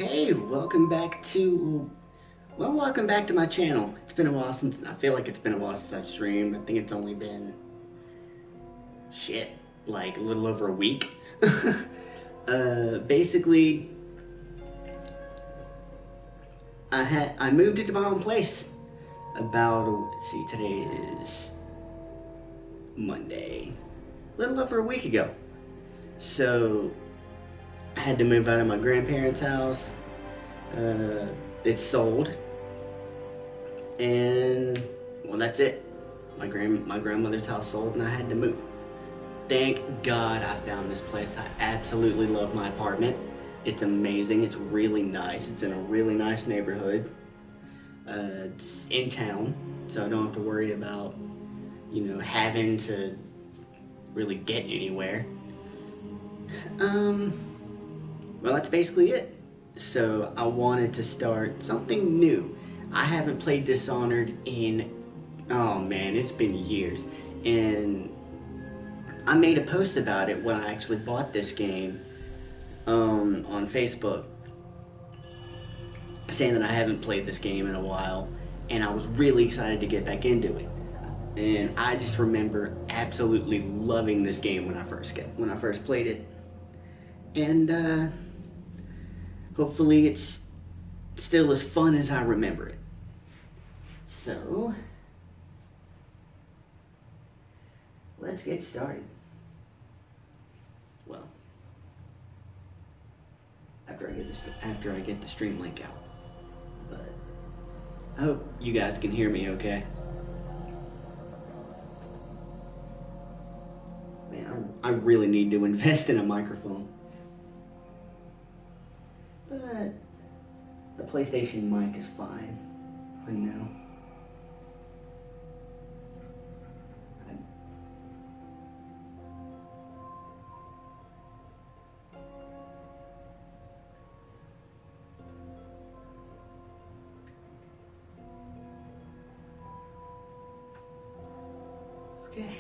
Okay, welcome back to my channel. It's been a while since, I feel like it's been a while since I've streamed. I think it's only been, like a little over a week. Basically, I moved into my own place let's see, today is Monday. A little over a week ago. So, I had to move out of my grandparents' house. It's sold. And, well, that's it. My grandmother's house sold and I had to move. Thank God I found this place. I absolutely love my apartment. It's amazing. It's really nice. It's in a really nice neighborhood. It's in town, so I don't have to worry about, having to really get anywhere. Well, that's basically it. So I wanted to start something new. I haven't played Dishonored in, oh man, it's been years. And I made a post about it when I actually bought this game on Facebook, saying that I haven't played this game in a while, and I was really excited to get back into it. And I just remember absolutely loving this game when I first played it. And hopefully it's still as fun as I remember it. So, let's get started. Well, after I get the stream link out. But I hope you guys can hear me okay. Man, I really need to invest in a microphone. But the PlayStation mic is fine for now. Okay.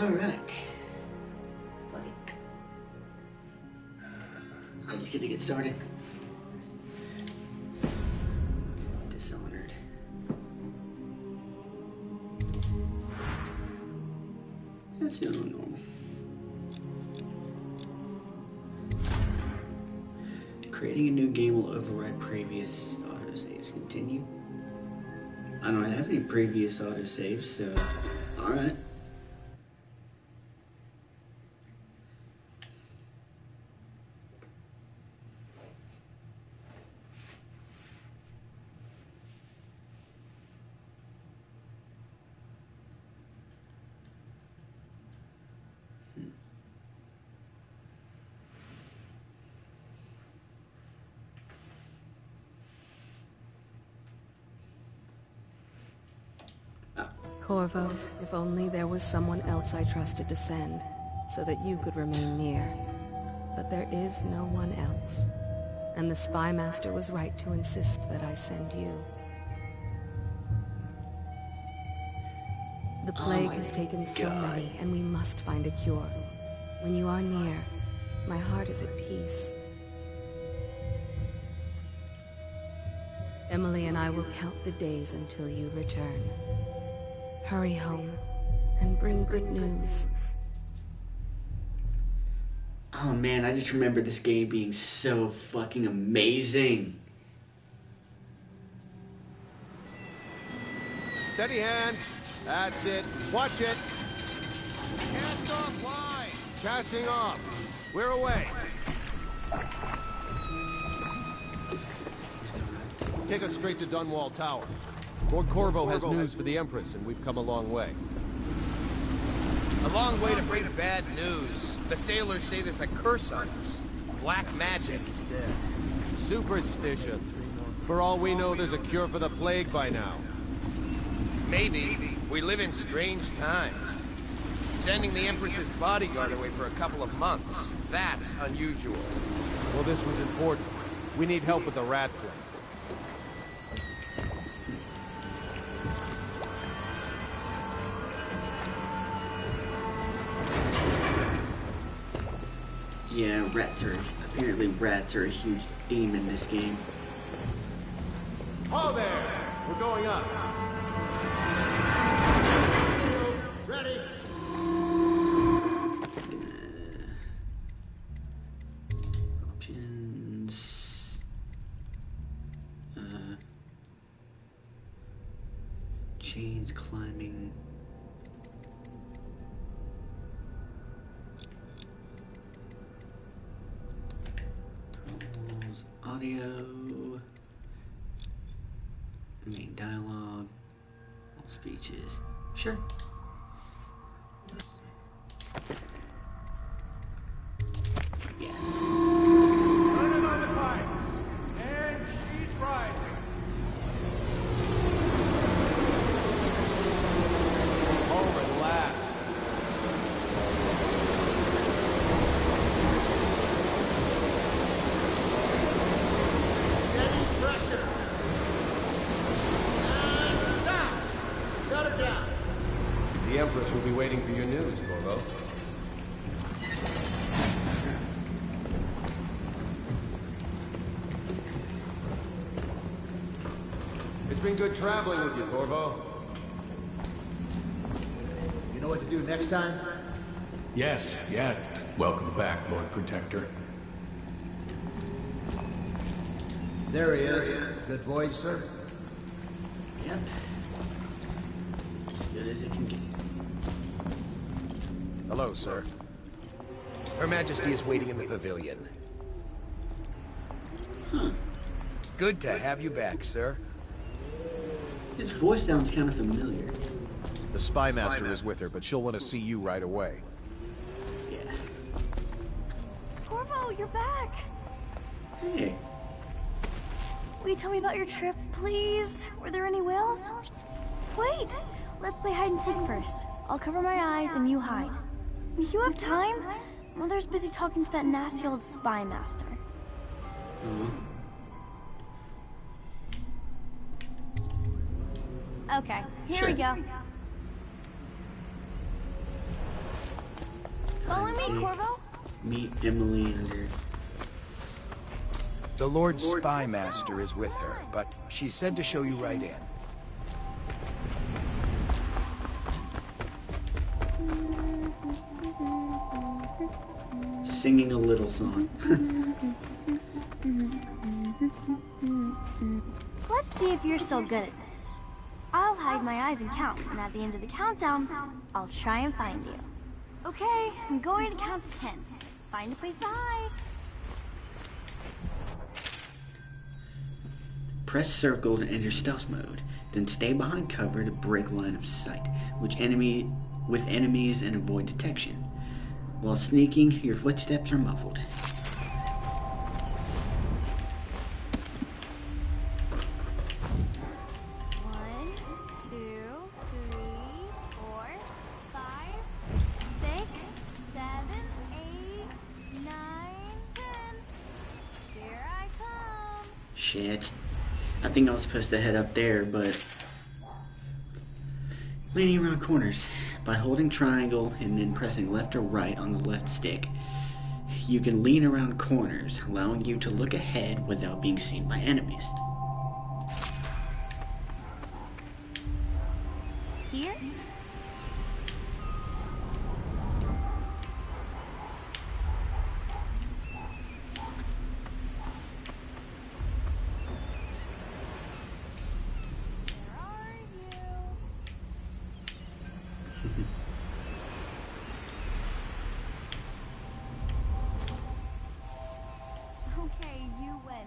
Alright. I'm just gonna get started. Dishonored. That's still normal. Creating a new game will override previous autosaves. Continue. I don't have any previous autosaves, so alright. Corvo, if only there was someone else I trusted to send, so that you could remain near. But there is no one else. And the Spy Master was right to insist that I send you. The plague has taken so many, and we must find a cure. When you are near, my heart is at peace. Emily and I will count the days until you return. Hurry home, and bring good news. Oh man, I just remember this game being so fucking amazing. Steady hand. That's it. Watch it. Cast off line. Casting off. We're away. Take us straight to Dunwall Tower. Lord Corvo has news for the Empress, and we've come a long way. A long way to bring bad news. The sailors say there's a curse on us. Black magic is dead. Superstition. For all we know, there's a cure for the plague by now. Maybe. We live in strange times. Sending the Empress's bodyguard away for a couple of months. That's unusual. Well, this was important. We need help with the rat plague. Yeah, apparently rats are a huge theme in this game. Ho there! We're going up. Ready? Options. Chains climbing. Audio, main dialogue, all speeches. Sure. Yeah. Turning on the pipes, and she's rising. Home at last. The Empress will be waiting for your news, Corvo. It's been good traveling with you, Corvo. You know what to do next time? Yes, yeah. Welcome back, Lord Protector. There he is. Good voyage, sir. Yep. As good as it can get. Hello, sir. Her Majesty is waiting in the pavilion. Huh. Good to have you back, sir. His voice sounds kind of familiar. The Spy Master is with her, but she'll want to see you right away. Yeah. Corvo, you're back! Hey. Will you tell me about your trip, please? Were there any whales? Wait! Let's play hide and seek first. I'll cover my eyes and you hide. You have time? Mother's busy talking to that nasty old Spy Master. Okay, here we go. Follow me, Corvo. Meet Emily under. The Lord Spy Master is with her, but she said to show you right in. Singing a little song. Let's see if you're so good at this. I'll hide my eyes and count, and at the end of the countdown, I'll try and find you. Okay, I'm going to count to 10. Find a place to hide. Press circle to enter stealth mode, then stay behind cover to break line of sight, with enemies and avoid detection. While sneaking, your footsteps are muffled. One, two, three, four, five, 6, 7, 8, 9, 10. Here I come. Shit. I think I was supposed to head up there, but... Leaning around corners. By holding triangle and then pressing left or right on the left stick, you can lean around corners, allowing you to look ahead without being seen by enemies. Here? Okay, you win.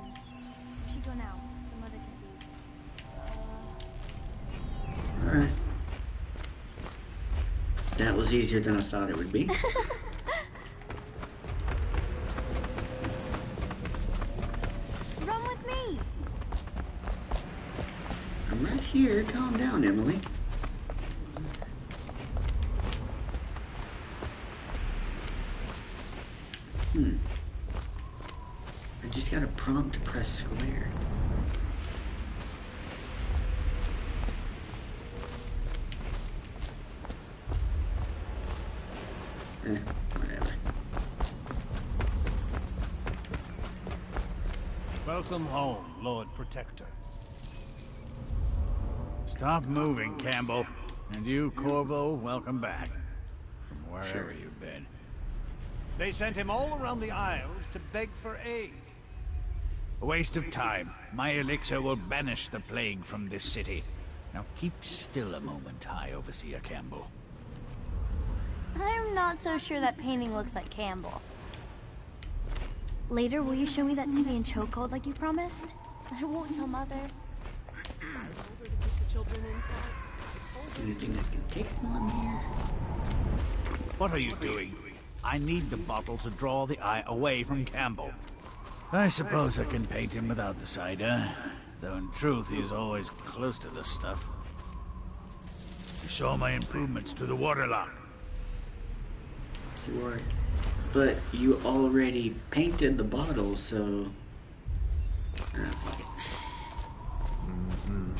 We should go now, so Mother can see. Alright. That was easier than I thought it would be. Run with me! I'm right here. Calm down, Emily. I just got a prompt to press square. Whatever. Welcome home, Lord Protector. Stop moving, Campbell. And you, Corvo, welcome back. From wherever you've been. They sent him all around the Isles to beg for aid. A waste of time. My elixir will banish the plague from this city. Now keep still a moment, High Overseer Campbell. I'm not so sure that painting looks like Campbell. Later, will you show me that Tivian chokehold like you promised? I won't tell Mother. Anything I can take on here? What are you doing? I need the bottle to draw the eye away from Campbell. I suppose I can paint him without the cider, though in truth he is always close to the stuff. You saw my improvements to the waterlock. Sure. But you already painted the bottle, so... fuck it.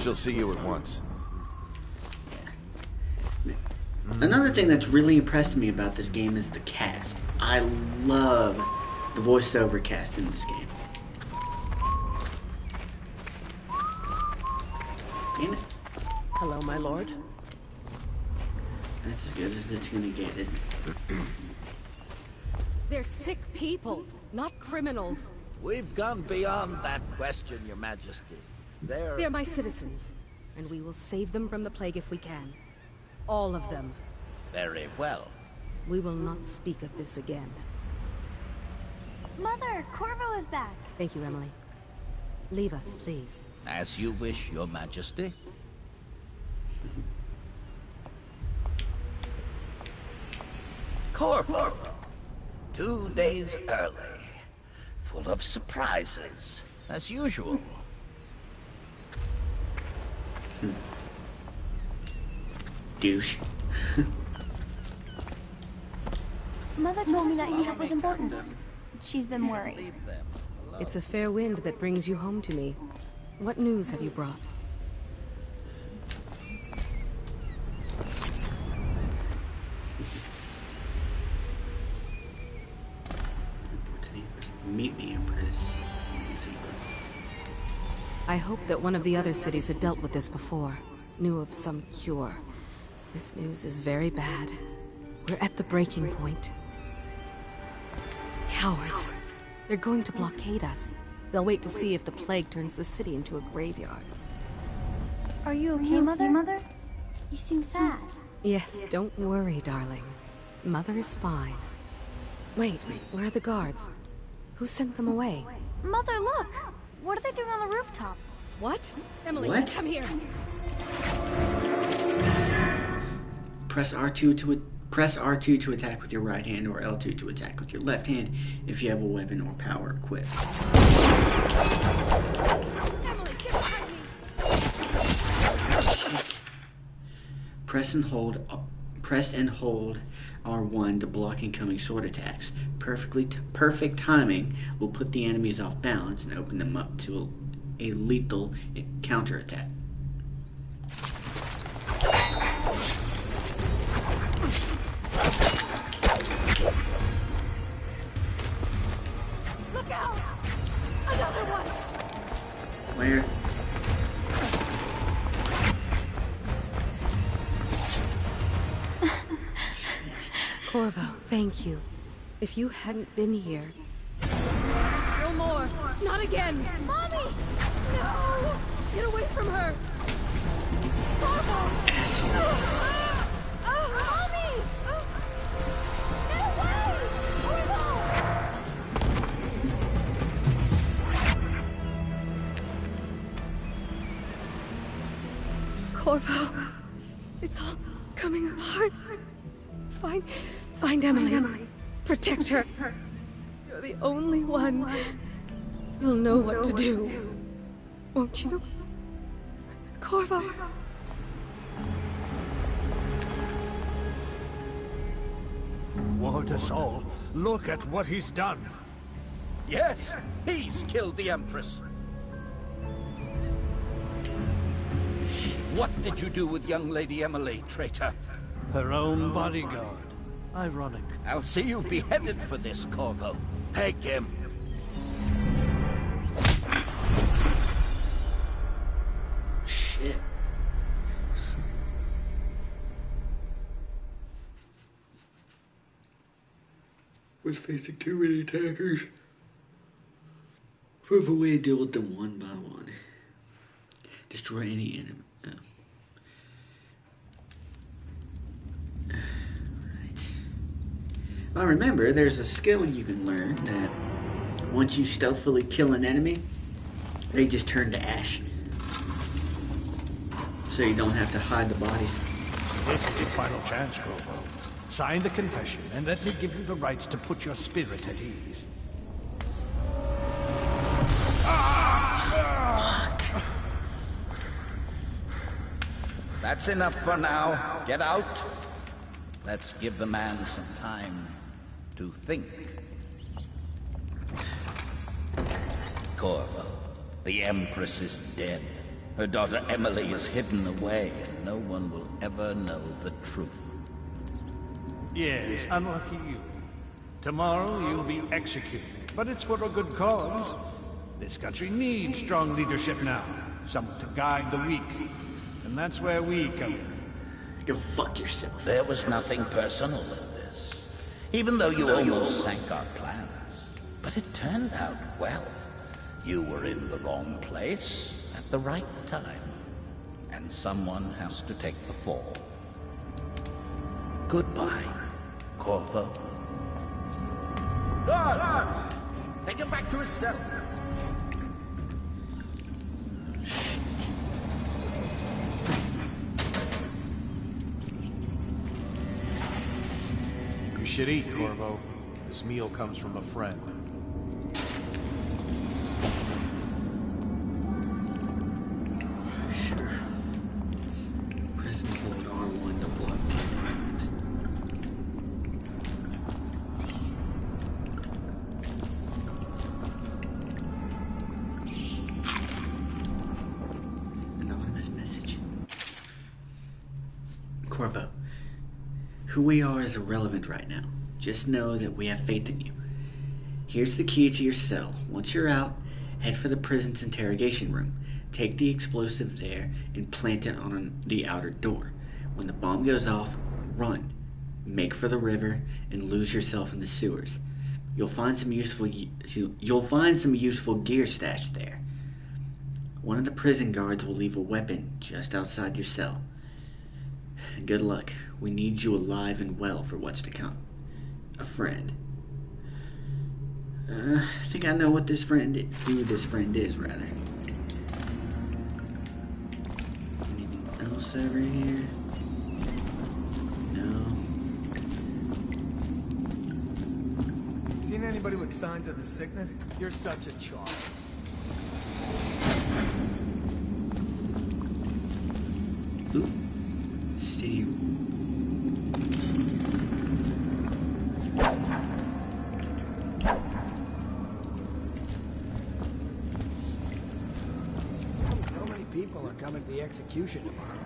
She'll see you at once. Another thing that's really impressed me about this game is the cast. I love the voiceover cast in this game. Damn it. Hello, my lord. That's as good as it's gonna get, isn't it? They're sick people, not criminals. We've gone beyond that question, Your Majesty. They're my citizens, and we will save them from the plague if we can. All of them. Very well. We will not speak of this again. Mother, Corvo is back. Thank you, Emily. Leave us, please. As you wish, Your Majesty. Corvo. 2 days early. Full of surprises, as usual. Douche. Mother told me that your trip was important. She's been worried. It's a fair wind that brings you home to me. What news have you brought? Meet the Empress. I hoped that one of the other cities had dealt with this before. Knew of some cure. This news is very bad. We're at the breaking point. Cowards. They're going to blockade us. They'll wait to see if the plague turns the city into a graveyard. Are you okay, Mother? You seem sad. Yes, don't worry, darling. Mother is fine. Wait, where are the guards? Who sent them away? Mother, look! What are they doing on the rooftop? What? Emily, What? come here! Press R2 to attack with your right hand, or L2 to attack with your left hand if you have a weapon or power equipped. Emily, get behind me! Press and hold R1 to block incoming sword attacks. Perfect timing will put the enemies off balance and open them up to a lethal counterattack. Look out! Another one! Where? Corvo, thank you. If you hadn't been here... No more! Not again! Mommy! No! Get away from her! Corvo! Mommy! Get away! Corvo, it's all coming apart. Find Emily. Protect her. You're the only one who'll know what to do. Won't you? Corvo. Ward us all. Look at what he's done. Yes, he's killed the Empress. What did you do with young Lady Emily, traitor? Her own bodyguard. Ironic. I'll see you beheaded for this, Corvo. Take him. Shit. We're facing too many attackers. Prove a way to deal with them one by one. Destroy any enemy. Well, remember, there's a skill you can learn that once you stealthily kill an enemy, they just turn to ash. So you don't have to hide the bodies. This is your final chance, Corvo. Sign the confession, and let me give you the rights to put your spirit at ease. That's enough for now. Get out. Let's give the man some time to think. Corvo, the Empress is dead. Her daughter Emily is hidden away, and no one will ever know the truth. Yes, unlucky you. Tomorrow you'll be executed, but it's for a good cause. This country needs strong leadership now, someone to guide the weak, and that's where we come in. Go fuck yourself. There was nothing personal in this, even though you almost sank our plans. But it turned out well. You were in the wrong place at the right time, and someone has to take the fall. Goodbye, Corvo. Guards! Take him back to his cell. You should eat, Corvo. This meal comes from a friend. Sure. Press and hold R1 to block enemies. Anonymous message. Corvo. Who we are is irrelevant right now. Just know that we have faith in you. Here's the key to your cell. Once you're out, head for the prison's interrogation room. Take the explosive there and plant it on the outer door. When the bomb goes off, run. Make for the river and lose yourself in the sewers. You'll find some useful gear stashed there. One of the prison guards will leave a weapon just outside your cell. Good luck. We need you alive and well for what's to come. A friend. I think I know what this friend is, who this friend is, rather. Anything else over here? No. Seen anybody with signs of the sickness? You're such a char. Ooh. City. So many people are coming to the execution tomorrow.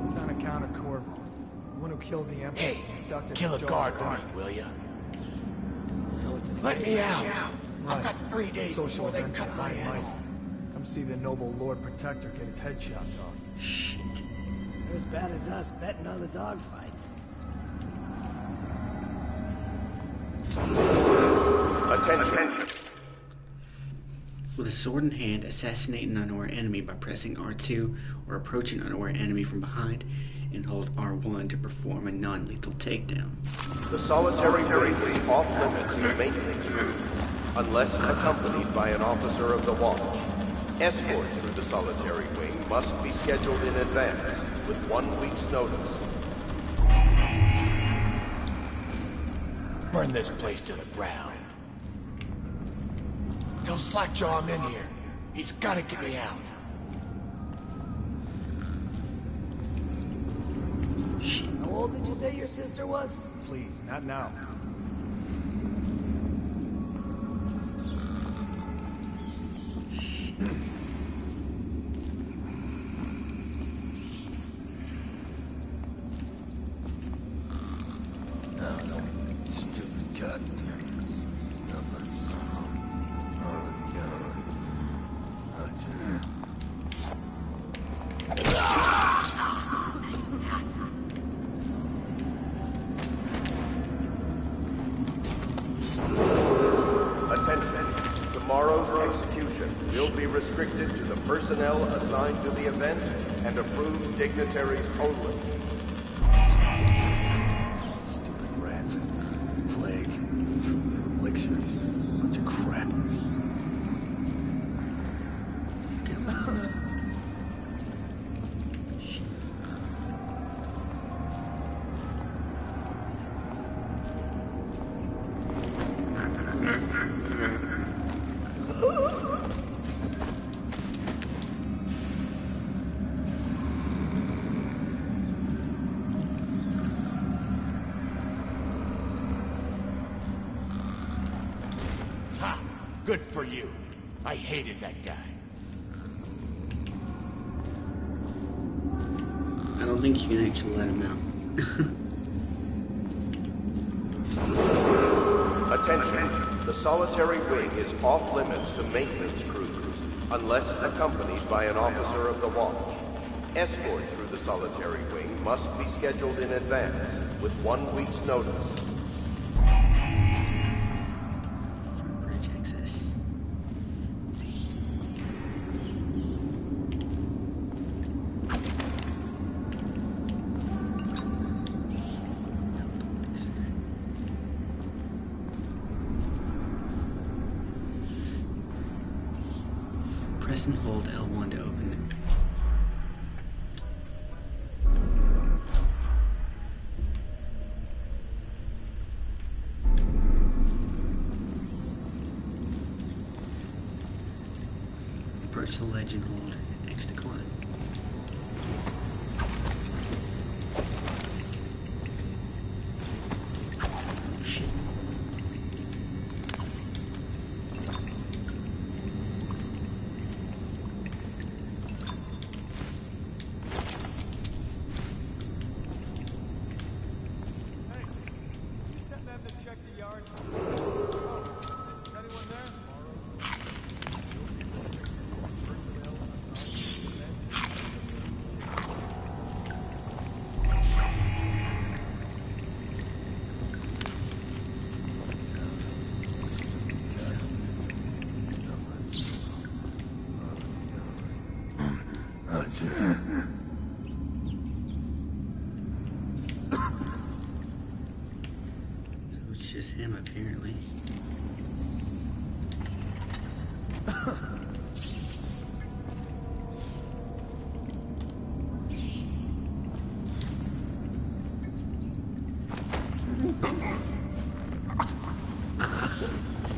It's on account of Corvo, the one who killed the Empress. Hey, kill a guard for me, will ya? Let me out! I've got 3 days before they cut my head off. Come see the noble Lord Protector get his head chopped off. Shit. They're as bad as us betting on the dogfights. Attention. With a sword in hand, assassinate an unaware enemy by pressing R2 or approach an unaware enemy from behind and hold R1 to perform a non-lethal takedown. The solitary wing is off limits to maintenance unless accompanied by an officer of the watch. Escort through the solitary wing must be scheduled in advance with 1 week's notice. Burn this place to the ground. Tell Slackjaw I'm in here. He's gotta get me out. How old did you say your sister was? Please, not now. Tomorrow's execution will be restricted to the personnel assigned to the event and approved dignitaries only. Stupid rats. Plague. Elixir. Bunch of crap. Good for you. I hated that guy. I don't think you can actually let him out. Attention. The solitary wing is off limits to maintenance crews unless accompanied by an officer of the watch. Escort through the solitary wing must be scheduled in advance with 1 week's notice. Bridge access. Press and hold L1 to open it. Approach the ledge and hold X to climb. Shit. Hey, you sent them to check the yard? just him, apparently.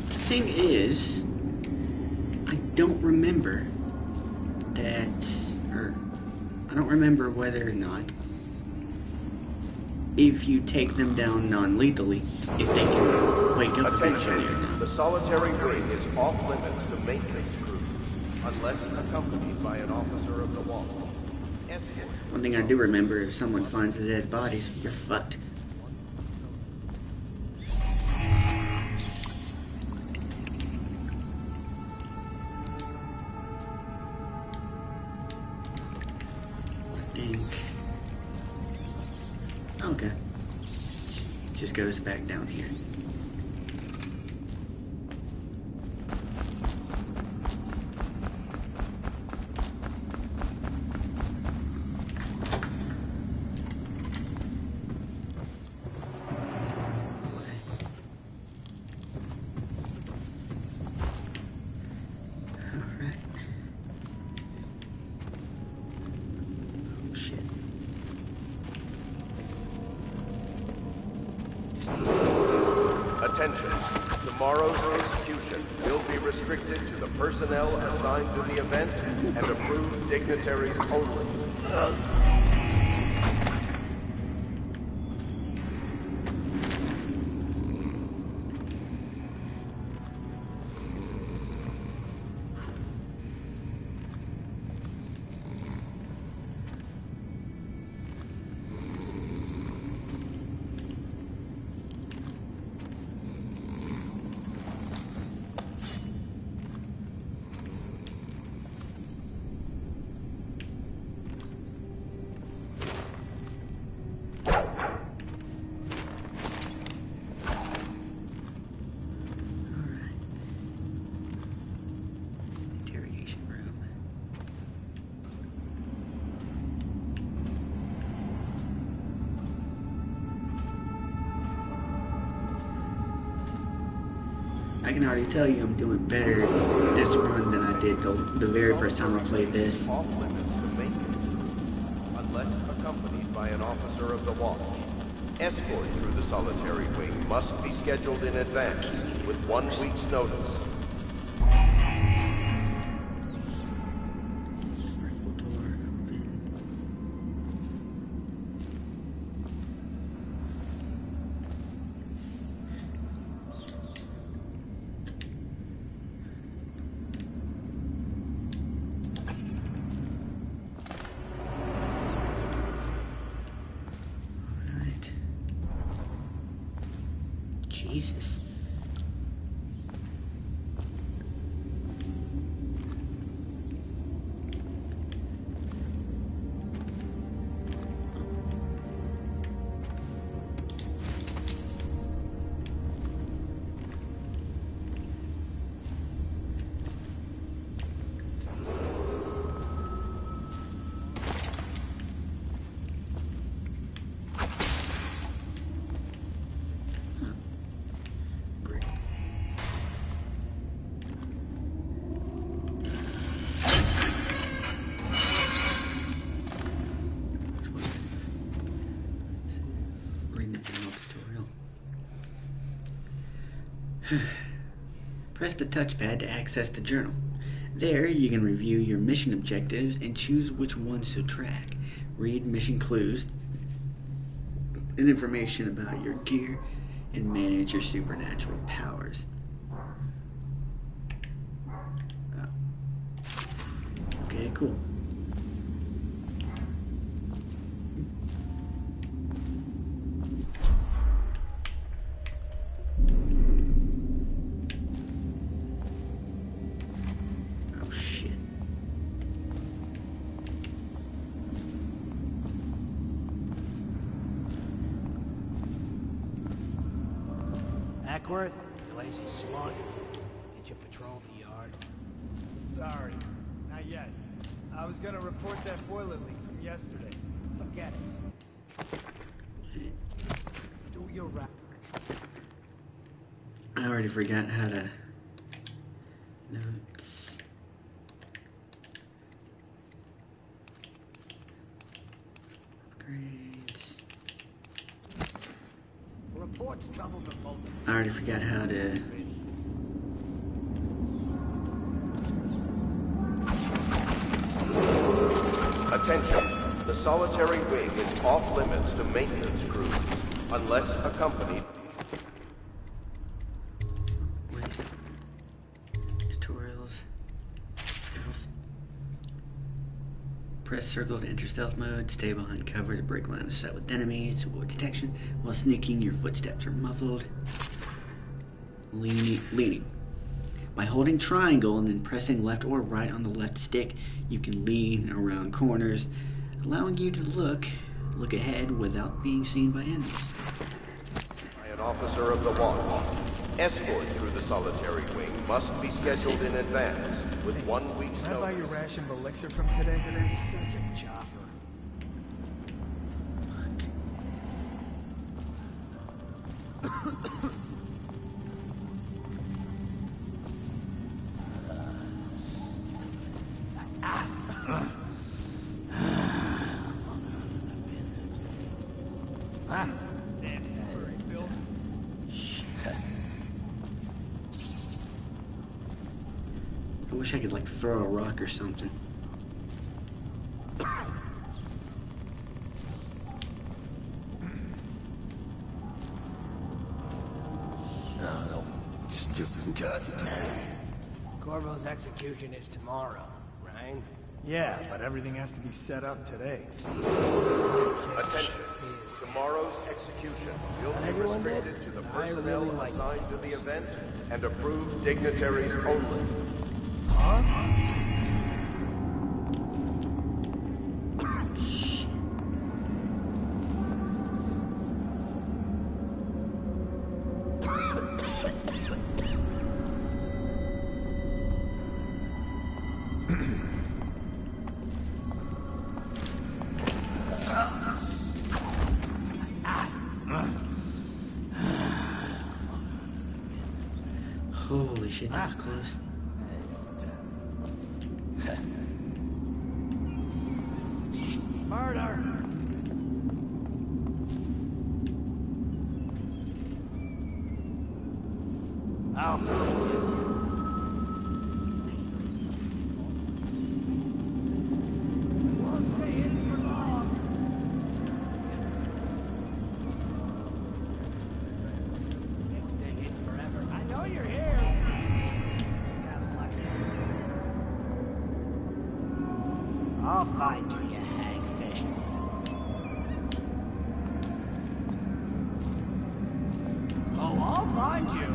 The thing is, I don't remember that, or I don't remember whether or not, if you take them down non-lethally, if they can wake up eventually or not. The solitary wing is off limits to maintenance crews, unless accompanied by an officer of the watch. One thing I do remember, if someone finds the dead bodies, you're fucked. Okay. Just goes back down here. Attention. Tomorrow's execution will be restricted to the personnel assigned to the event and approved dignitaries only. I can already tell you I'm doing better this run than I did the very first time I played this. Off limits to maintenance, unless accompanied by an officer of the watch. Escort through the solitary wing must be scheduled in advance with 1 week's notice. Jesus. Press the touchpad to access the journal. There, you can review your mission objectives and choose which ones to track. Read mission clues and information about your gear and manage your supernatural powers. Okay, cool. Ackworth, you lazy slug. Did you patrol the yard? Sorry, not yet. I was gonna report that boiler leak from yesterday. Forget it. Do your rap. already forgot how to... Notes. Upgrades. Reports trouble from both of them. I already forgot how to... Attention. The solitary wing is off limits to maintenance crews, unless accompanied. Tutorials. Stealth. Press circle to enter stealth mode. Stay behind cover to break line of sight with enemies. To avoid detection. While sneaking, your footsteps are muffled. Leaning. By holding triangle and then pressing left or right on the left stick, you can lean around corners, allowing you to look ahead without being seen by enemies. By an officer of the watch. Escort through the solitary wing must be scheduled in advance, with 1 week's Can I buy notice. your ration of elixir from today? Such a chopper. I wish I could like throw a rock or something. No, stupid god. Corvo's execution is tomorrow, right? Yeah, but everything has to be set up today. Attention. Tomorrow's execution will be restricted to the personnel assigned to the event and approved dignitaries only. Huh? Holy shit, that was close. Murder! Alpha. Won't stay hidden for long. Can't stay hidden forever. I know you're here. Got lucky. I'll find you, you hagfish. Oh, I'll find you.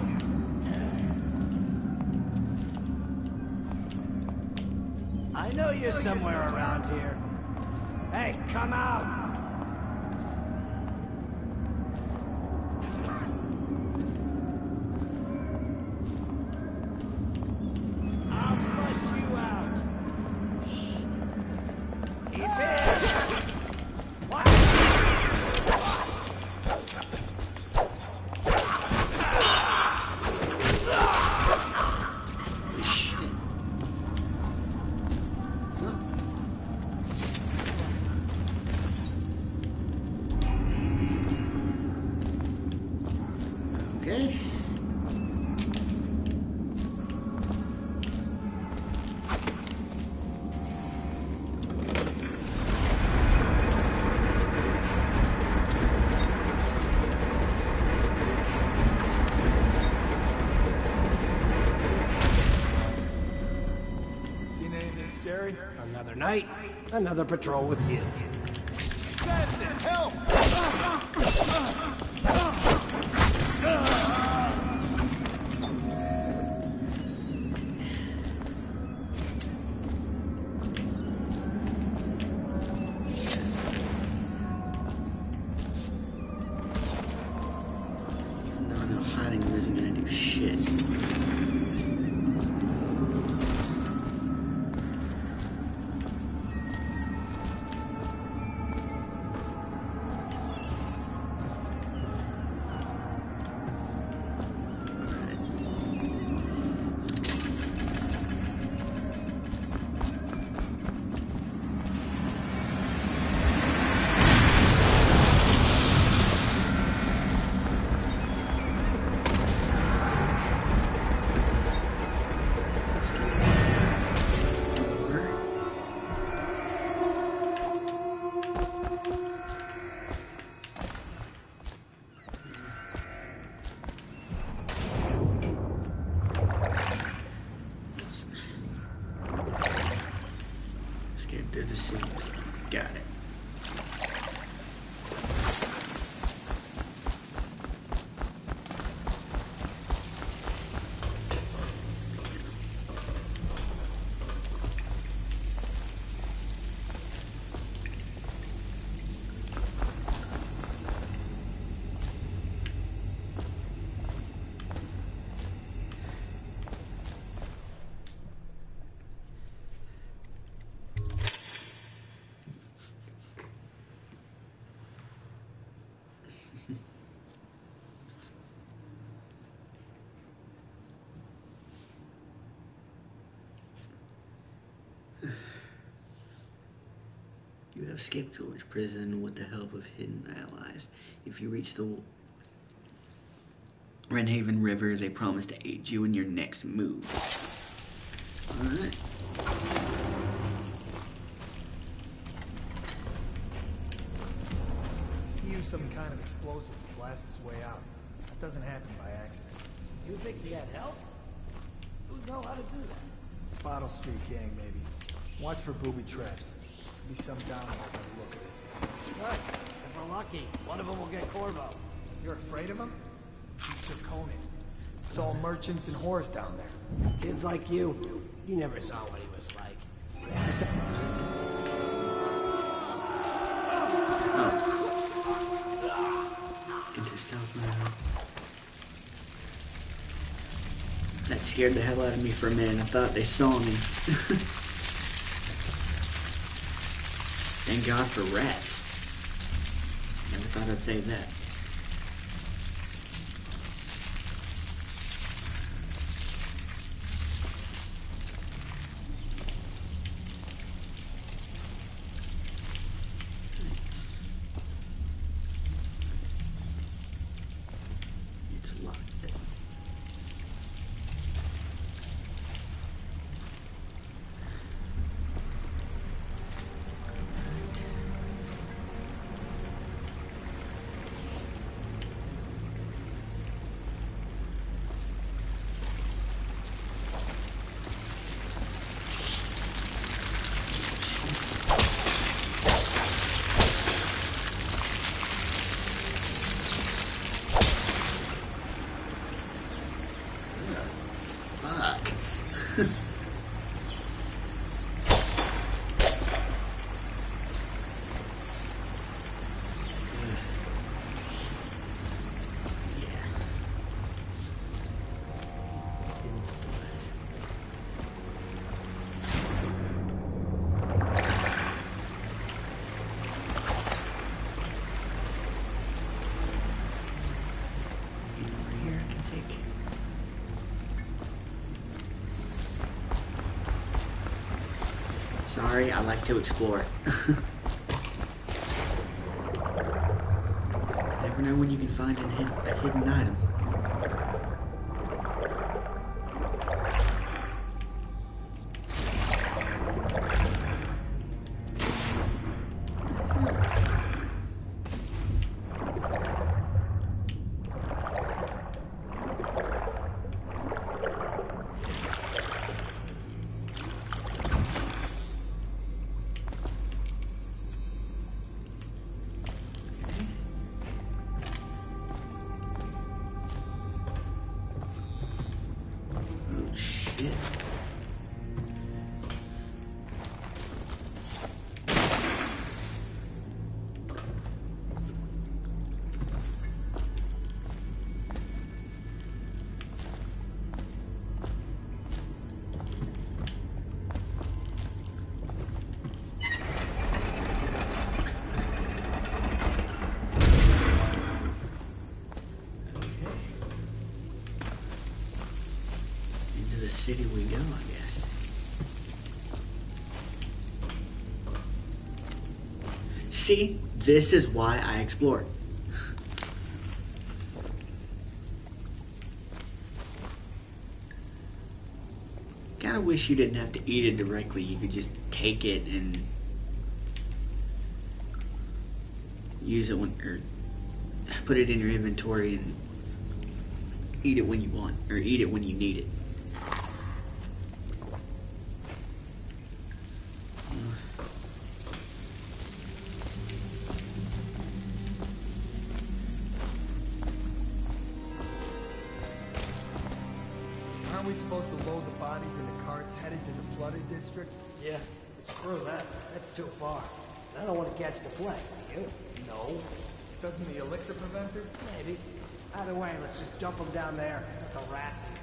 I know you're somewhere around here. Hey, come out! I'll flush you out. He's here! What? Okay. Seen anything scary? Another night, another patrol with you. Assassin, help! No, hiding isn't gonna do shit. You have escaped George Prison with the help of hidden allies. If you reach the Renhaven River, they promise to aid you in your next move. Alright. He used some kind of explosive to blast his way out. That doesn't happen by accident. You think he had help? Who'd know how to do that? Bottle Street gang, maybe. Watch for booby traps. Be some down there by the look of it. Good. If we're lucky, one of them will get Corvo. You're afraid of him? He's Sir Conan. It's all merchants and whores down there. Kids like you never saw what he was like. Into stealth mode. That scared the hell out of me for a minute. I thought they saw me. Thank God for rats. Never thought I'd say that. It's locked. Sorry, I like to explore. Never know when you can find a hidden item. City we go, I guess. See, this is why I explored. Kinda wish you didn't have to eat it directly. You could just take it and use it when, or put it in your inventory and eat it when you want, or eat it when you need it. Aren't we supposed to load the bodies into carts headed to the flooded district? Yeah, screw that. That's too far. I don't want to catch the plague, do you? No. Doesn't the elixir prevent it? Maybe. Either way, let's just dump them down there. Let the rats eat them.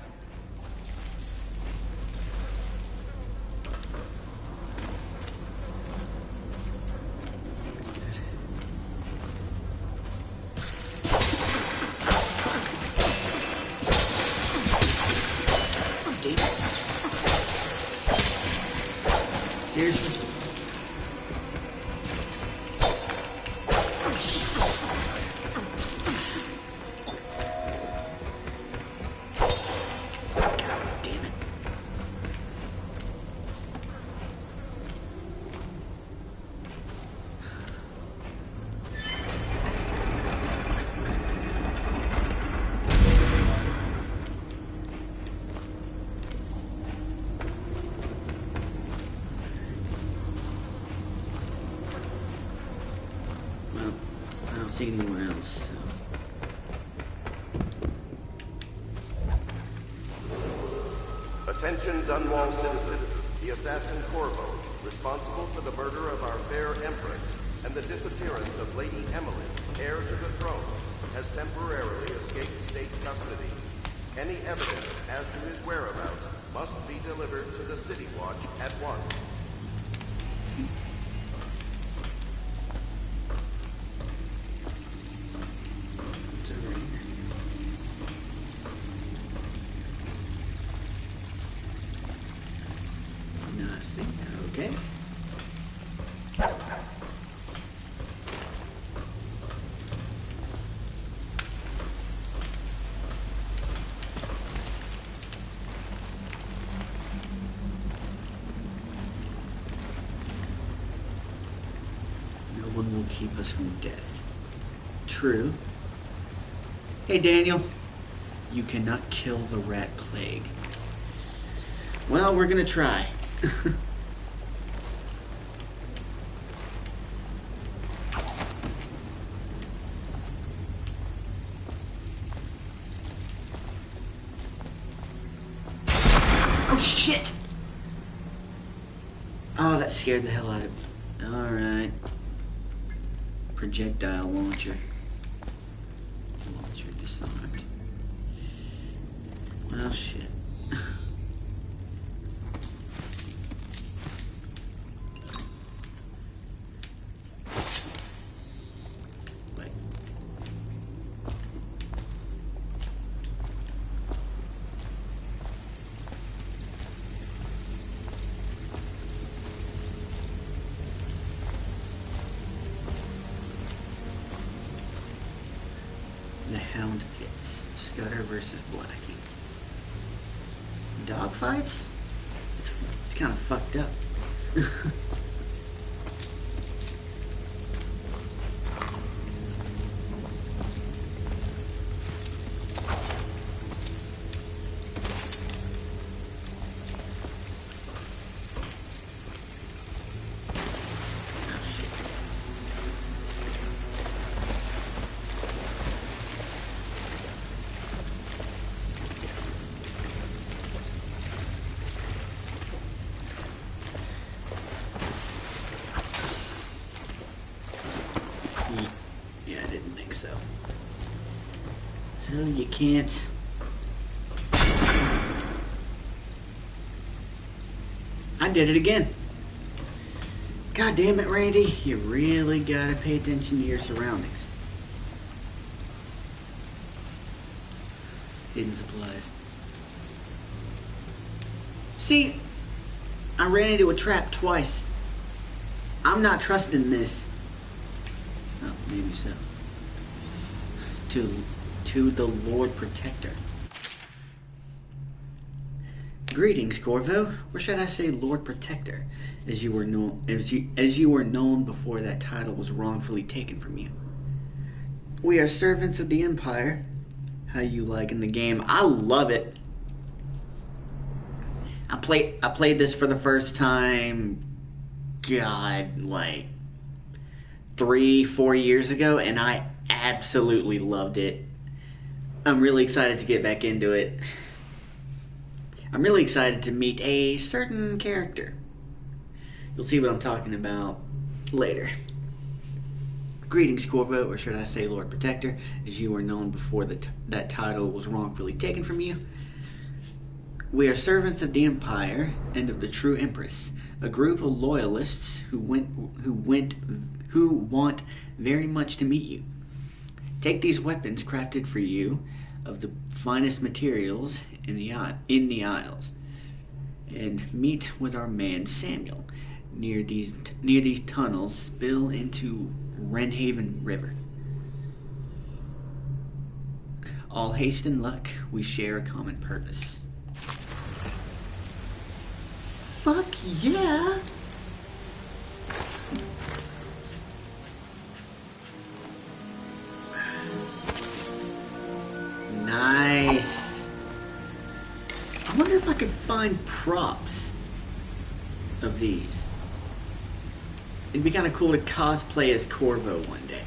Can't see anywhere else. So. Attention Dunwall citizens. The assassin Corvo, responsible for the murder of our fair Empress and the disappearance of Lady Emily, heir to the throne, has temporarily escaped state custody. Any evidence as to his whereabouts must be delivered to the City Watch at once. Nothing. Okay. No one will keep us from death. True. Hey, Daniel. You cannot kill the rat plague. Well, we're gonna try. Oh, shit! Oh, that scared the hell out of me. Alright. Projectile launcher. Launcher disarmed. Well, shit. Wait. The Hound Pits. Scudder versus Blackie. Dogfights? It's kind of fucked up. Yeah, I didn't think so. So you can't... I did it again. God damn it, Randy. You really gotta pay attention to your surroundings. Hidden supplies. See, I ran into a trap twice. I'm not trusting this. Oh, maybe so. To the Lord Protector. Greetings, Corvo. Or should I say Lord Protector, as you were known before that title was wrongfully taken from you. We are servants of the Empire. How you liking the game? I love it. I played this for the first time, God, like 3-4 years ago, and I absolutely loved it. I'm really excited to get back into it. I'm really excited to meet a certain character. You'll see what I'm talking about later. Greetings, Corvo, or should I say Lord Protector, as you were known before that title was wrongfully taken from you. We are servants of the Empire and of the true Empress, a group of loyalists who want very much to meet you. Take these weapons crafted for you of the finest materials in the Isles, and meet with our man Samuel near these tunnels spill into Wrenhaven River. All haste and luck, we share a common purpose. Fuck yeah! Nice. I wonder if I could find props of these. It'd be kind of cool to cosplay as Corvo one day.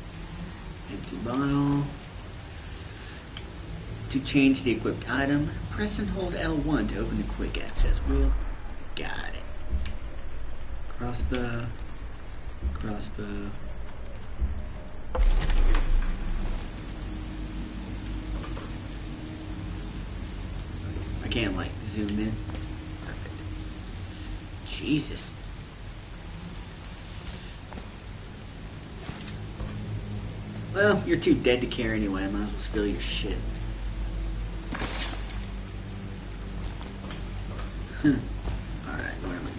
Empty bottle. To change the equipped item, press and hold L1 to open the quick access wheel. Got it. Crossbow. Crossbow. I can't like zoom in. Perfect. Jesus. Well, you're too dead to care anyway. I might as well steal your shit. Alright, what am I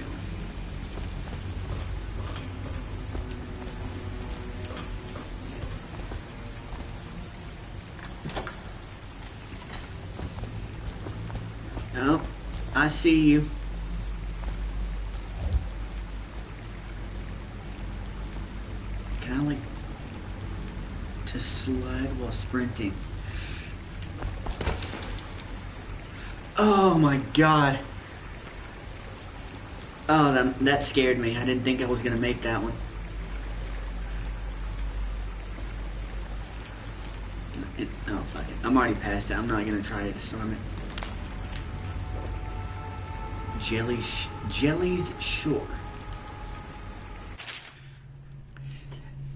doing? Oh, I see you. Can I like to slide while sprinting? Oh my god. Oh, that scared me. I didn't think I was gonna make that one. Oh, fuck it. I'm already past it. I'm not gonna try to disarm it. Jelly's Shore.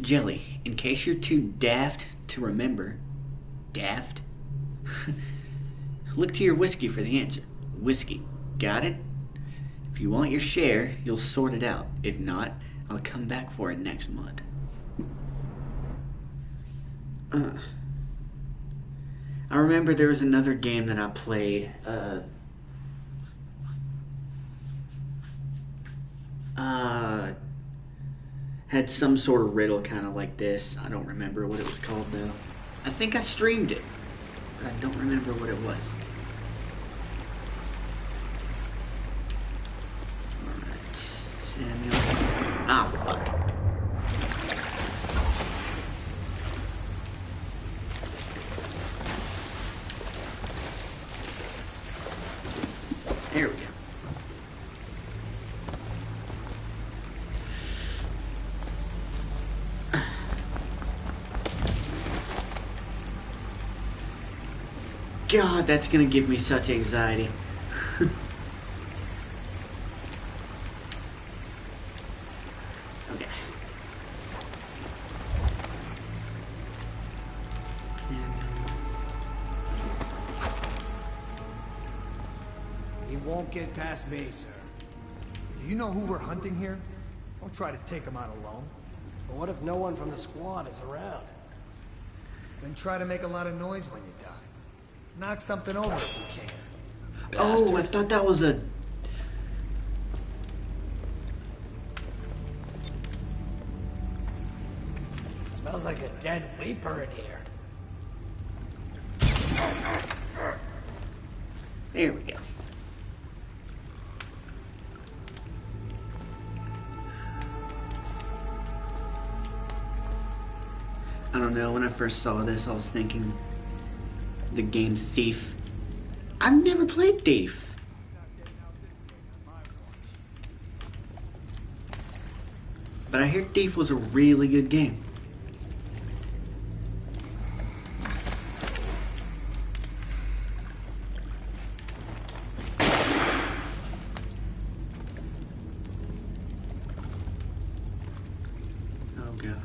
Jelly, in case you're too daft to remember. Daft? Look to your whiskey for the answer. Whiskey. Got it? If you want your share, you'll sort it out. If not, I'll come back for it next month. I remember there was another game that I played. Had some sort of riddle kind of like this. I don't remember what it was called though. I think I streamed it, but I don't remember what it was. Alright, Samuel. Ah, fuck. There we go. God, that's gonna give me such anxiety. Okay. He won't get past me, sir. Do you know who we're hunting here? Don't try to take him out alone. But what if no one from the squad is around? Then try to make a lot of noise when you die. Knock something over if you can. Oh, I thought that was a... Smells like a dead Reaper in here. There we go. I don't know, when I first saw this, I was thinking the game Thief. I've never played Thief. But I hear Thief was a really good game. Oh God.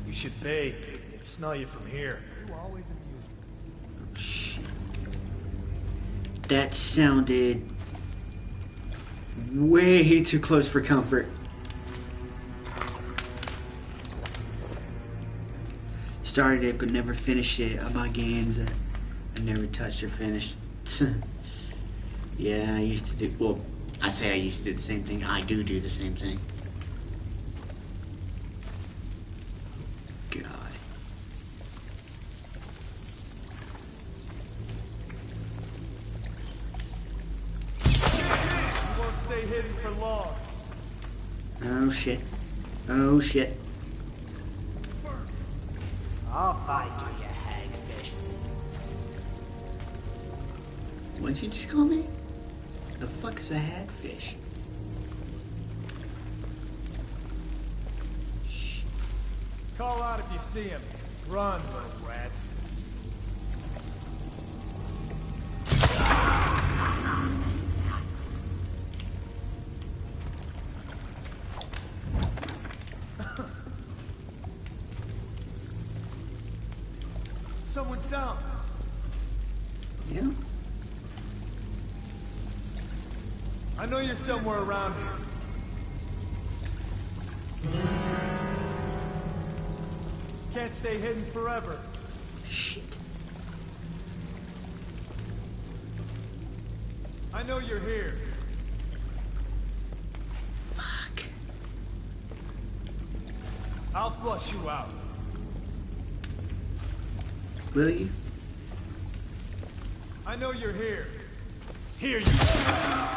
You should bathe. I can smell you from here. You always amuse me. That sounded way too close for comfort. Started it but never finished it. I buy games that I never touched or finished. Yeah, I used to do, well, I say I used to do the same thing. I do the same thing. God. You won't stay hidden for long. Oh shit. Oh shit. fight you, you hagfish. What'd you just call me? The fuck is a hagfish? Call out if you see him. Run, little rat. Someone's down. Yeah? I know you're somewhere around here. Can't stay hidden forever. Shit. I know you're here. Fuck. I'll flush you out. Will you? I know you're here. Here you are.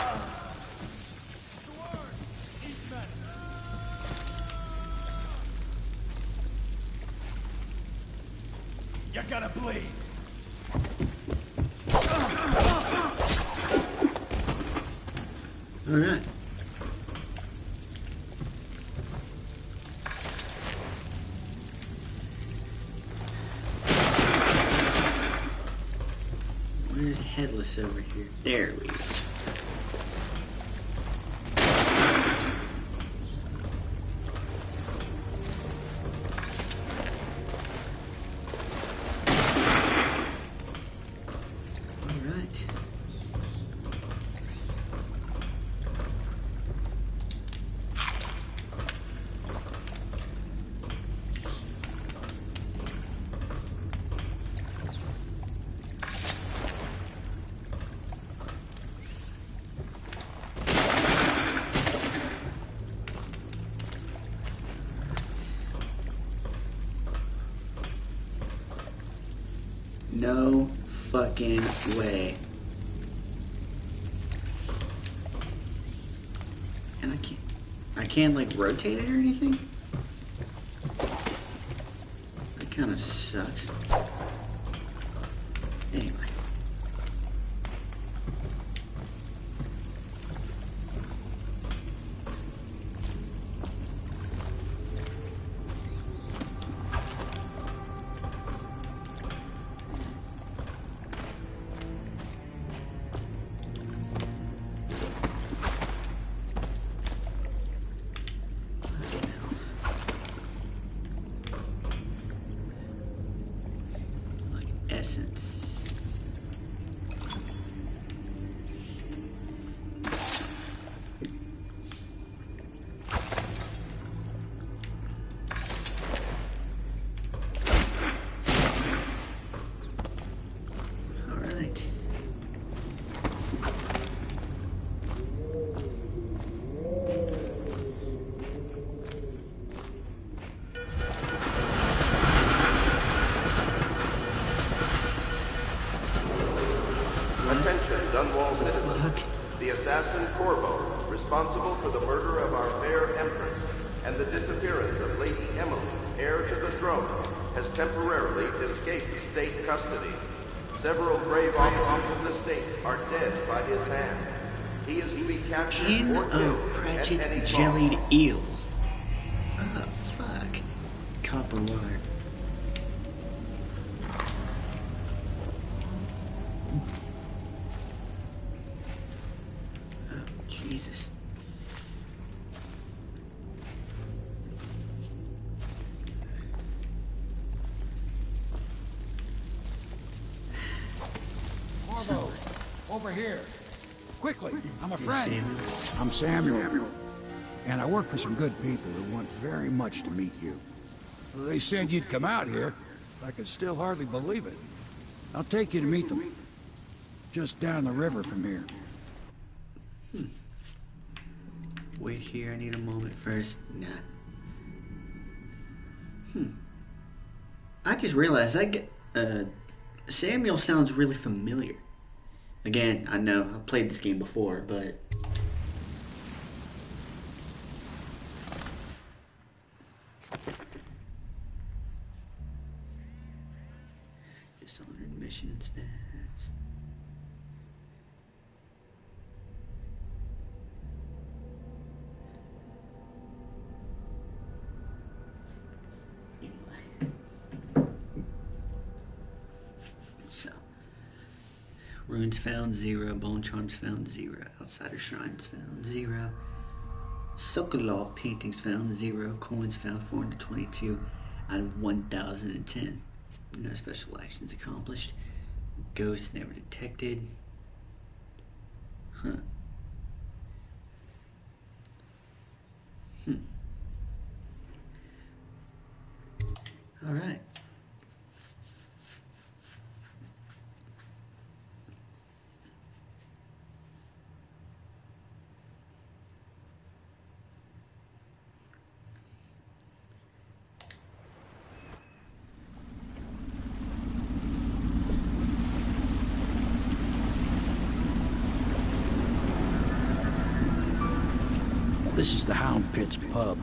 You gotta bleed. All right. Where's Headless over here? There we go. No fucking way. And I can't like rotate it or anything? That kind of sucks. Anyway. Essence. All right. Attention, Dunwall citizens. The assassin Corvo, responsible for the murder of our fair Empress and the disappearance of Lady Emily, heir to the throne, has temporarily escaped state custody. Several brave officers of the state are dead by his hand. He is to be captured Tin or of killed at Pratchett any cost. jellied eels. Oh, fuck. Copper wire. Oh, Jesus. Corvo, over here. Quickly, I'm a friend. Samuel. I'm Samuel. And I work for some good people who want very much to meet you. They said you'd come out here. I could still hardly believe it. I'll take you to meet them. Just down the river from here. Wait here, I need a moment first. Nah. I just realized Samuel sounds really familiar. Again, I know I've played this game before, but Dishonored mission stats. So, runes found 0, bone charms found 0, outsider shrines found 0, Sokolov paintings found 0, coins found 422 out of 1,010. No special actions accomplished. Ghosts never detected. Huh. Alright. This is the Hound Pit's pub.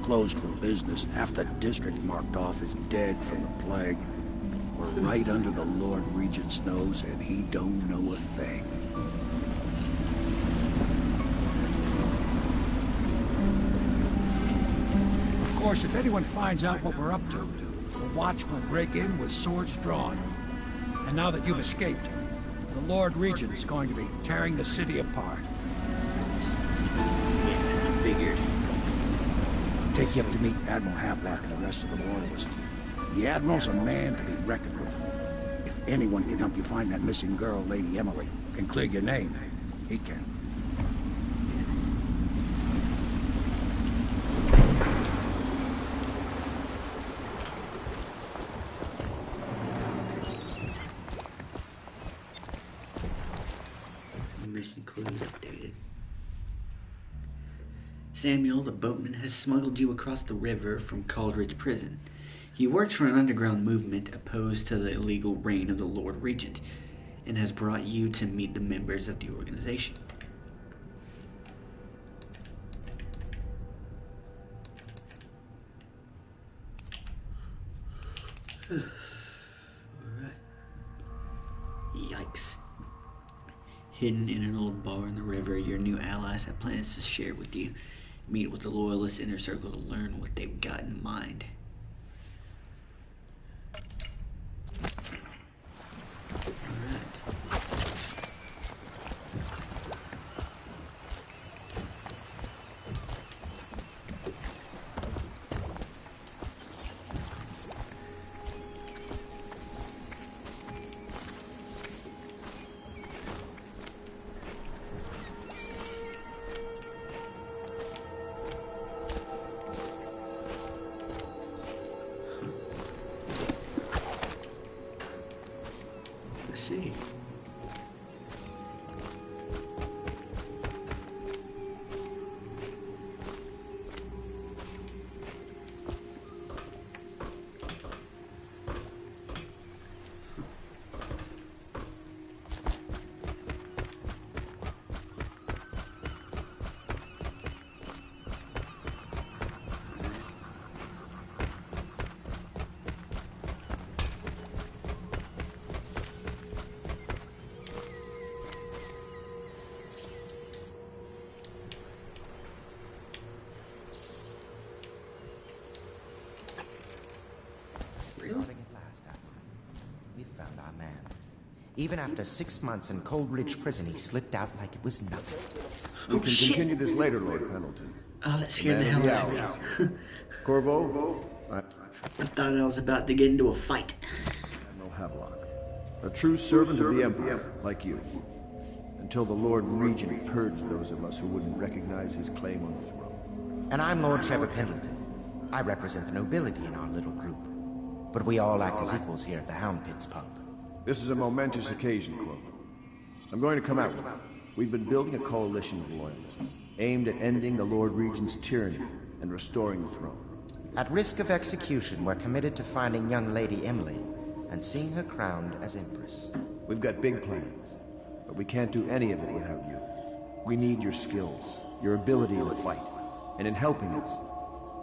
Closed for business. Half the district marked off as dead from the plague. We're right under the Lord Regent's nose, and he don't know a thing. Of course, if anyone finds out what we're up to, the Watch will break in with swords drawn. And now that you've escaped, the Lord Regent's going to be tearing the city apart. Figured. Take you up to meet Admiral Havelock and the rest of the Loyalists. The Admiral's a man to be reckoned with. If anyone can help you find that missing girl, Lady Emily, and clear your name, he can. Mission clues updated. Samuel, the boatman, has smuggled you across the river from Coldridge Prison. He works for an underground movement opposed to the illegal reign of the Lord Regent, and has brought you to meet the members of the organization. Alright. Yikes. Hidden in an old bar in the river, your new allies have plans to share with you. Meet with the Loyalist Inner Circle to learn what they've got in mind. See. Even after 6 months in Coldridge Prison, he slipped out like it was nothing. We can continue this later, Lord Pendleton. Oh, that scared the hell out of me. Corvo? I thought I was about to get into a fight. Admiral Havelock. A true servant of the Emperor, like you. Until the Lord Regent purged those of us who wouldn't recognize his claim on the throne. And I'm Lord Trevor Pendleton. I represent the nobility in our little group. But we all act as equals here at the Hound Pit's pub. This is a momentous occasion, Corvo. I'm going to come out with it. We've been building a coalition of loyalists, aimed at ending the Lord Regent's tyranny and restoring the throne. At risk of execution, we're committed to finding young Lady Emily and seeing her crowned as Empress. We've got big plans, but we can't do any of it without you. We need your skills, your ability to fight, and in helping us,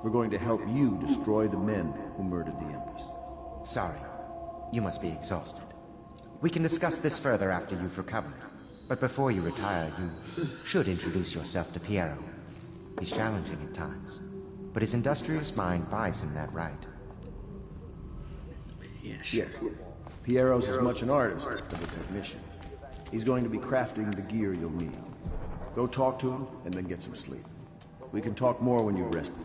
we're going to help you destroy the men who murdered the Empress. Sorry, you must be exhausted. We can discuss this further after you've recovered. But before you retire, you should introduce yourself to Piero. He's challenging at times, but his industrious mind buys him that right. Yes. Piero's as much an artist as a technician. He's going to be crafting the gear you'll need. Go talk to him, and then get some sleep. We can talk more when you're rested.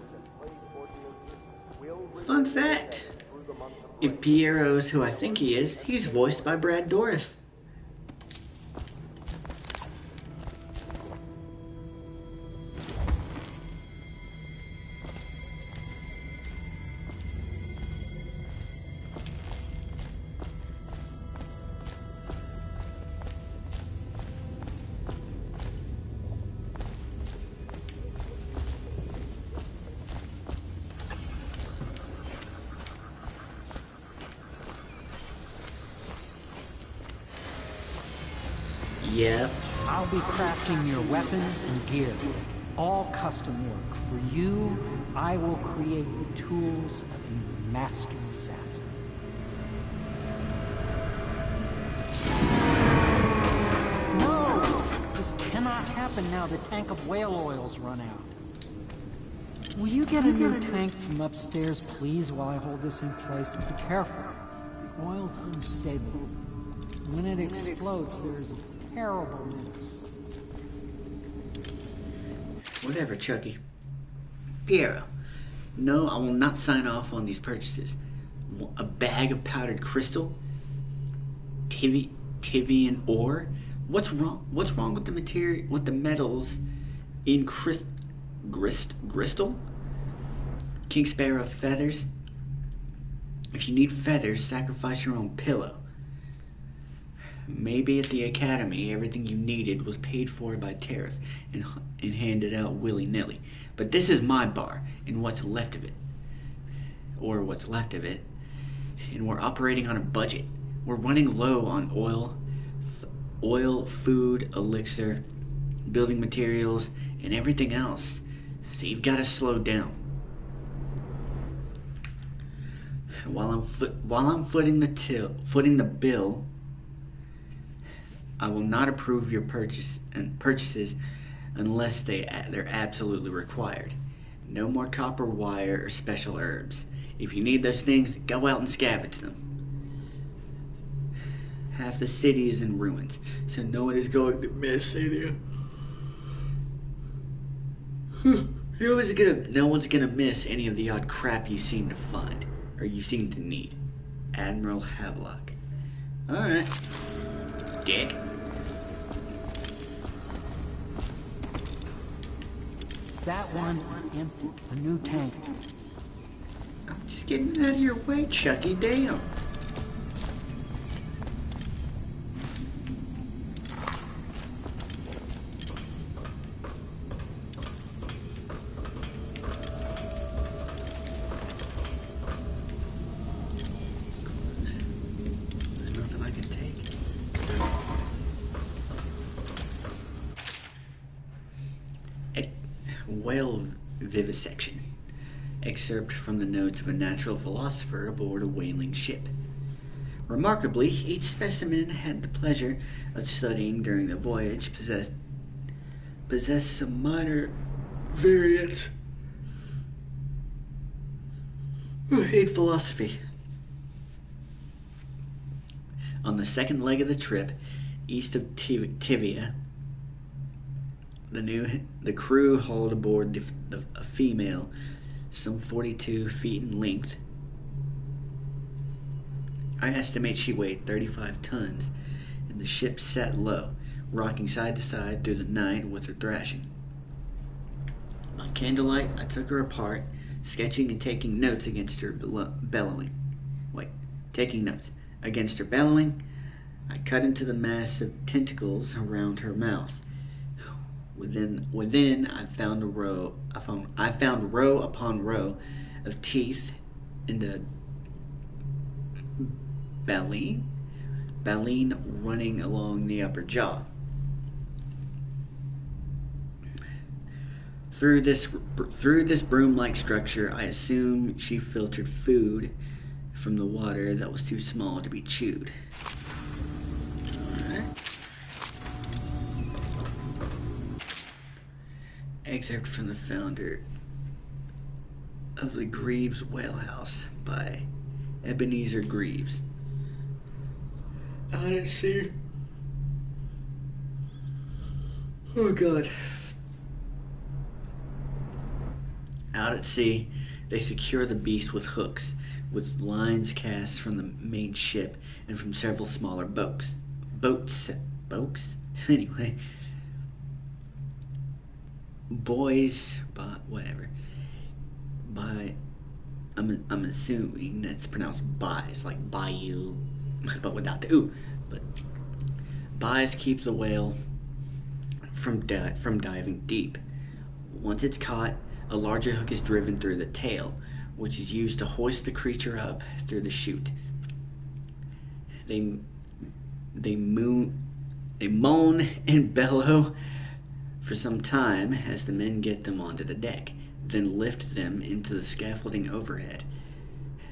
Fun fact. If Piero's who I think he is, he's voiced by Brad Dourif. Yep. I'll be crafting your weapons and gear. All custom work. For you, I will create the tools of a master assassin. No! This cannot happen now the tank of whale oil's run out. Will you get a new tank from upstairs, please, while I hold this in place? Be careful. The oil's unstable. When it explodes, there's a terrible minutes. Whatever, Chucky. Piero. No, I will not sign off on these purchases. A bag of powdered crystal? Tivian ore? What's wrong with the material, with the metals in crystal? King Sparrow feathers? If you need feathers, sacrifice your own pillow. Maybe at the academy, everything you needed was paid for by tariff and handed out willy-nilly. But this is my bar, and what's left of it. Or what's left of it. And we're operating on a budget. We're running low on oil, food, elixir, building materials, and everything else. So you've got to slow down. While I'm footing the bill, I will not approve your purchases unless they're absolutely required. No more copper wire or special herbs. If you need those things, go out and scavenge them. Half the city is in ruins, so no one is going to miss any. No one's gonna miss any of the odd crap you seem to find, or you seem to need. Admiral Havelock. Alright. Dick. That one is empty. A new tank. I'm just getting out of your way, Chucky. Damn. There's nothing I can take. Whale vivisection. Excerpt from the notes of a natural philosopher aboard a whaling ship. Remarkably, each specimen had the pleasure of studying during the voyage possessed some minor variants in philosophy. On the second leg of the trip, east of Tivia, the crew hauled aboard a female, some 42 feet in length. I estimate she weighed 35 tons, and the ship sat low, rocking side to side through the night with her thrashing. By candlelight, I took her apart, sketching and taking notes against her bellowing. Taking notes. Against her bellowing, I cut into the mass of tentacles around her mouth. Within, I found row upon row of teeth and a baleen running along the upper jaw. Through this broom-like structure, I assume she filtered food from the water that was too small to be chewed. Excerpt from the founder of the Greaves Whale House by Ebenezer Greaves. Out at sea. Oh God. Out at sea, they secure the beast with hooks, with lines cast from the main ship and from several smaller boats? Anyway. I'm assuming that's pronounced buys, like bayou, but without the ooh. But buys keep the whale from diving deep. Once it's caught, a larger hook is driven through the tail, which is used to hoist the creature up through the chute. They moan and bellow for some time as the men get them onto the deck, then lift them into the scaffolding overhead.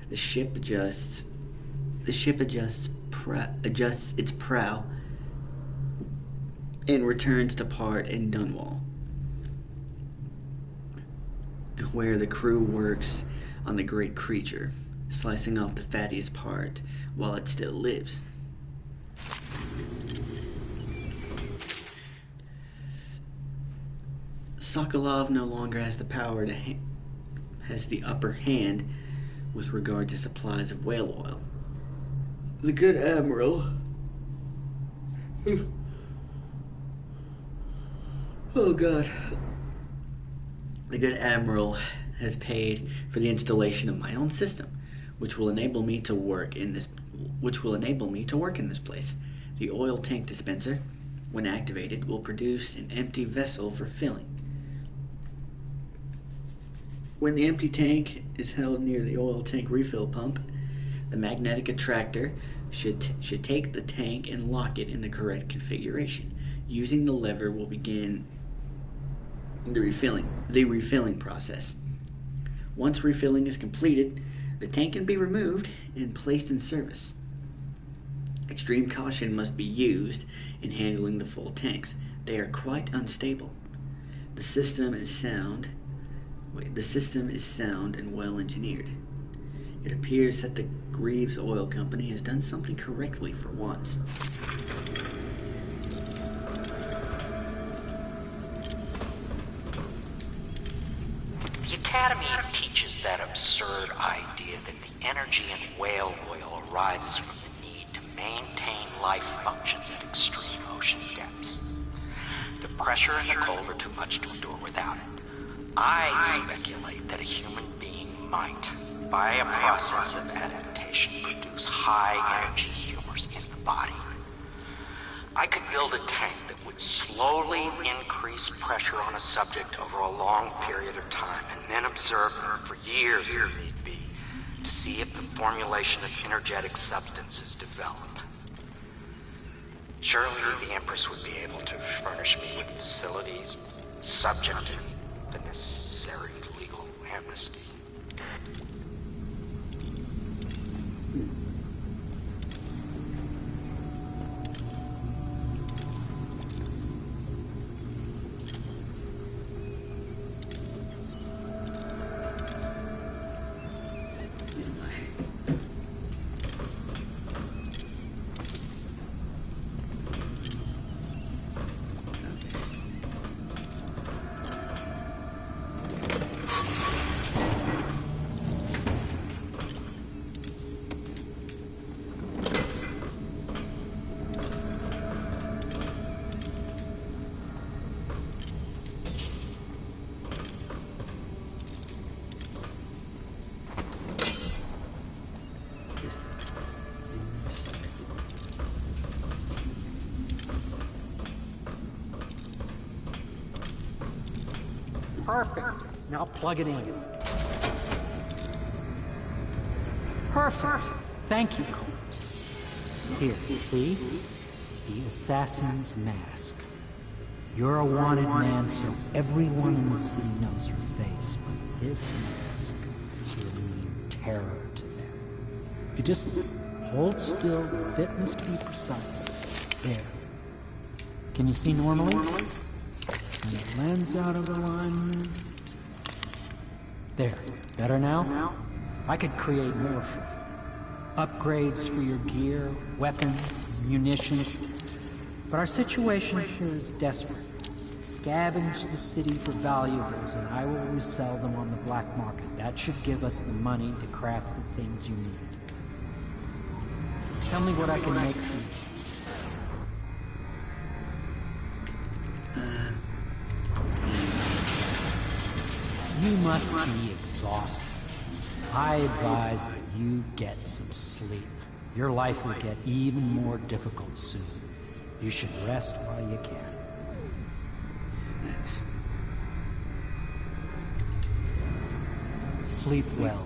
The ship adjusts its prow and returns to port in Dunwall, where the crew works on the great creature, slicing off the fattiest part while it still lives. Sokolov no longer has the power has the upper hand with regard to supplies of whale oil. The good admiral, oh God, the good admiral has paid for the installation of my own system, which will enable me to work in this place. The oil tank dispenser, when activated, will produce an empty vessel for filling. When the empty tank is held near the oil tank refill pump, the magnetic attractor should take the tank and lock it in the correct configuration. Using the lever will begin the refilling process. Once refilling is completed, the tank can be removed and placed in service. Extreme caution must be used in handling the full tanks. They are quite unstable. The system is sound and well engineered. It appears that the Greaves Oil Company has done something correctly for once. The Academy teaches that absurd idea that the energy in whale oil arises from the need to maintain life functions at extreme ocean depths. The pressure and the cold are too much to endure without it. I speculate that a human being might, by a process of adaptation, produce high-energy humors in the body. I could build a tank that would slowly increase pressure on a subject over a long period of time, and then observe them for years, if need be, to see if the formulation of energetic substances develop. Surely the Empress would be able to furnish me with facilities subject to the necessary legal amnesty. Perfect. Now plug it in. Perfect. Thank you, Cole. Here, see? The assassin's mask. You're a wanted man, so everyone in the city knows your face, but this mask will mean terror to them. If you just hold still, the fit must be precise. There. Can you see normally? And the lens out of alignment. There. Better now? I could create more for you. Upgrades for your gear, weapons, munitions. But our situation here is desperate. Scavenge the city for valuables, and I will resell them on the black market. That should give us the money to craft the things you need. Tell me what I can make for you. You must be exhausted. I advise that you get some sleep. Your life will get even more difficult soon. You should rest while you can. Sleep well.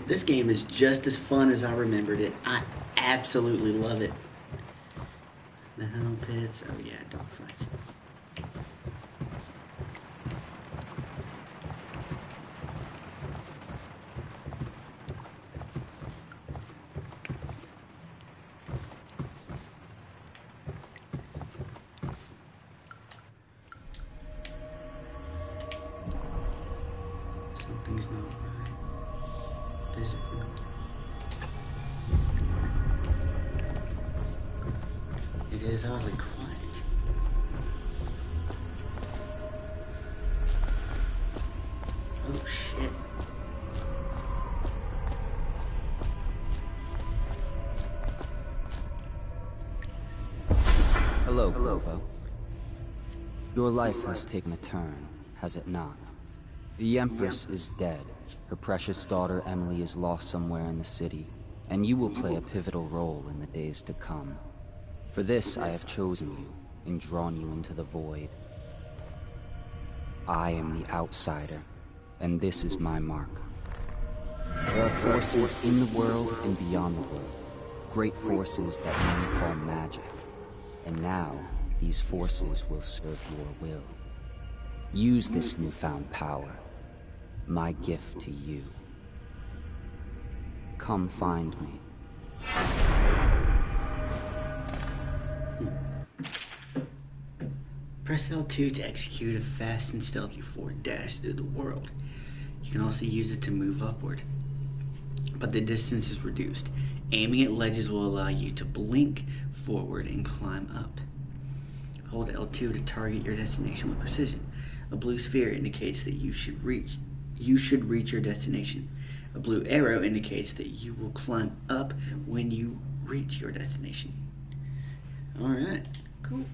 This game is just as fun as I remembered it. I absolutely love it. The Hell Pits. Oh yeah, dogfights. Something's not right. Physically. It is oddly quiet. Oh shit. Hello, Corvo. Your life has taken a turn, has it not? The Empress is dead. Her precious daughter Emily is lost somewhere in the city, and you will play a pivotal role in the days to come. For this I have chosen you, and drawn you into the void. I am the outsider, and this is my mark. There are forces in the world and beyond the world, great forces that men call magic. And now, these forces will serve your will. Use this newfound power, my gift to you. Come find me. Press L2 to execute a fast and stealthy forward dash through the world. You can also use it to move upward, but the distance is reduced. Aiming at ledges will allow you to blink forward and climb up. Hold L2 to target your destination with precision. A blue sphere indicates that you should reach your destination. A blue arrow indicates that you will climb up when you reach your destination. Alright, cool.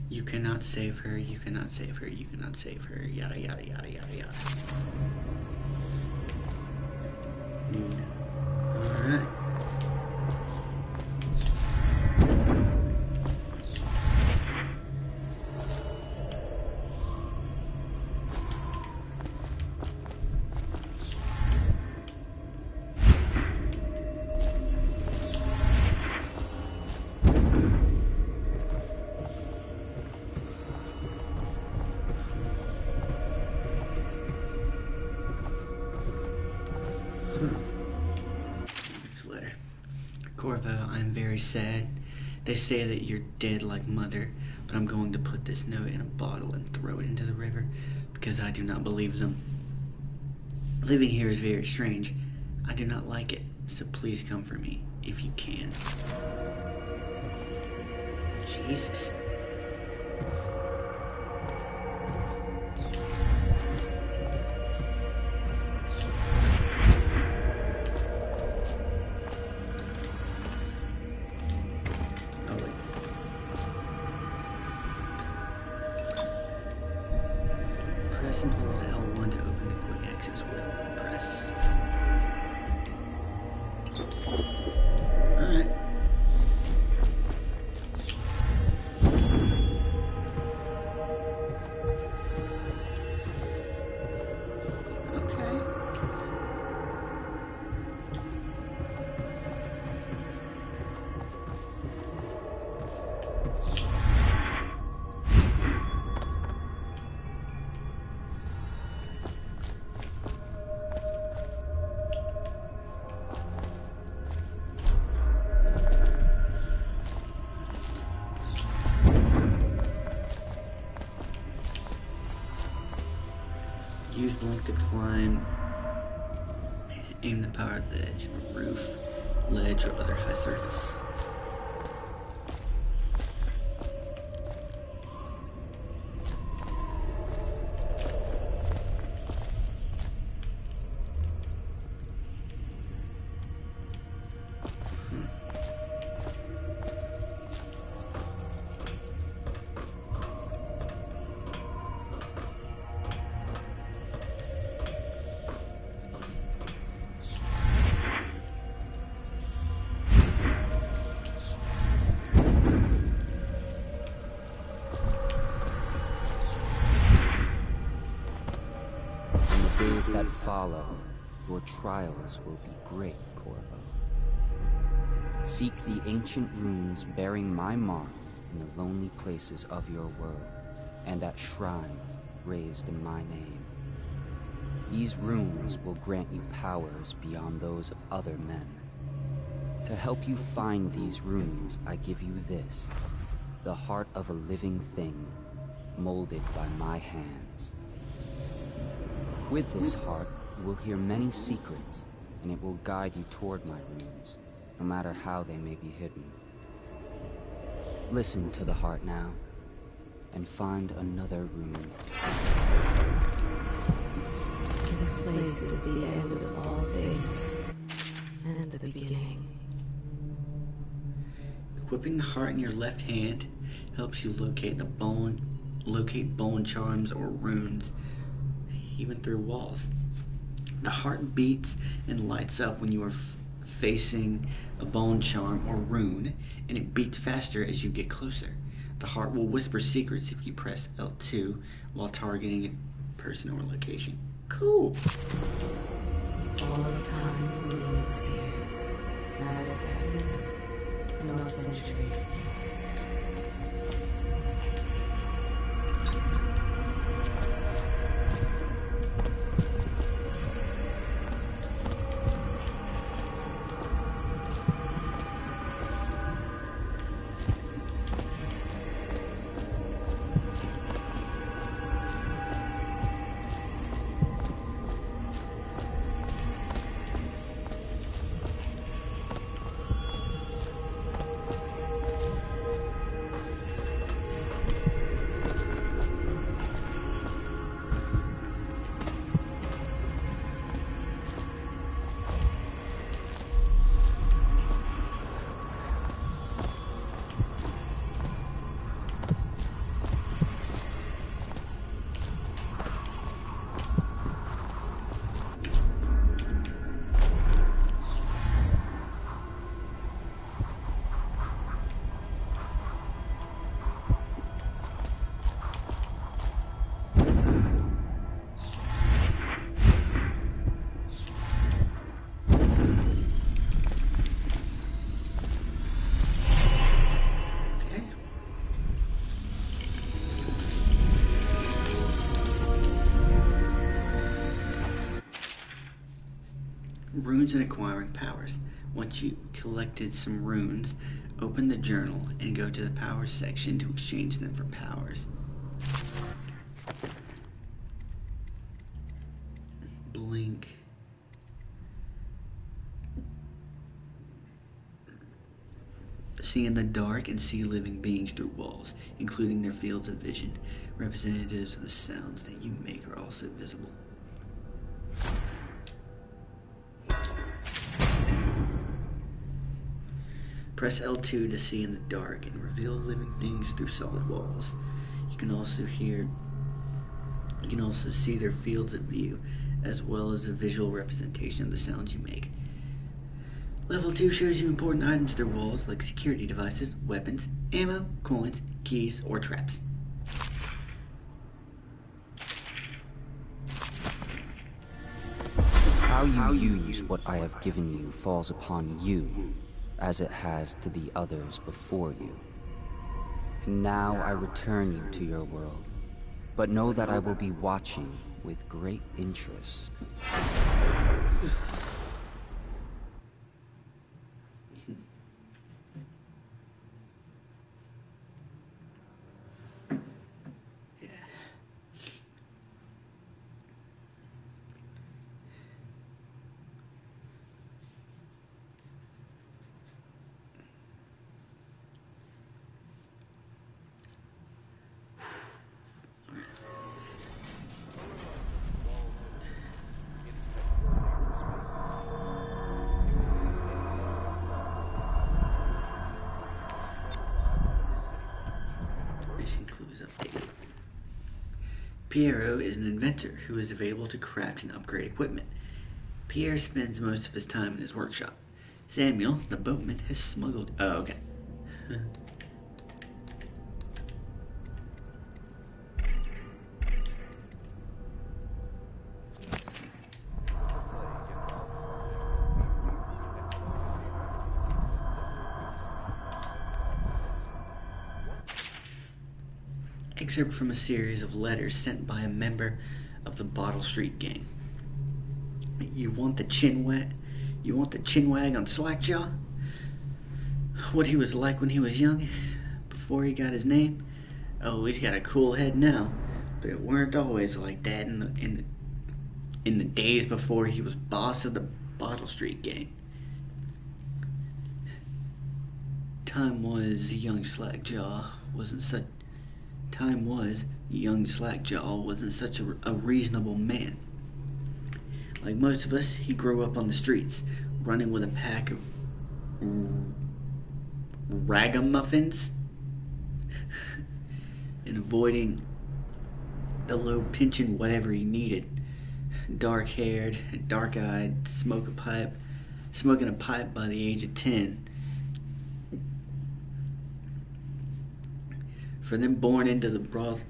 You cannot save her, you cannot save her, you cannot save her, yada yada yada yada yada. Alright. Corvo, I'm very sad. They say that you're dead like Mother, but I'm going to put this note in a bottle and throw it into the river because I do not believe them. Living here is very strange. I do not like it, so please come for me if you can. Jesus. Press and hold L1 to open the quick access window. Press. Alright. Use blink to climb. Aim the power at the edge of a roof, ledge, or other high surface. That follow, your trials will be great, Corvo. Seek the ancient runes bearing my mark in the lonely places of your world, and at shrines raised in my name. These runes will grant you powers beyond those of other men. To help you find these runes, I give you this, the heart of a living thing, molded by my hands. With this heart, you will hear many secrets, and it will guide you toward my runes, no matter how they may be hidden. Listen to the heart now, and find another rune. This place is the end of all things, and the beginning. Equipping the heart in your left hand helps you locate bone charms or runes, even through walls. The heart beats and lights up when you are facing a bone charm or rune, and it beats faster as you get closer. The heart will whisper secrets if you press L2 while targeting a person or location. Cool! All of time's meanings here, not seconds, nor centuries. Runes and acquiring powers. Once you collected some runes, open the journal and go to the powers section to exchange them for powers. Blink. See in the dark and see living beings through walls, including their fields of vision. Representatives of the sounds that you make are also visible. Press L2 to see in the dark and reveal living things through solid walls. You can also hear You can also see their fields of view, as well as a visual representation of the sounds you make. Level 2 shows you important items through walls, like security devices, weapons, ammo, coins, keys, or traps. How you use what I have given you falls upon you, as it has to the others before you. And now I return you to your world, but know that I will be watching with great interest. Piero is an inventor who is able to craft and upgrade equipment. Pierre spends most of his time in his workshop. Samuel, the boatman, has smuggled... Oh, okay. Excerpt from a series of letters sent by a member of the Bottle Street gang. You want the chinwag? You want the chinwag on Slackjaw? What he was like when he was young, before he got his name? Oh, he's got a cool head now, but it weren't always like that in the days before he was boss of the Bottle Street gang. Time was young Slackjaw wasn't such a reasonable man. Like most of us, he grew up on the streets, running with a pack of ragamuffins and avoiding the low pension whatever he needed. Dark-haired, dark-eyed, smoking a pipe by the age of 10. For them born into the brothels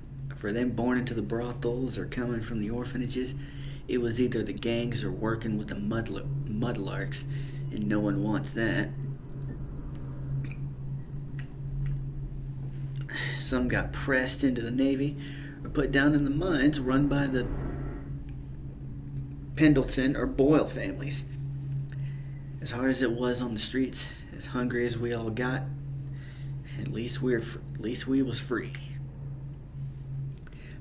or coming from the orphanages, it was either the gangs or working with the mudlarks, and no one wants that. Some got pressed into the Navy or put down in the mines run by the Pendleton or Boyle families. As hard as it was on the streets, as hungry as we all got, at least we was free.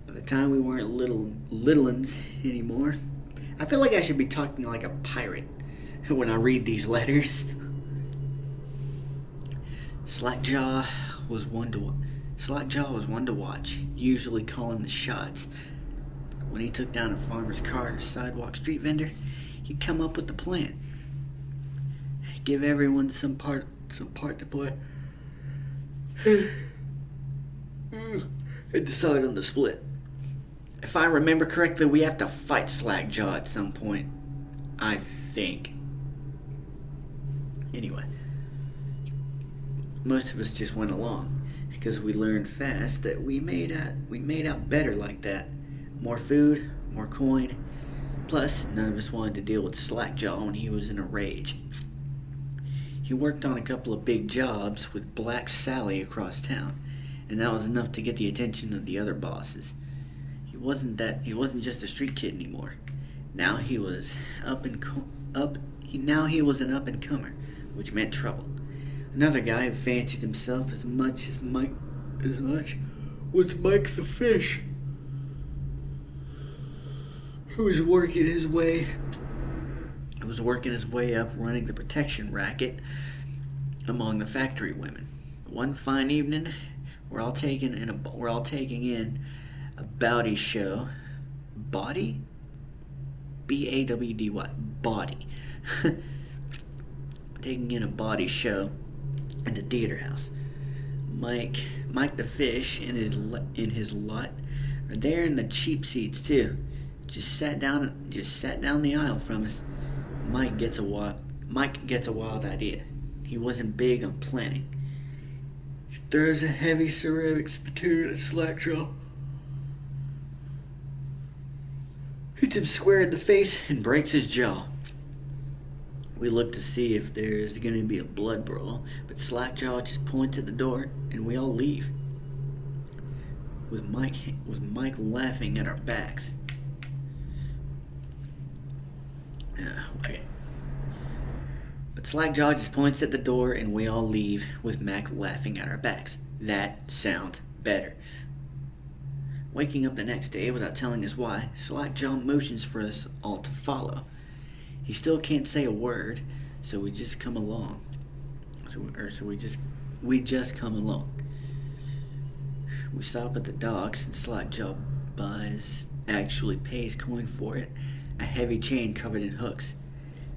By the time we weren't little'uns anymore, I feel like I should be talking like a pirate when I read these letters. Slackjaw was one to watch, usually calling the shots. When he took down a farmer's cart or sidewalk street vendor, he'd come up with the plan. Give everyone some part to play. And decide on the split. If I remember correctly, we have to fight Slackjaw at some point. I think. Anyway, most of us just went along because we learned fast that we made out better like that. More food, more coin. Plus, none of us wanted to deal with Slackjaw when he was in a rage. He worked on a couple of big jobs with Black Sally across town, and that was enough to get the attention of the other bosses. He wasn't just a street kid anymore. Now he was an up-and-comer, which meant trouble. Another guy who fancied himself as much was Mike the Fish, who was working his way up running the protection racket among the factory women. One fine evening, we're all taking in a bawdy show. Bawdy? B-A-W-D-Y. Bawdy. Taking in a bawdy show at the theater house. Mike the Fish in his lot are there in the cheap seats too. Just sat down the aisle from us. Mike gets a wild idea. He wasn't big on planning. He throws a heavy ceramic spittoon at Slackjaw. Hits him square in the face and breaks his jaw. We look to see if there's going to be a blood brawl, but Slackjaw just points at the door and we all leave. With Mike laughing at our backs. Okay. But Slackjaw just points at the door and we all leave with Mac laughing at our backs. That sounds better. Waking up the next day without telling us why, Slackjaw motions for us all to follow. He still can't say a word, so we just come along. We just come along. We stop at the docks and Slackjaw actually pays coin for it, a heavy chain covered in hooks.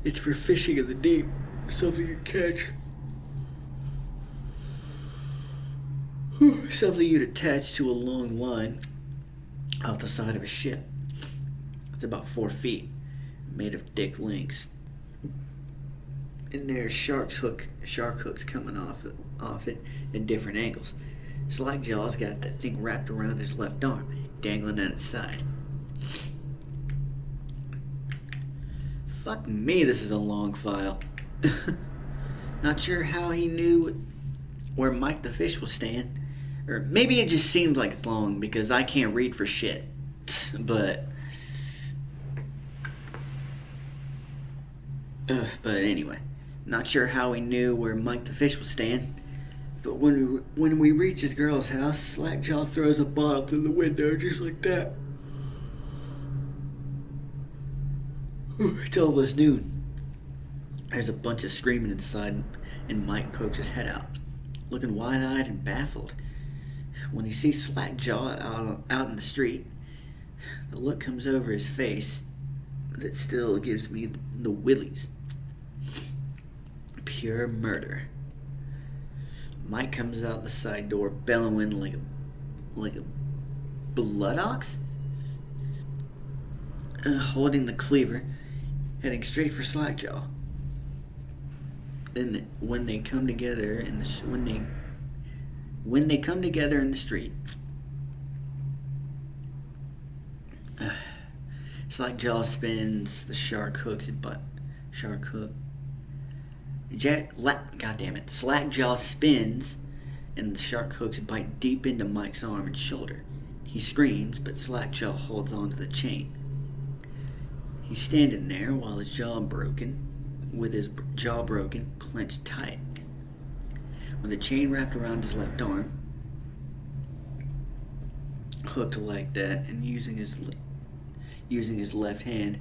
It's for fishing in the deep, something you catch. Something you'd attach to a long line off the side of a ship. It's about 4 feet, made of thick links. And there's shark hooks coming off it at different angles. Slackjaw's got that thing wrapped around his left arm, dangling at its side. Fuck me, this is a long file. Not sure how he knew where Mike the Fish will stand. Or maybe it just seems like it's long because I can't read for shit. But anyway, not sure how he knew where Mike the Fish will stand. But when we reach his girl's house, Slackjaw throws a bottle through the window just like that. It's almost noon. There's a bunch of screaming inside, and Mike pokes his head out, looking wide-eyed and baffled. When he sees Slackjaw out in the street, the look comes over his face, but it still gives me the willies. Pure murder. Mike comes out the side door bellowing like a blood ox, holding the cleaver, heading straight for Slackjaw. Then when they come together in the street, Slackjaw spins the shark hooks and Slackjaw spins and the shark hooks bite deep into Mike's arm and shoulder. He screams, but Slackjaw holds onto the chain. He's standing there with his jaw broken, clenched tight. With the chain wrapped around his left arm, hooked like that, and using his left hand,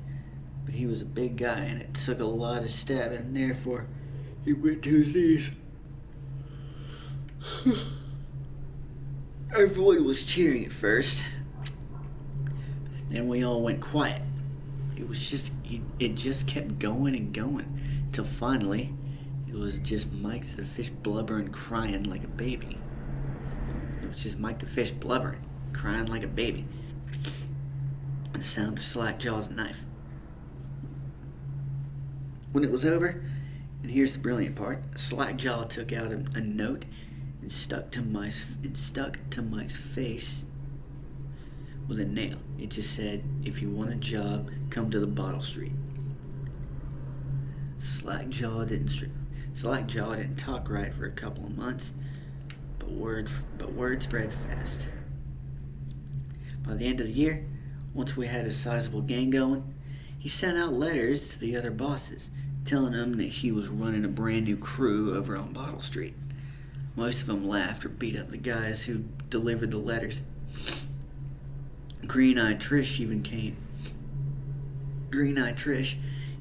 but he was a big guy and it took a lot of stabbing, and therefore he went to his knees. Everyone was cheering at first. Then we all went quiet. It just kept going and going, till finally it was just Mike the Fish blubbering, crying like a baby. It was just Mike the Fish blubbering, crying like a baby. And the sound of Slackjaw's knife. When it was over, and here's the brilliant part, Slackjaw took out a note and stuck to Mike's face with a nail. It just said, "If you want a job, come to the Bottle Street." Slackjaw didn't talk right for a couple of months, but word spread fast. By the end of the year, once we had a sizable gang going, he sent out letters to the other bosses, telling them that he was running a brand new crew over on Bottle Street. Most of them laughed or beat up the guys who delivered the letters. Green-Eyed Trish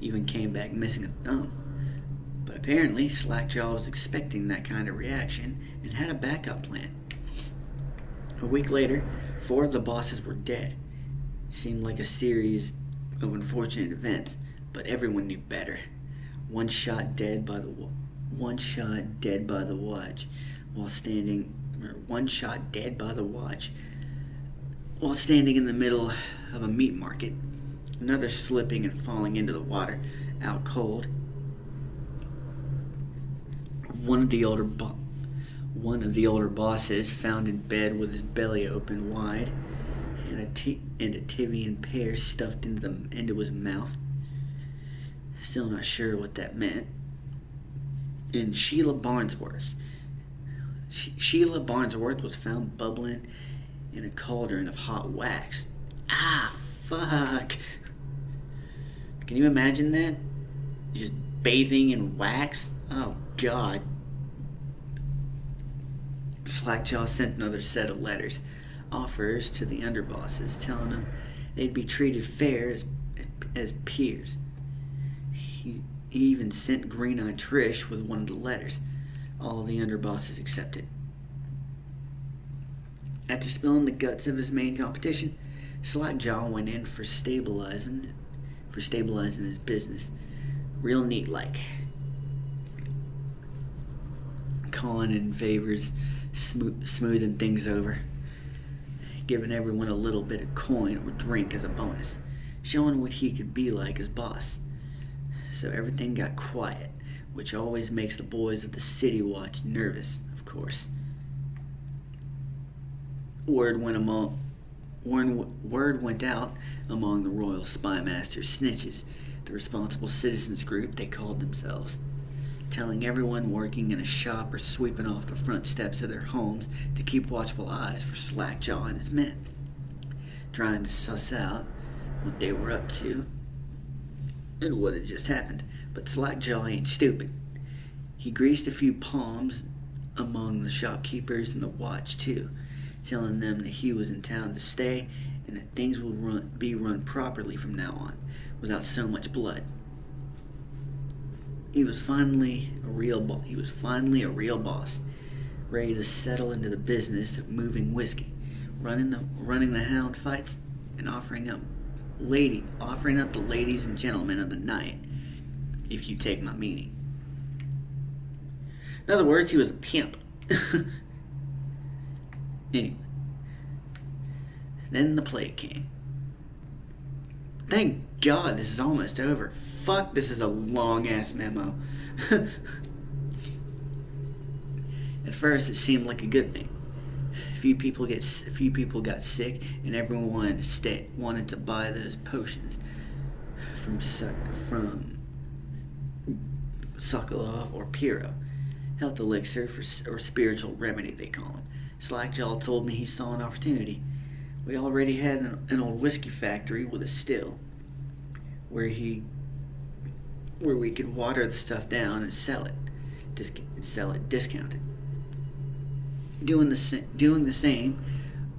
even came back missing a thumb. But apparently Slackjaw was expecting that kind of reaction and had a backup plan. A week later, 4 of the bosses were dead. It seemed like a series of unfortunate events, but everyone knew better. One shot dead by the watch while standing in the middle of a meat market, another slipping and falling into the water, out cold. One of the older bosses found in bed with his belly open wide and a Tivian pear stuffed into his mouth. Still not sure what that meant. And Sheila Barnsworth was found bubbling in a cauldron of hot wax. Ah, fuck. Can you imagine that? Just bathing in wax? Oh, God. Slackjaw sent another set of letters, offers to the underbosses, telling them they'd be treated fair as peers. He even sent Green-Eyed Trish with one of the letters. All the underbosses accepted. After spilling the guts of his main competition, Slackjaw went in for stabilizing his business. Real neat like. Colin and Favors smoothing things over, giving everyone a little bit of coin or drink as a bonus, showing what he could be like as boss. So everything got quiet, which always makes the boys of the City Watch nervous, of course. Word went out among the Royal Spymaster snitches, the responsible citizens group they called themselves, telling everyone working in a shop or sweeping off the front steps of their homes to keep watchful eyes for Slackjaw and his men, trying to suss out what they were up to and what had just happened. But Slackjaw ain't stupid. He greased a few palms among the shopkeepers and the watch too, telling them that he was in town to stay and that things would be run properly from now on, without so much blood. He was finally a real boss, ready to settle into the business of moving whiskey, running the hound fights, and offering up the ladies and gentlemen of the night, if you take my meaning. In other words, he was a pimp. Anyway, then the plague came. Thank God this is almost over. Fuck, this is a long-ass memo. At first, it seemed like a good thing. A few people got sick, and everyone wanted to buy those potions from Sokolov or Piro, health elixir or spiritual remedy they call them. Slackjaw told me he saw an opportunity. We already had an old whiskey factory with a still, where we could water the stuff down and sell it discounted. Doing the same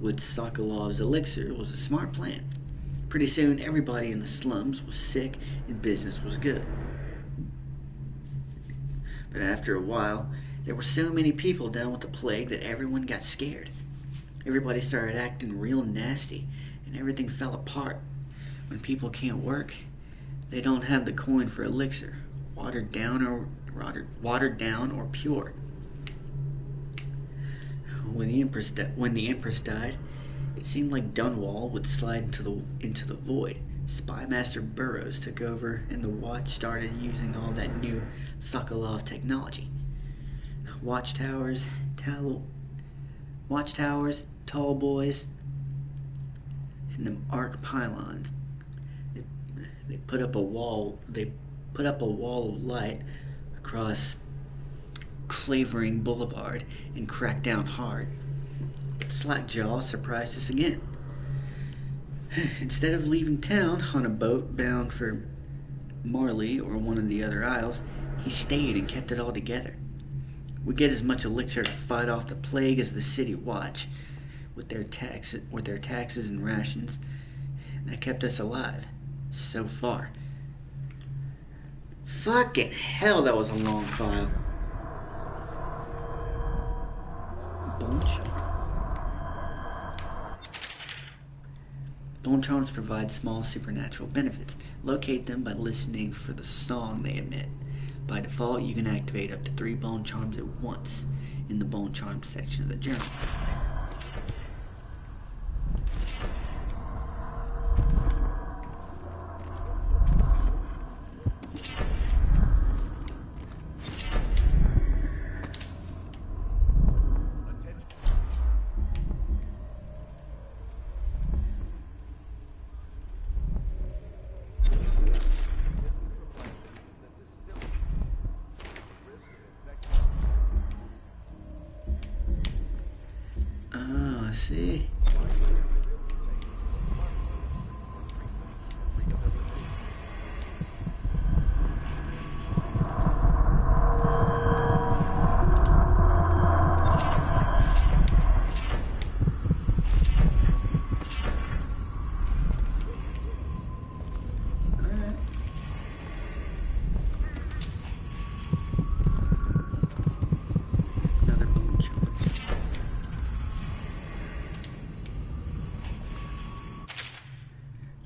with Sokolov's elixir was a smart plan. Pretty soon, everybody in the slums was sick and business was good. But after a while, there were so many people down with the plague that everyone got scared. Everybody started acting real nasty, and everything fell apart. When people can't work, they don't have the coin for elixir, watered down or pure. When the Empress died, it seemed like Dunwall would slide into the void. Spymaster Burroughs took over, and the Watch started using all that new Sokolov technology. Watchtowers, tall boys, and them arc pylons. They put up a wall of light across Clavering Boulevard and cracked down hard. Slackjaw surprised us again. Instead of leaving town on a boat bound for Marley or one of the other isles, he stayed and kept it all together. We get as much elixir to fight off the plague as the City Watch, with their taxes and rations, and that kept us alive. So far. Fucking hell, that was a long file. Bone charms provide small supernatural benefits. Locate them by listening for the song they emit. By default, you can activate up to 3 bone charms at once in the bone charms section of the journal.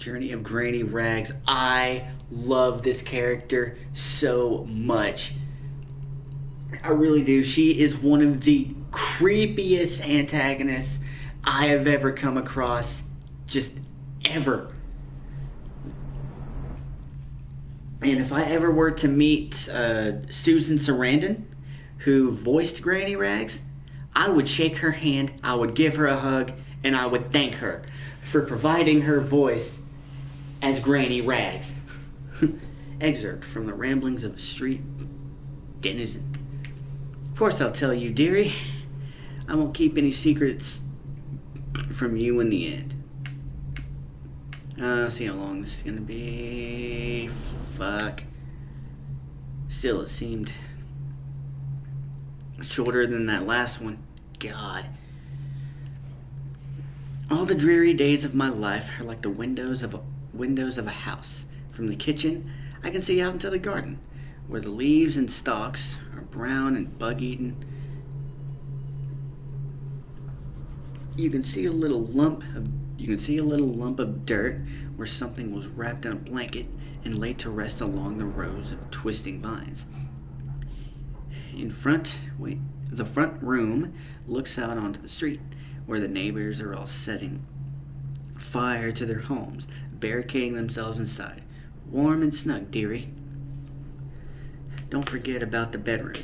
Journey of Granny Rags. I love this character so much. I really do. She is one of the creepiest antagonists I have ever come across. Just ever. And if I ever were to meet Susan Sarandon, who voiced Granny Rags, I would shake her hand, I would give her a hug, and I would thank her for providing her voice as Granny Rags. Excerpt from the Ramblings of a Street Denizen. Of course I'll tell you, dearie. I won't keep any secrets from you in the end. See how long this is gonna be. Fuck. Still, it seemed shorter than that last one. God. All the dreary days of my life are like the windows of a house. From the kitchen, I can see out into the garden, where the leaves and stalks are brown and bug-eaten. You can see a little lump of dirt where something was wrapped in a blanket and laid to rest along the rows of twisting vines. The front room looks out onto the street, where the neighbors are all setting fire to their homes, barricading themselves inside. Warm and snug, dearie. Don't forget about the bedroom.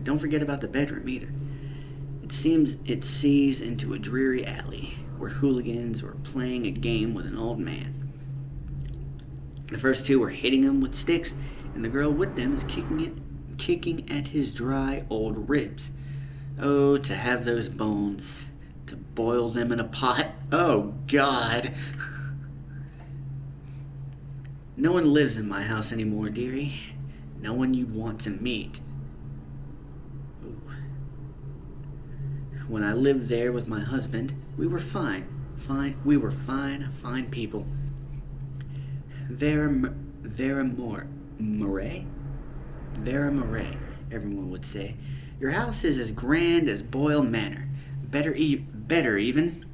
Don't forget about the bedroom either. It seems it sees into a dreary alley where hooligans were playing a game with an old man. The first two were hitting him with sticks, and the girl with them is kicking at his dry old ribs. Oh, to have those bones, to boil them in a pot. Oh, God. No one lives in my house anymore, dearie. No one you'd want to meet. Ooh. When I lived there with my husband, we were fine. We were fine people. Vera Murray, everyone would say. Your house is as grand as Boyle Manor. Better even.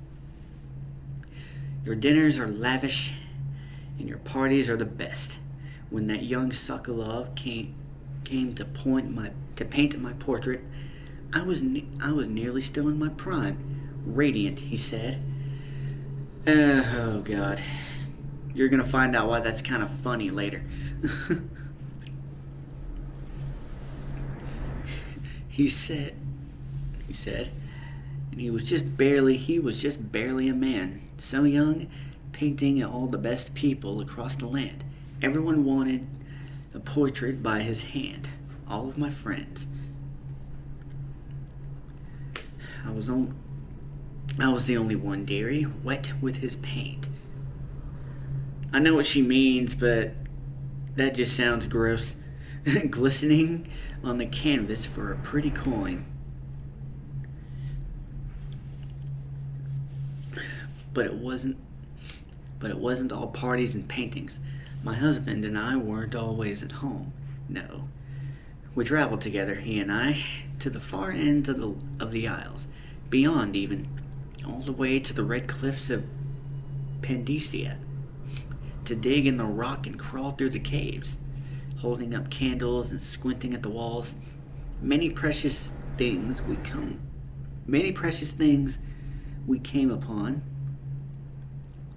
Your dinners are lavish, and your parties are the best. When that young Sokolov came to paint my portrait, I was nearly still in my prime. Radiant, he said. Oh, God. You're gonna find out why that's kind of funny later. He said, and he was just barely a man. So young, painting all the best people across the land. Everyone wanted a portrait by his hand. All of my friends. I was the only one, dearie, wet with his paint. I know what she means, but that just sounds gross. Glistening on the canvas for a pretty coin. But it wasn't all parties and paintings. My husband and I weren't always at home. No. We traveled together, he and I, to the far ends of the Isles, beyond even, all the way to the red cliffs of Pandesia, to dig in the rock and crawl through the caves, holding up candles and squinting at the walls. Many precious things we came upon,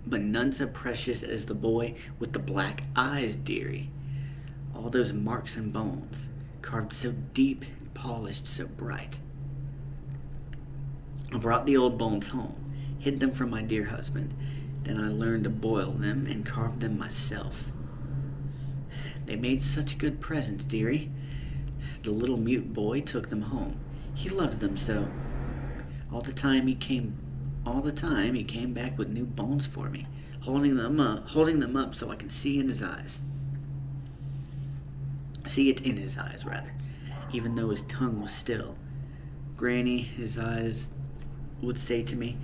but none so precious as the boy with the black eyes, dearie. All those marks and bones, carved so deep and polished so bright. I brought the old bones home, hid them from my dear husband. Then I learned to boil them and carve them myself. They made such good presents, dearie. The little mute boy took them home. He loved them so. All the time he came back with new bones for me, holding them up so I can see it in his eyes, even though his tongue was still. Granny, his eyes would say to me,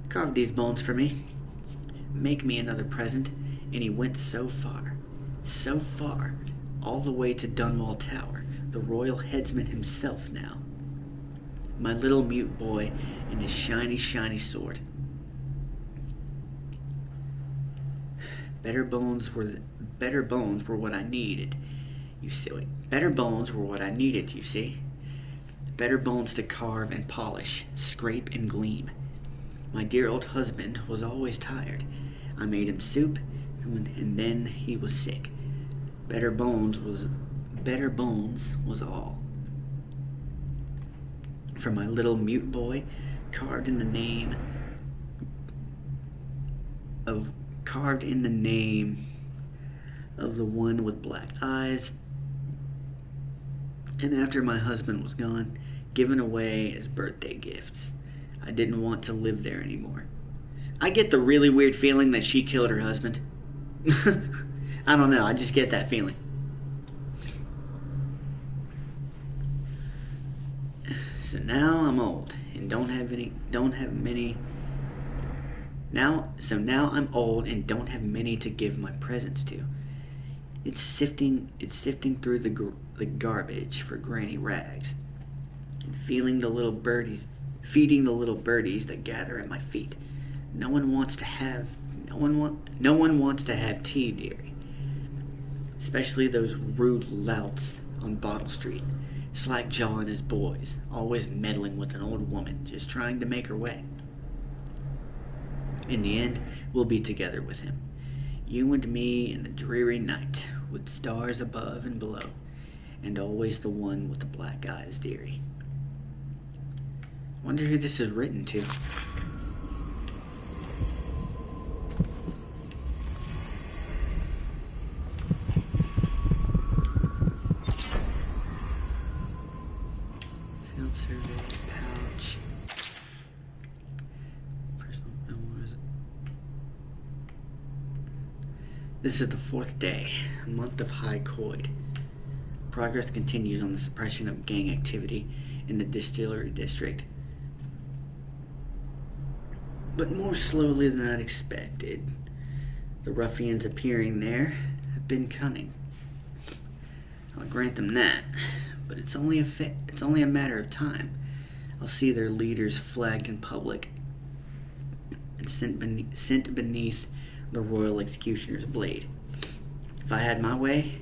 carve these bones for me. Make me another present. And he went so far, all the way to Dunwall Tower, the royal headsman himself now. My little mute boy and his shiny, shiny sword. Better bones were what I needed. You see, better bones were what I needed, you see. Better bones to carve and polish, scrape and gleam. My dear old husband was always tired. I made him soup, and then he was sick. Better bones was all. For my little mute boy, carved in the name of the one with black eyes, and after my husband was gone, given away as birthday gifts. I didn't want to live there anymore. I get the really weird feeling that she killed her husband. I don't know, I just get that feeling. So now I'm old and don't have many. Now I'm old and don't have many to give my presents to. It's sifting through the garbage for granny rags, and feeding the little birdies that gather at my feet. No one wants to have tea, dearie. Especially those rude louts on Bottle Street. Slackjaw and his boys, always meddling with an old woman, just trying to make her way. In the end, we'll be together with him. You and me in the dreary night, with stars above and below, and always the one with the black eyes, dearie. Wonder who this is written to. Field survey, pouch. Personal memoirs. This is the 4th day, a month of high coid. Progress continues on the suppression of gang activity in the distillery district, but more slowly than I'd expected. The ruffians appearing there have been cunning. I'll grant them that, but it's only a matter of time. I'll see their leaders flagged in public and sent beneath the royal executioner's blade. If I had my way,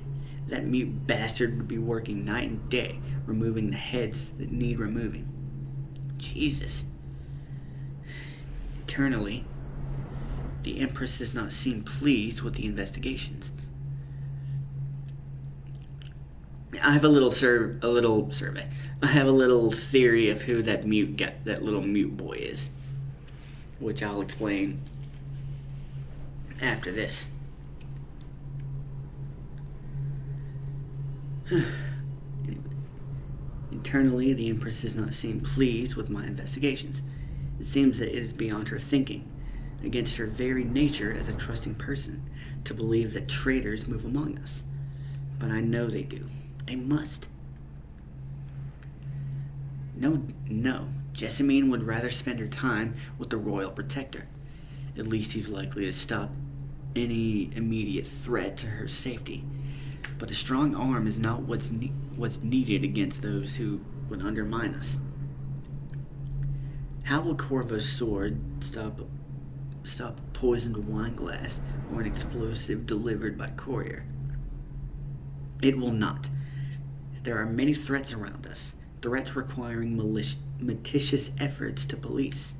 that mute bastard would be working night and day, removing the heads that need removing. Jesus. Eternally, the Empress does not seem pleased with the investigations. I have a little survey. I have a little theory of who that little mute boy is, which I'll explain after this. Internally, the Empress does not seem pleased with my investigations. It seems that it is beyond her thinking, against her very nature as a trusting person, to believe that traitors move among us. But I know they do. They must. No, Jessamine would rather spend her time with the royal protector. At least he's likely to stop any immediate threat to her safety. But a strong arm is not what's needed against those who would undermine us. How will Corvo's sword stop a poisoned wine glass or an explosive delivered by courier? It will not. There are many threats around us, threats requiring meticulous efforts to police.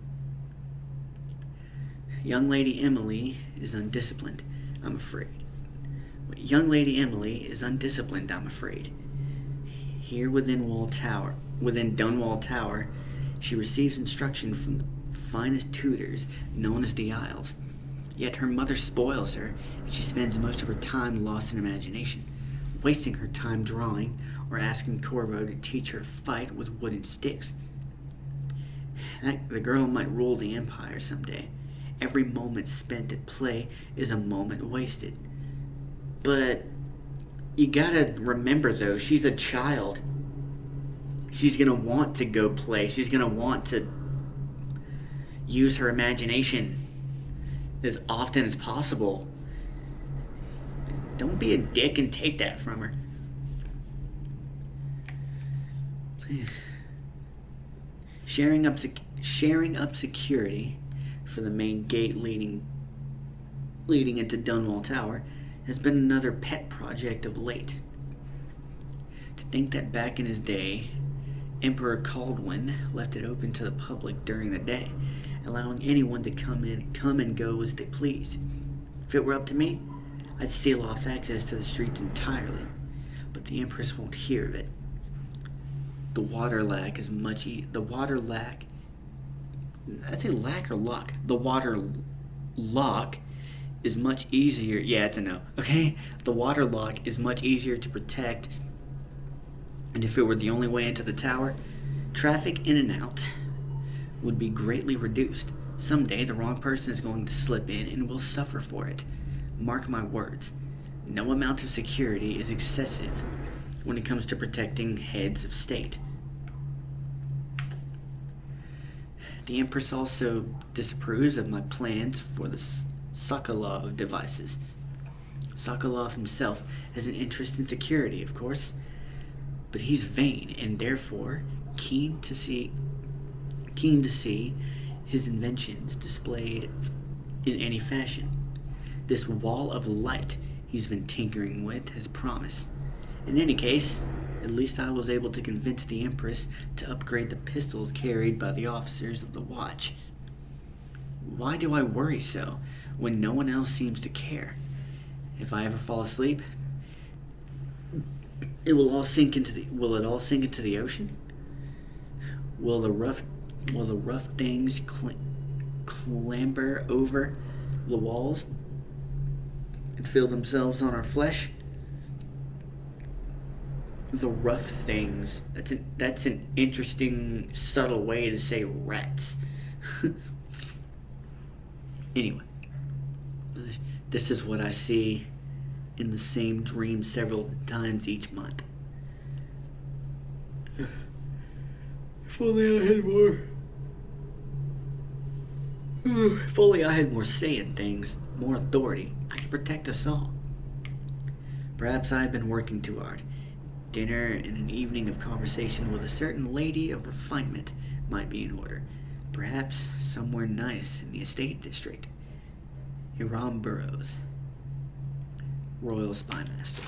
Young Lady Emily is undisciplined, I'm afraid. Here within Dunwall Tower, she receives instruction from the finest tutors known as the Isles. Yet her mother spoils her, and she spends most of her time lost in imagination, wasting her time drawing or asking Corvo to teach her fight with wooden sticks. The girl might rule the Empire someday. Every moment spent at play is a moment wasted. But you gotta remember, though, she's a child. She's gonna want to go play. She's gonna want to use her imagination as often as possible. Don't be a dick and take that from her. Sharing up security for the main gate leading leading into Dunwall Tower has been another pet project of late. To think that back in his day, Emperor Caldwin left it open to the public during the day, allowing anyone to come and go as they pleased. If it were up to me, I'd seal off access to the streets entirely, but the Empress won't hear of it. The water lock is much easier. Yeah, it's a no. Okay? The water lock is much easier to protect, and if it were the only way into the tower, traffic in and out would be greatly reduced. Someday, the wrong person is going to slip in and will suffer for it. Mark my words. No amount of security is excessive when it comes to protecting heads of state. The Empress also disapproves of my plans for the Sokolov devices. Sokolov himself has an interest in security, of course, but he's vain and therefore keen to see his inventions displayed in any fashion. This wall of light he's been tinkering with has promise. In any case, at least I was able to convince the Empress to upgrade the pistols carried by the officers of the Watch. Why do I worry so when no one else seems to care? If I ever fall asleep, will it all sink into the ocean? Will the rough things clamber over the walls and feel themselves on our flesh? The rough things. That's an interesting, subtle way to say rats. Anyway, this is what I see in the same dream several times each month. If only I had more. If only I had more say in things, more authority, I could protect us all. Perhaps I've been working too hard. Dinner and an evening of conversation with a certain lady of refinement might be in order. Perhaps somewhere nice in the estate district. Hiram Burroughs, Royal Spy Master.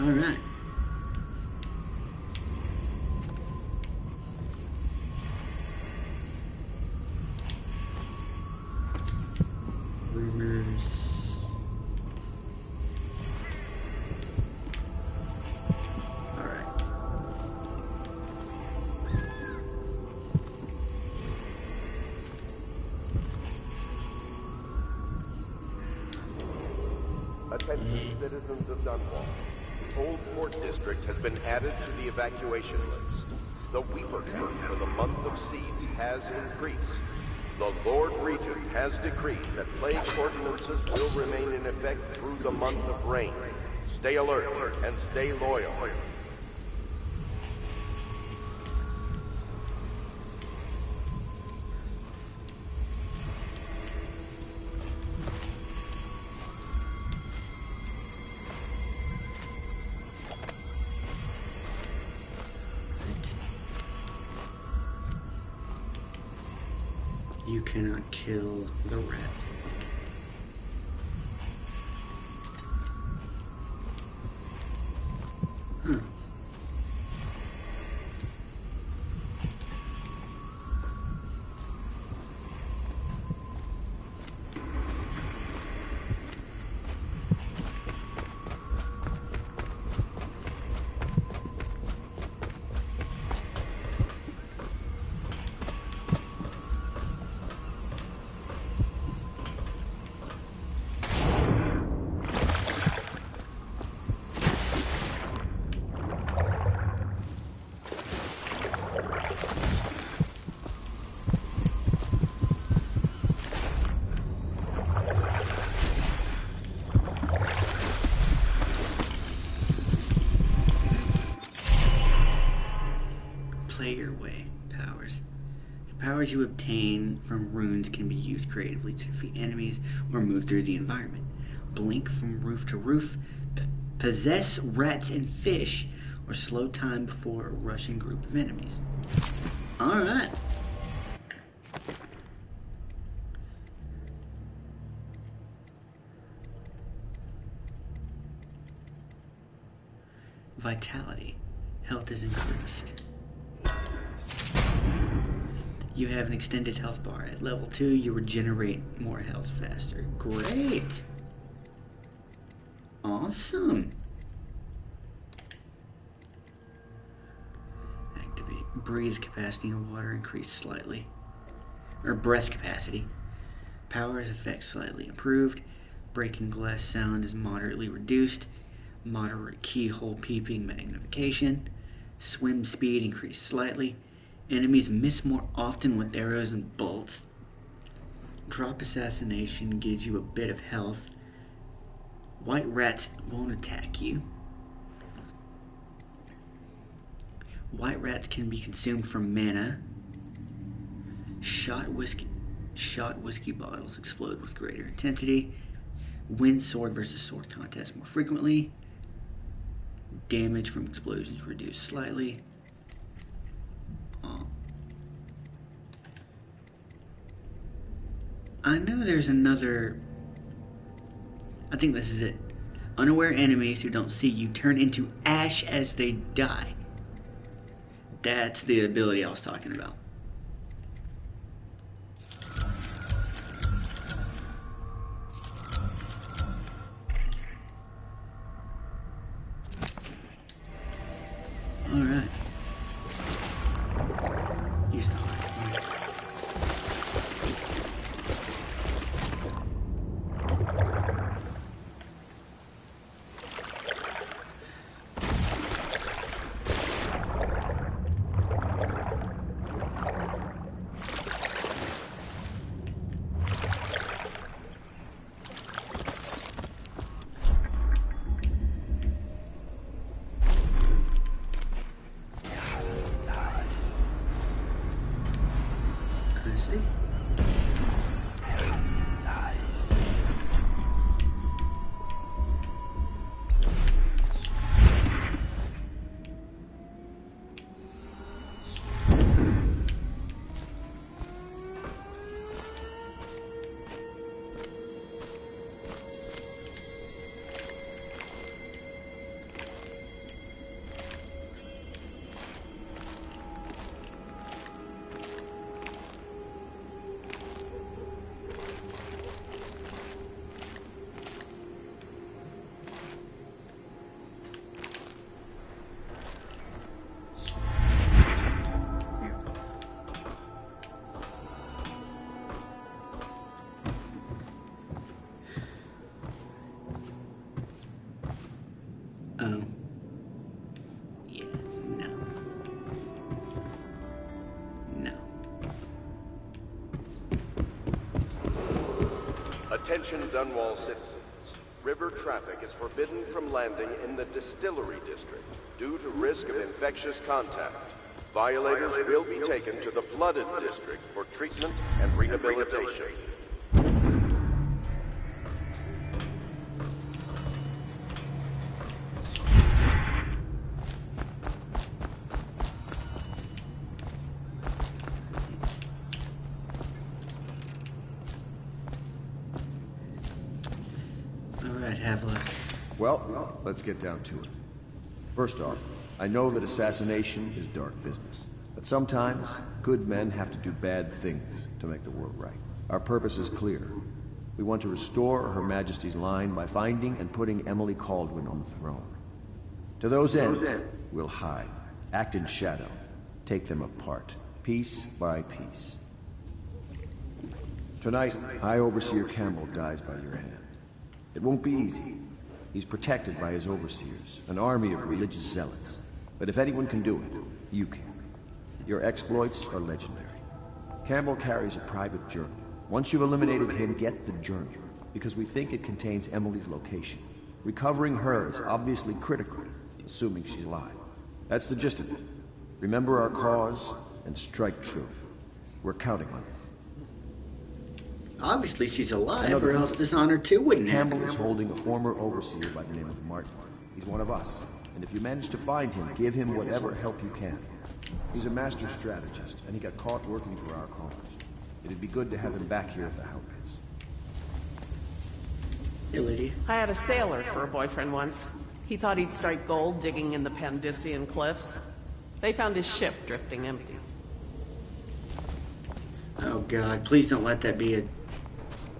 Alright. Rumors. Attention citizens of Dunwall. The Old Port District has been added to the evacuation list. The Weeper curse for the month of Seeds has increased. The Lord Regent has decreed that plague ordinances will remain in effect through the month of rain. Stay alert and stay loyal. You cannot kill the rat. Huh. Play your way. Powers. The powers you obtain from runes can be used creatively to defeat enemies or move through the environment. Blink from roof to roof, possess rats and fish, or slow time before a rushing group of enemies. Alright. vitality. Health is increased. You have an extended health bar. At level 2, you regenerate more health faster. Great! Awesome! Activate. Breathe capacity in water increased slightly. Or breath capacity. Power's effect slightly improved. Breaking glass sound is moderately reduced. Moderate keyhole peeping magnification. Swim speed increased slightly. Enemies miss more often with arrows and bolts. Drop assassination gives you a bit of health. White rats won't attack you. White rats can be consumed from mana. Shot whiskey bottles explode with greater intensity. Win sword versus sword contest more frequently. Damage from explosions reduced slightly. I know there's another. I think this is it. Unaware enemies who don't see you turn into ash as they die. That's the ability I was talking about. Alright. You start. Attention Dunwall citizens. River traffic is forbidden from landing in the Distillery District due to risk of infectious contact. Violators will be taken to the Flooded District for treatment and rehabilitation. Well, let's get down to it. First off, I know that assassination is dark business, but sometimes good men have to do bad things to make the world right. Our purpose is clear. We want to restore Her Majesty's line by finding and putting Emily Kaldwin on the throne. To those ends, we'll hide, act in shadow, take them apart, piece by piece. Tonight, High Overseer Campbell dies by your hand. It won't be easy. He's protected by his overseers, an army of religious zealots. But if anyone can do it, you can. Your exploits are legendary. Campbell carries a private journal. Once you've eliminated him, get the journal, because we think it contains Emily's location. Recovering her is obviously critical, assuming she's alive. That's the gist of it. Remember our cause, and strike true. We're counting on it. Obviously she's alive, or else Dishonored 2 wouldn't happen. Campbell is holding a former overseer by the name of Martin. He's one of us, and if you manage to find him, give him whatever help you can. He's a master strategist, and he got caught working for our cause. It'd be good to have him back here at the Hellpits. Hey, lady. I had a sailor for a boyfriend once. He thought he'd strike gold digging in the Pandician cliffs. They found his ship drifting empty. Oh god, please don't let that be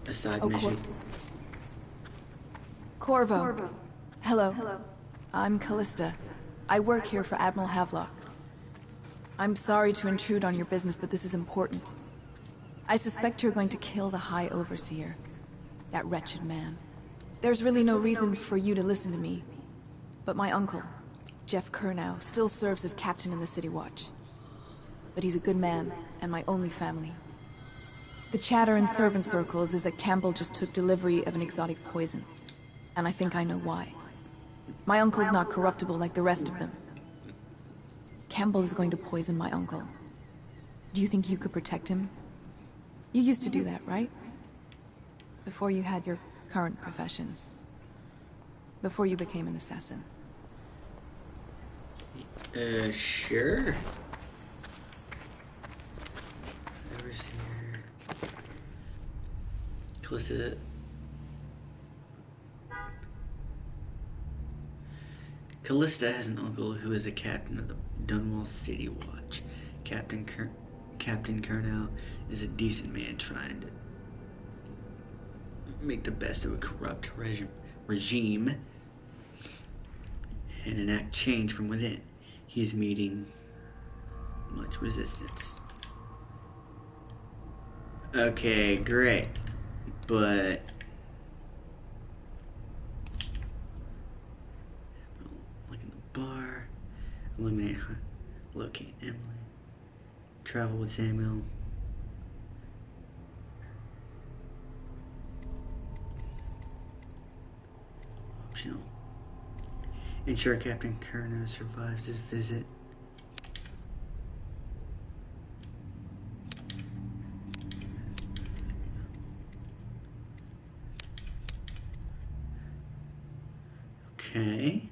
a side mission. Corvo. Hello. I'm Callista. I work here for Admiral Havelock. I'm sorry to intrude on your business, but this is important. I suspect you're going to kill the High Overseer. That wretched man. There's really no reason for you to listen to me. But my uncle, Jeff Kernow, still serves as captain in the City Watch. But he's a good man, and my only family. The chatter in servant circles is that Campbell just took delivery of an exotic poison. And I think I know why. My uncle's not corruptible like the rest of them. Campbell is going to poison my uncle. Do you think you could protect him? You used to do that, right? Before you had your current profession. Before you became an assassin. Sure. Overseer. Callista. Callista has an uncle who is a captain of the Dunwall City Watch. Captain Kernow is a decent man trying to make the best of a corrupt regime and enact change from within. He's meeting much resistance. Okay, great. But look in the bar, eliminate, locate Emily, travel with Samuel. Optional. Ensure Captain Kernow survives his visit. Okay.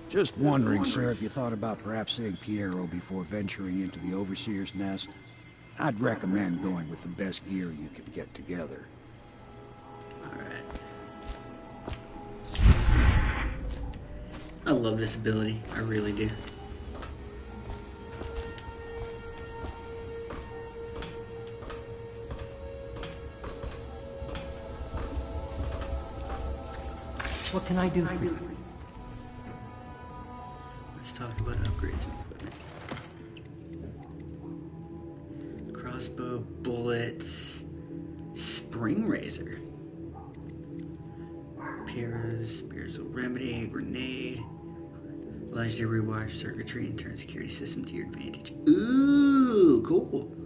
Just wondering, sir, if you thought about perhaps seeing Piero before venturing into the Overseer's nest. I'd recommend going with the best gear you can get together. I love this ability. I really do. What can I do for you? Let's talk about upgrades and equipment. Crossbow, bullets, spring razor, Piero's spiritual remedy, grenade, allows you to rewire circuitry and turn security system to your advantage. Ooh, cool.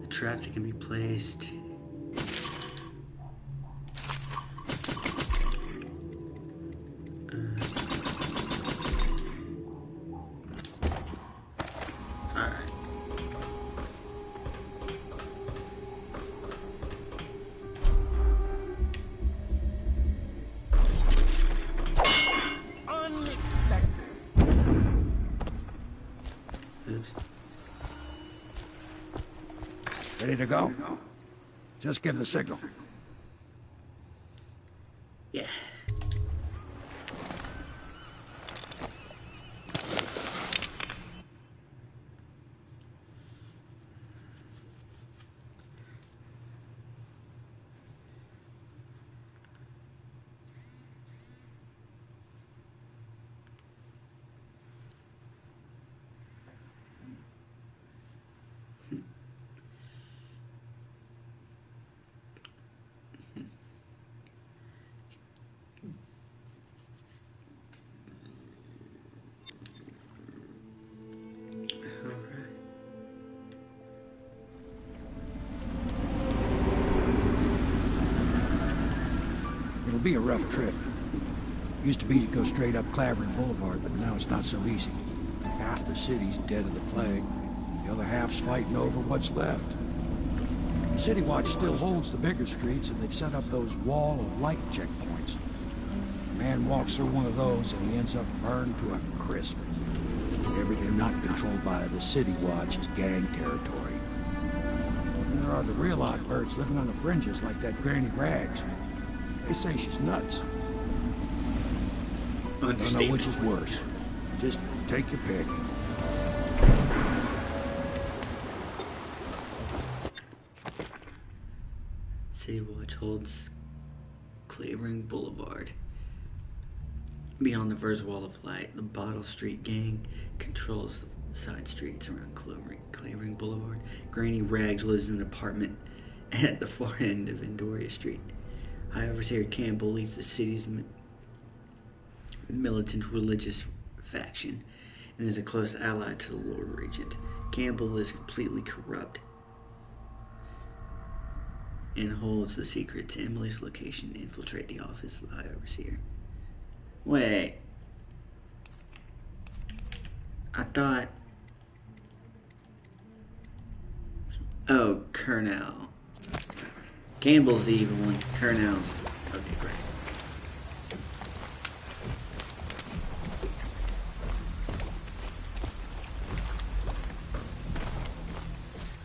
Trap that can be placed. Alright. Unexpected. Oops. Ready to go? Just give the signal. Yeah. be a rough trip. Used to be to go straight up Clavering Boulevard, but now it's not so easy. Half the city's dead of the plague. The other half's fighting over what's left. The City Watch still holds the bigger streets, and they've set up those wall of light checkpoints. A man walks through one of those, and he ends up burned to a crisp. Everything not controlled by the City Watch is gang territory. And there are the real odd birds living on the fringes, like that Granny Rags. They say she's nuts. I don't know which is worse. Just take your pick. City Watch holds Clavering Boulevard. Beyond the first wall of light, the Bottle Street Gang controls the side streets around Clavering Boulevard. Granny Rags lives in an apartment at the far end of Andoria Street. High Overseer Campbell leads the city's militant religious faction and is a close ally to the Lord Regent. Campbell is completely corrupt and holds the secret to Emily's location to infiltrate the office of the High Overseer. Wait. I thought... Oh, Colonel. Campbell's the evil one. Colonel's... Okay, great.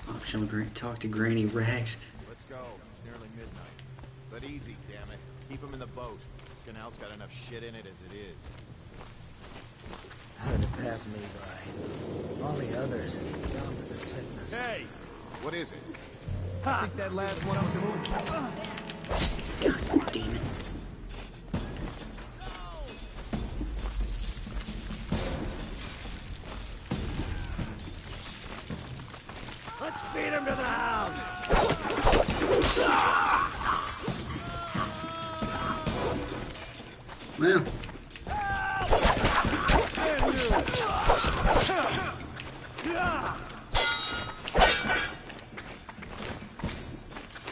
Optional talk to Granny Rags. Let's go. It's nearly midnight. But easy, damn it. Keep him in the boat. Canal's got enough shit in it as it is. How did it pass me by? All the others have gone with the sickness. Hey! What is it? I think that last one was moving. God damn it. Let's feed him to the hounds! Well.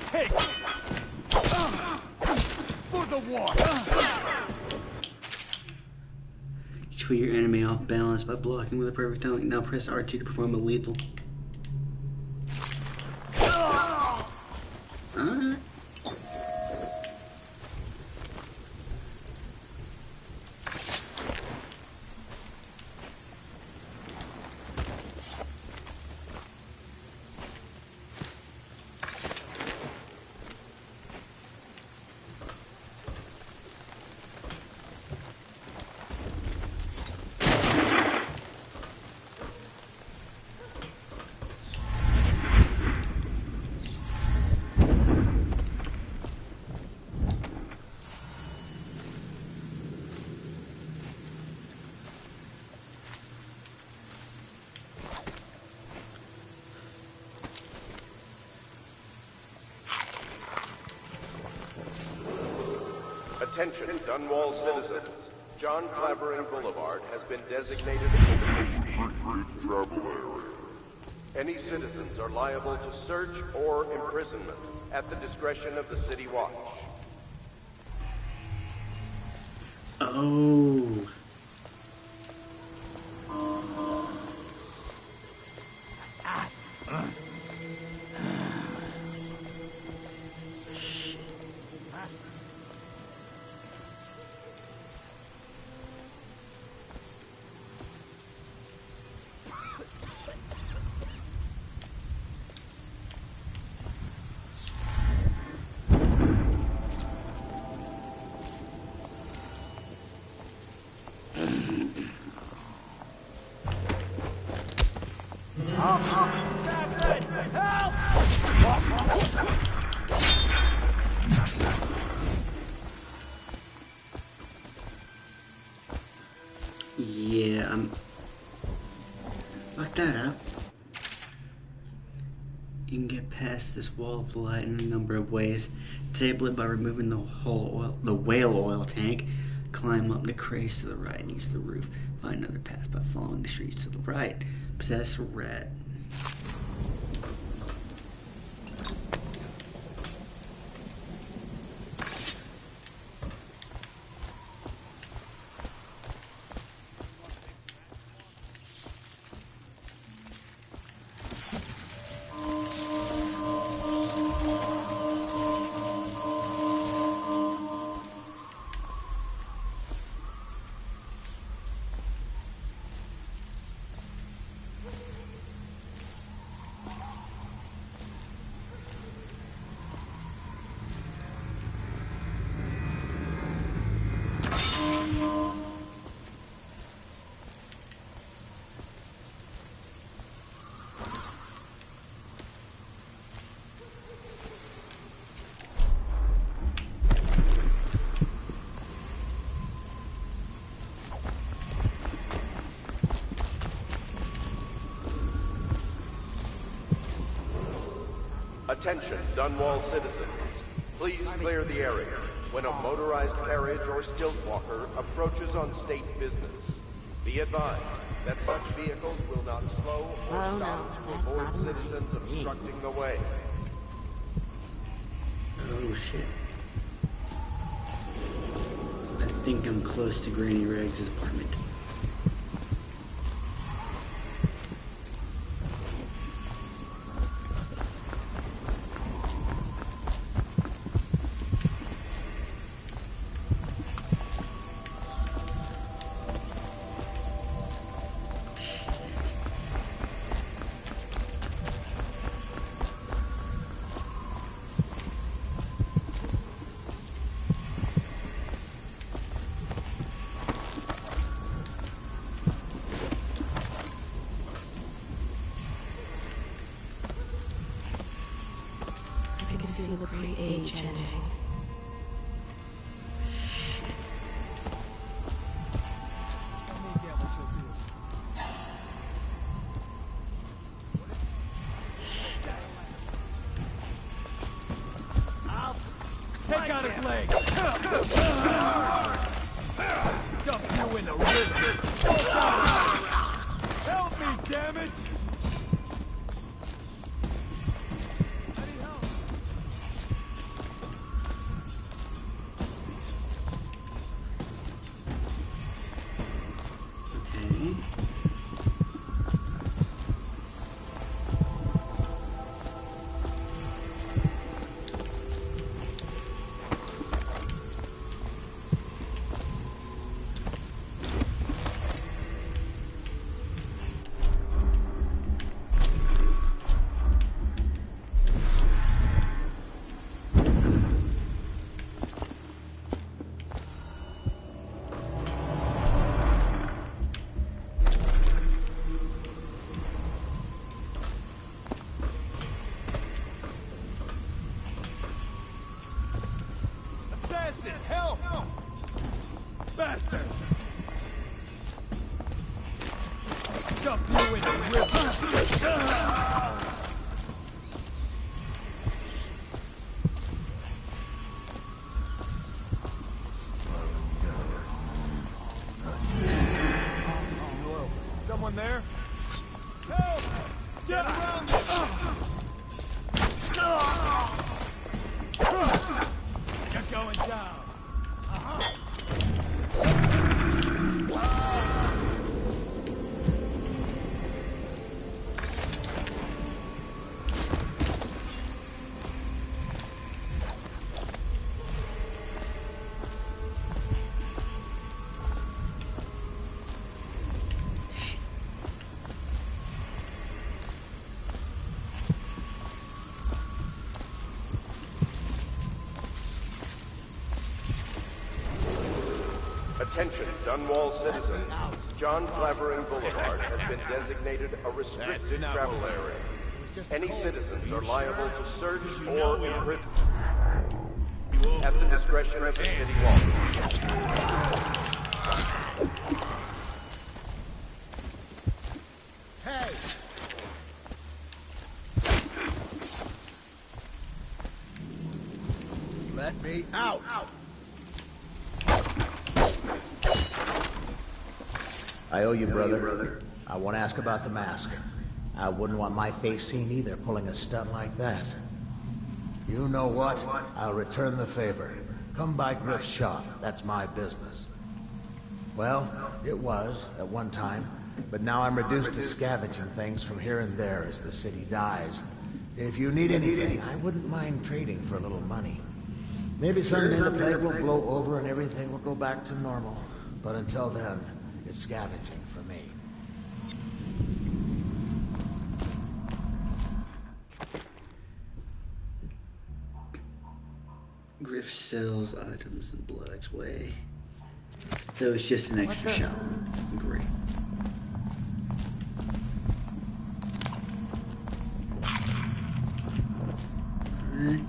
Take for the war. You put your enemy off balance by blocking with a perfect timing. Now press R2 to perform a lethal. Alright. Attention, Dunwall citizens. John Clavering Boulevard has been designated a secret travel area. Any citizens are liable to search or imprisonment at the discretion of the City Watch. Oh. Yeah, lock that up. You can get past this wall of light in a number of ways. Disable it by removing the whale oil tank. Climb up the crates to the right and use the roof. Find another path by following the streets to the right. Possess a rat. Attention, Dunwall citizens. Please clear the area when a motorized carriage or stilt walker approaches on state business. Be advised that such vehicles will not slow or stop to avoid citizens obstructing the way. Oh shit. I think I'm close to Granny Rags' apartment. Feel the pre-age ending. Take out his leg! Dump you in the river! Help me, damn it! Assassin, help! Bastard! Dump you in the river! Someone there? Help! Get around me! You're going down. Attention, Dunwall citizens. John Clavering Boulevard has been designated a restricted travel area. Any citizens are liable to search or imprison at the discretion of the city walkers. Hey! Let me out! I owe you, brother. I want to ask about the mask. I wouldn't want my face seen either, pulling a stunt like that. You know what? I'll return the favor. Come by Griff's shop. That's my business. Well, it was, at one time. But now I'm reduced to scavenging things from here and there as the city dies. If you need anything, I wouldn't mind trading for a little money. Maybe someday the plague will blow over and everything will go back to normal. But until then, it's scavenging for me. Griff sells items in Blood's Way. So it's just an extra shop. Great. Alright.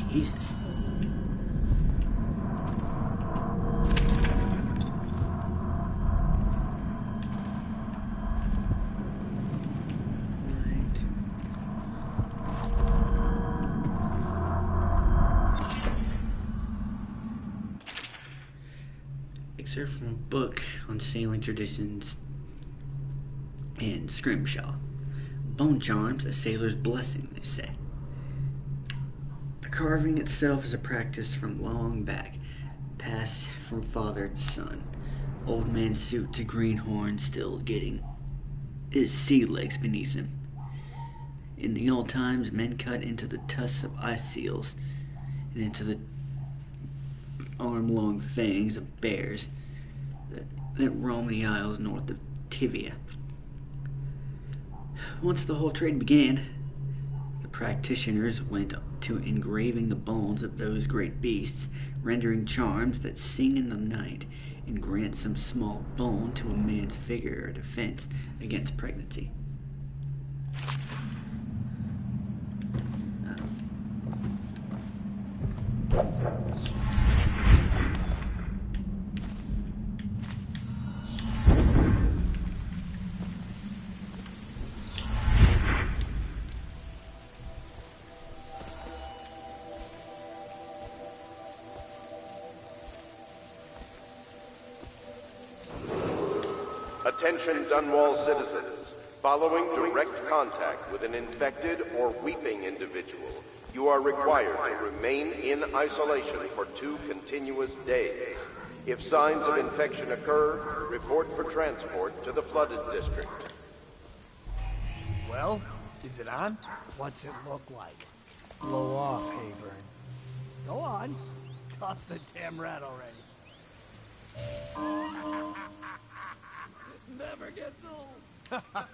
Jesus. excerpt from a book on sailing traditions in Scrimshaw. Bone charms, a sailor's blessing, they say. The carving itself is a practice from long back, passed from father to son. Old man's suit to greenhorn still getting his sea legs beneath him. In the old times, men cut into the tusks of ice seals and into the arm-long fangs of bears that roam the isles north of Tivia. Once the whole trade began, the practitioners went to engraving the bones of those great beasts, rendering charms that sing in the night and grant some small bone to a man's figure or defense against pregnancy. Attention Dunwall citizens. Following direct contact with an infected or weeping individual, you are required to remain in isolation for 2 continuous days. If signs of infection occur, report for transport to the flooded district. Well, is it on? What's it look like? Blow off, Hayburn. Go on. Toss the damn rat already. It never gets old. Huh?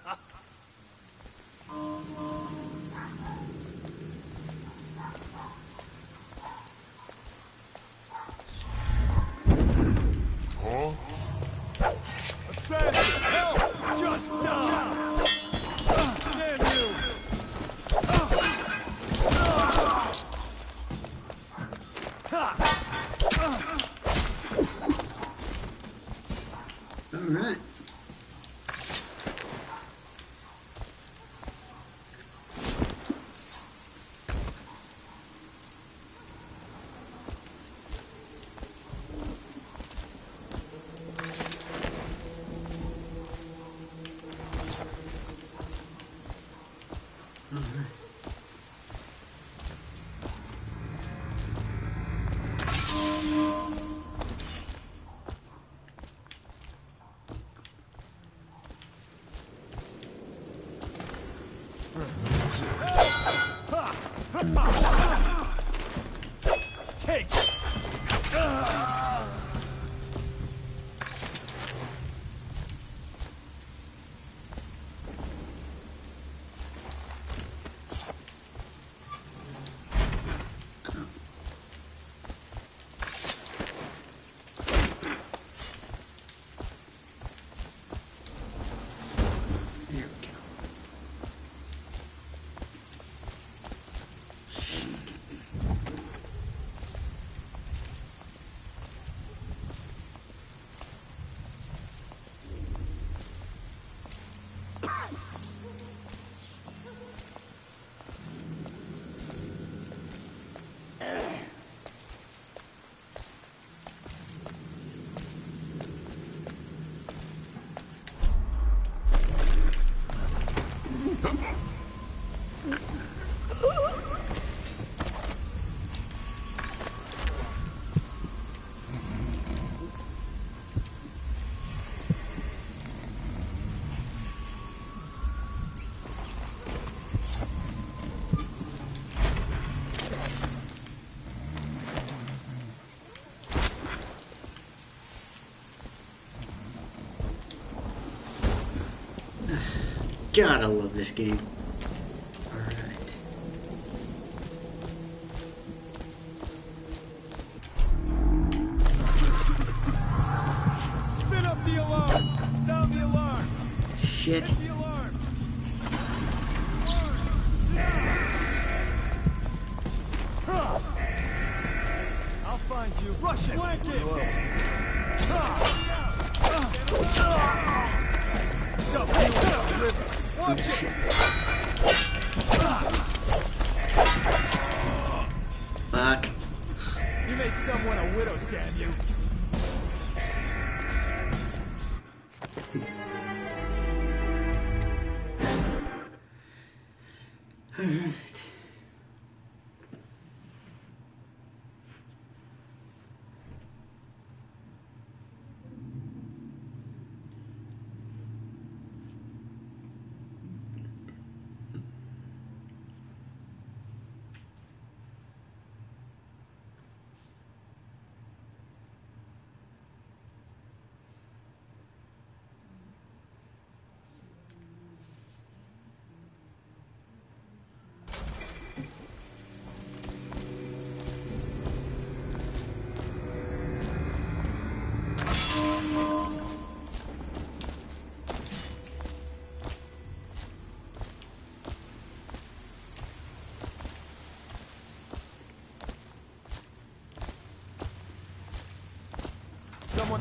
Assassin, help! Just down! Stand you! All right. Take! God, I love this game. Alright. Spin up the alarm! Sound the alarm! Shit. Hit the alarm! I'll find you. Rush it! Flank it! Watch it! Fuck. You made someone a widow, damn you! someone...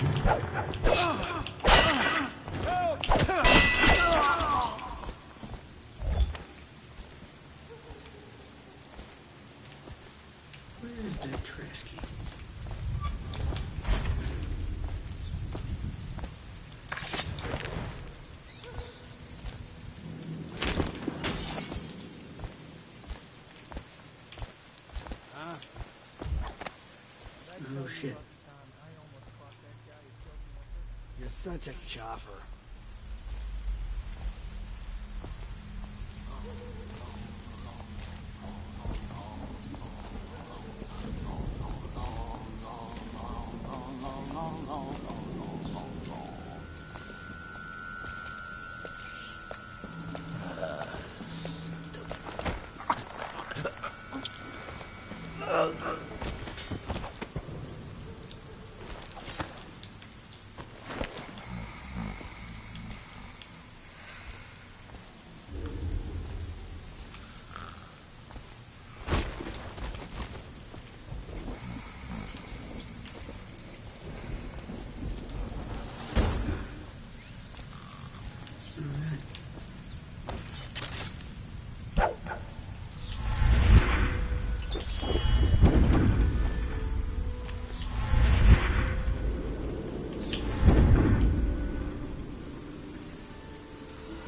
Where's that trash can? Oh shit. You're such a chopper.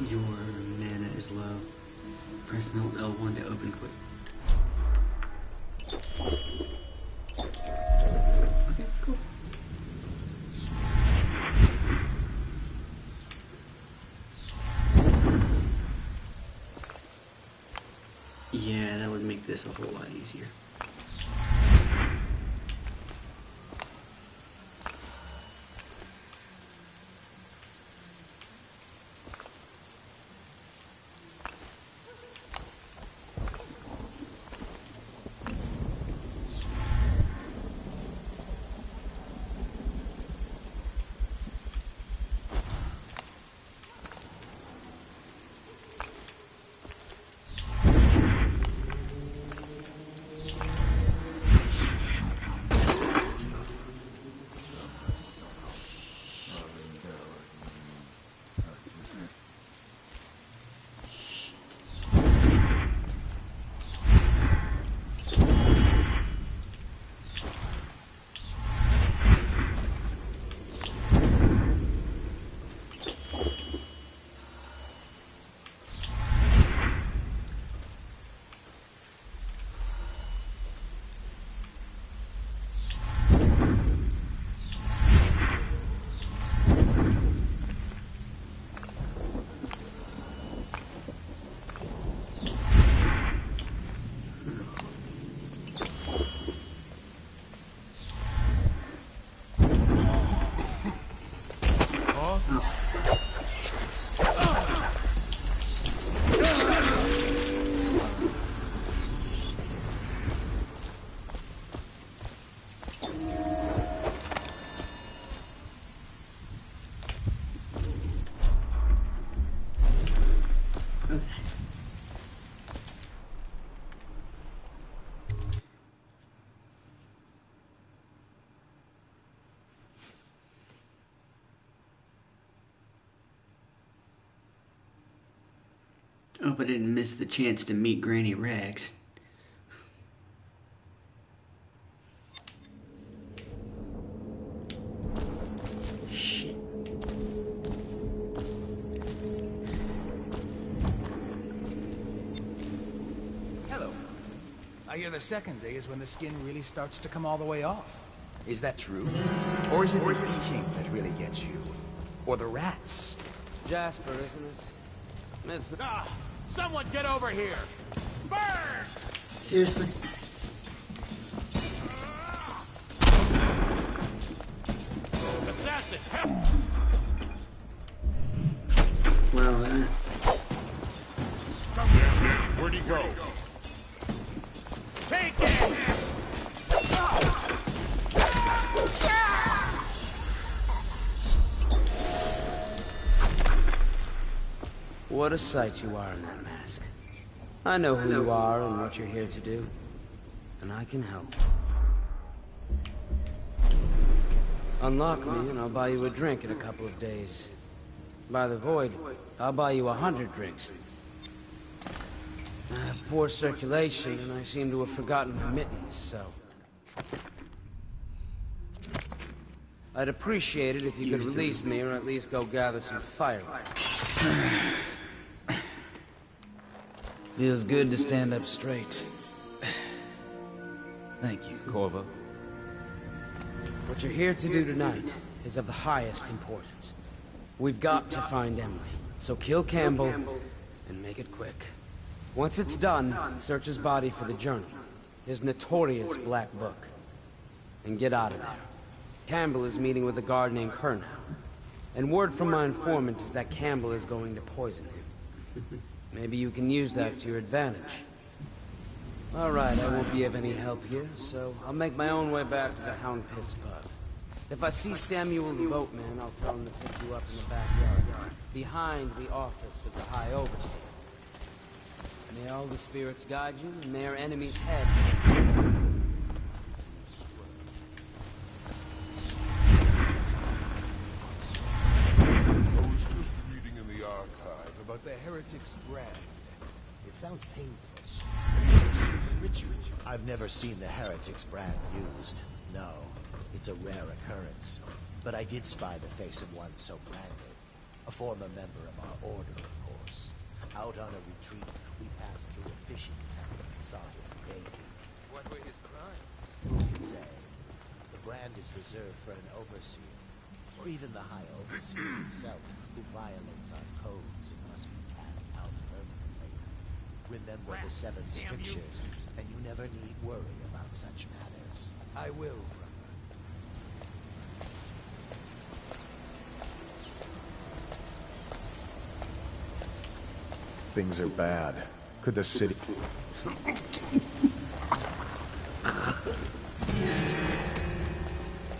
Your mana is low. Press and hold L1 to open quick. Okay, cool. Yeah, that would make this a whole lot easier. Hope I didn't miss the chance to meet Granny Rags. Shit. Hello. I hear the second day is when the skin really starts to come all the way off. Is that true? Or is it the eating that really gets you? Or the rats? Jasper, isn't it? It's the... Ah! Someone get over here! Burn! Seriously? Assassin, help! Well, Come here, man. Where'd he go? Take it! What a sight you are in that mask. I know who you are and what you're here to do. And I can help. Unlock me and I'll buy you a drink in a couple of days. By the void, I'll buy you 100 drinks. I have poor circulation and I seem to have forgotten my mittens, so... I'd appreciate it if you could release me or at least go gather some firewood. Feels good to stand up straight. Thank you, Corvo. What you're here to do tonight is of the highest importance. We've got to find Emily, so kill Campbell and make it quick. Once it's done, search his body for the journal, his notorious black book, and get out of there. Campbell is meeting with a guard named Kernow, and word from my informant is that Campbell is going to poison him. Maybe you can use that to your advantage. Alright, I won't be of any help here, so I'll make my own way back to the Hound Pits pub. If I see Samuel the boatman, I'll tell him to pick you up in the backyard, behind the office of the High Overseer. May all the spirits guide you, and may our enemy's head... About the heretic's brand. It sounds painful. I've never seen the heretic's brand used. No, it's a rare occurrence. But I did spy the face of one so branded. A former member of our order, of course. Out on a retreat, we passed through a fishing town and saw him baby. What were his crimes? Who can say? The brand is reserved for an overseer, or even the High Overseer himself, who violates our codes and must be cast out permanently. Remember the 7 strictures, and you never need worry about such matters. I will, brother. Things are bad. Could the city...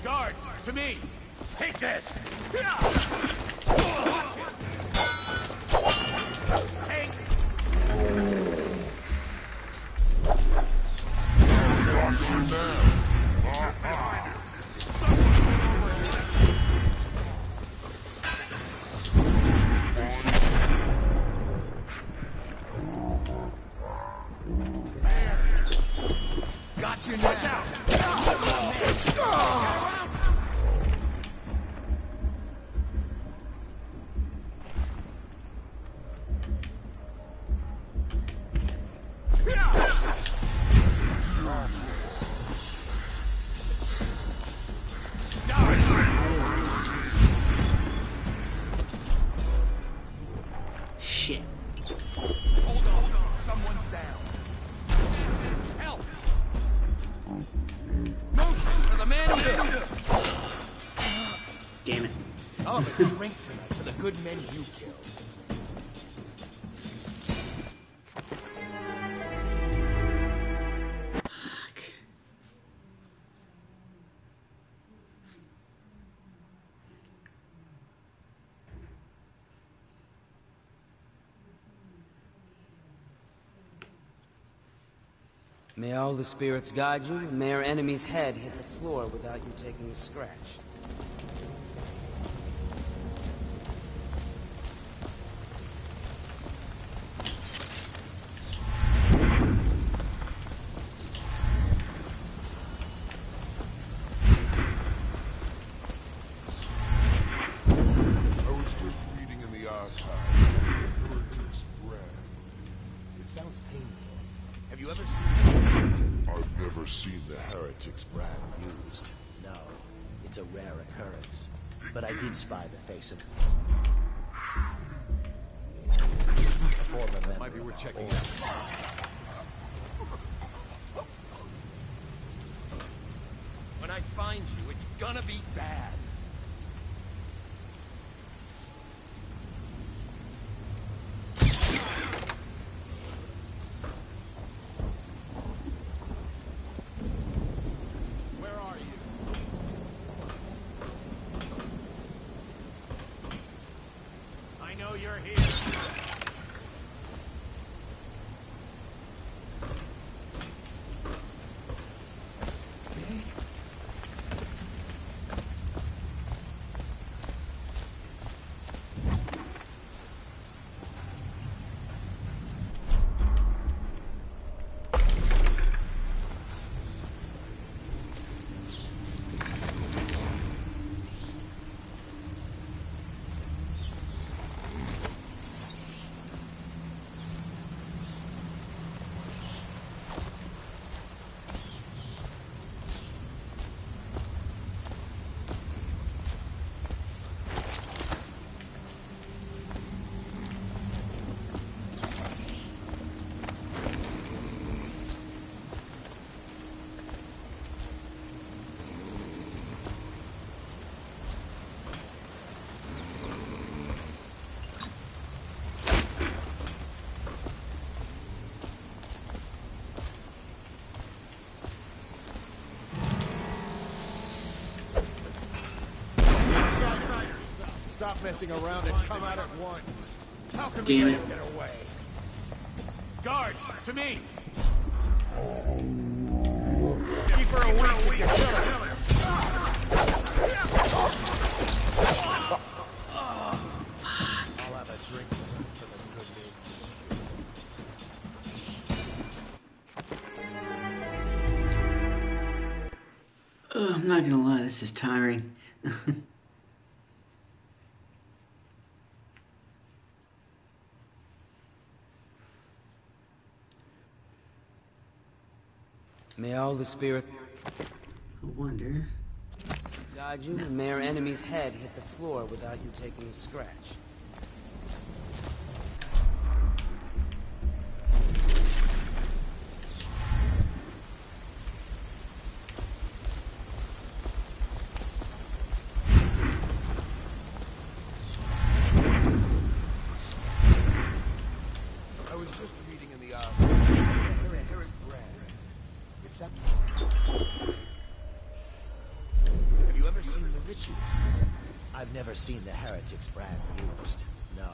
Guards, to me! Take this! Take... Got you now. Watch out! Shit. Hold on. Someone's down. Assassin, help! Motion for the man eater! Damn it. I'll have a drink tonight for the good men you killed. May all the spirits guide you, and may our enemy's head hit the floor without you taking a scratch. I was just reading in the archive. Heretic's brand. It sounds painful. Have you ever seen... I've never seen the heretic's brand used. No, it's a rare occurrence. But I did spy the face of... a former member. Might be worth checking out. When I find you, it's gonna be bad. Where are you? I know you're here. stop messing around and come out at once. How can Damn we it. get away? Guards, to me! Keep her awake with your killer. I'll have a drink for the good news. Oh, I'm not gonna lie, this is tiring. May all the spirit I wonder. guide you, and may our enemy's head hit the floor without you taking a scratch. I was just reading in the It's up. Have you ever seen the ritual? I've never seen the Heretics brand used. No.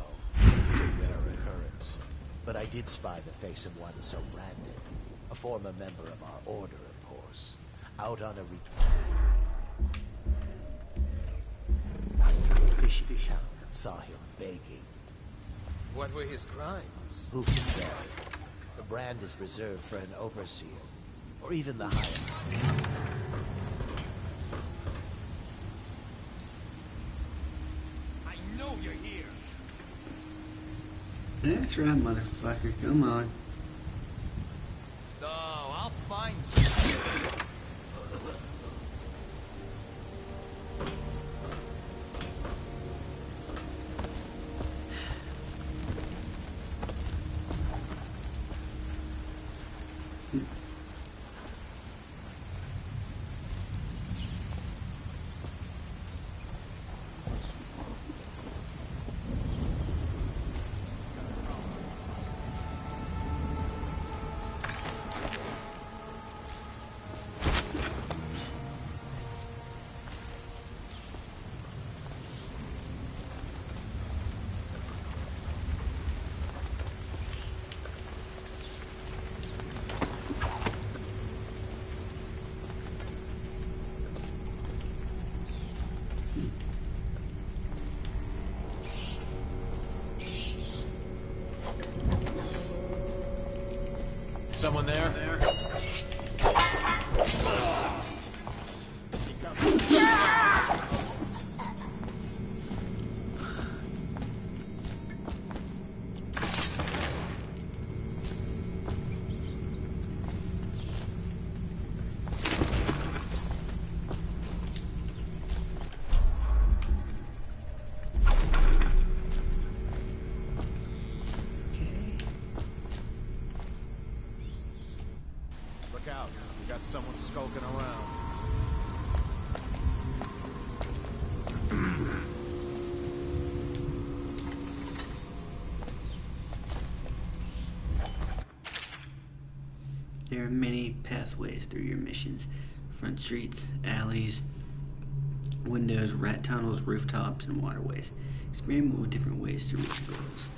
It's a rare occurrence. But I did spy the face of one so branded. A former member of our order, of course. Out on a fishing town and saw him begging. What were his crimes? Who can say? The brand is reserved for an overseer. Or even the higher. I know you're here. That's right, motherfucker. Come on. No, I'll find you. Someone there? Look out. We got someone skulking around. There are many pathways through your missions. Front streets, alleys, windows, rat tunnels, rooftops, and waterways. Experiment with different ways to reach goals.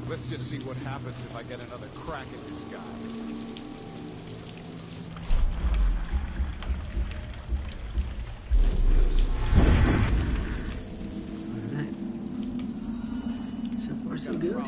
Let's just see what happens if I get another crack at this guy. Alright. So far, so good.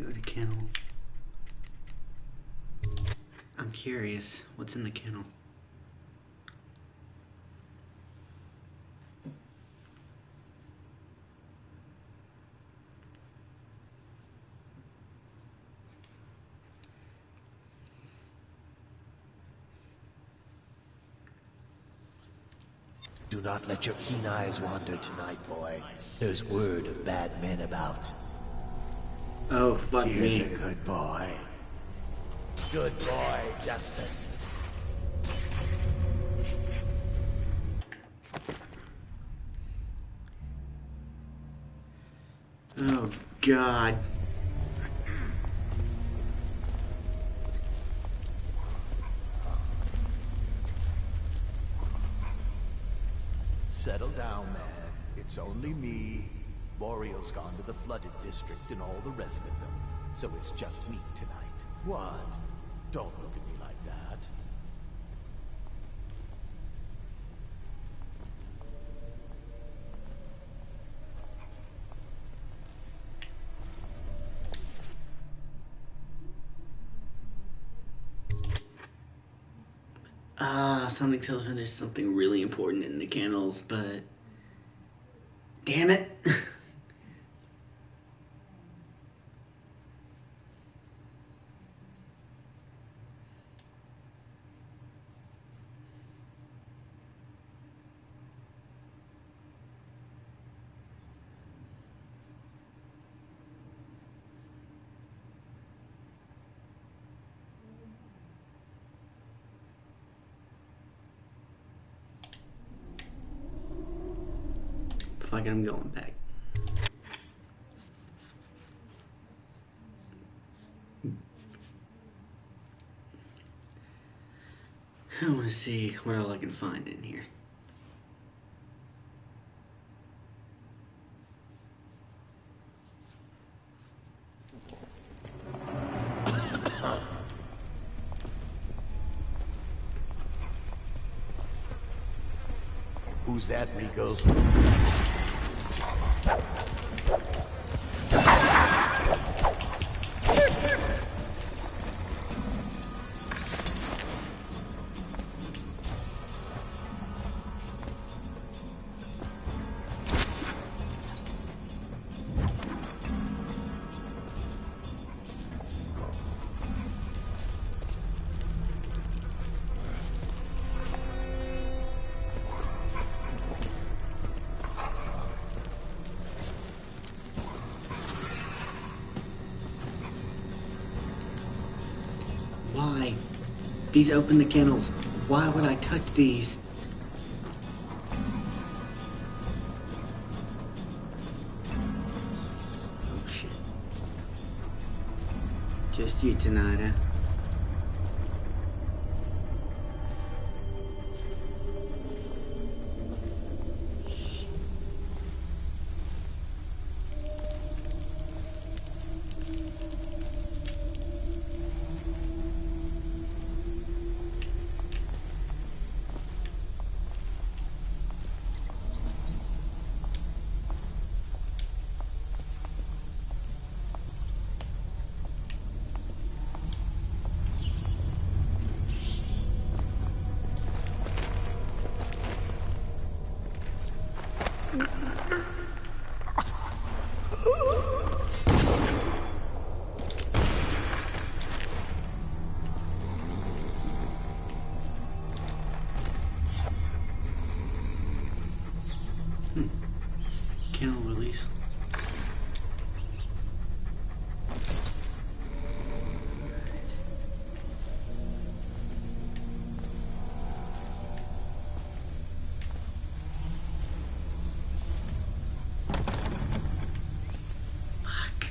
go to kennel. I'm curious, what's in the kennel? Do not let your keen eyes wander tonight, boy. There's word of bad men about. Oh, fuck Here's me. a good boy. Good boy, Justice. Oh, God. Settle down, man. It's only me. Boreal's gone to the flooded district and all the rest of them. So it's just me tonight. What? Don't look at me like that. Something tells me there's something really important in the kennels, but... Damn it! Fuck it, I'm going back. I want to see what all I can find in here. Who's that, Regal? Why? These open the kennels. Why would I touch these? Oh shit. Just you tonight, huh? Kennel release. Fuck.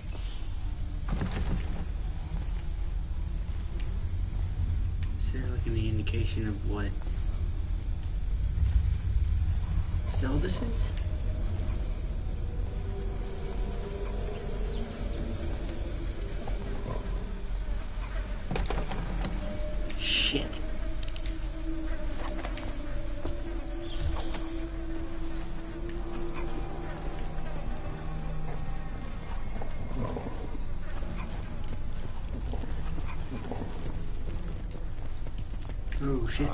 Is there like any indication of what cell this is? Shit. Oh shit.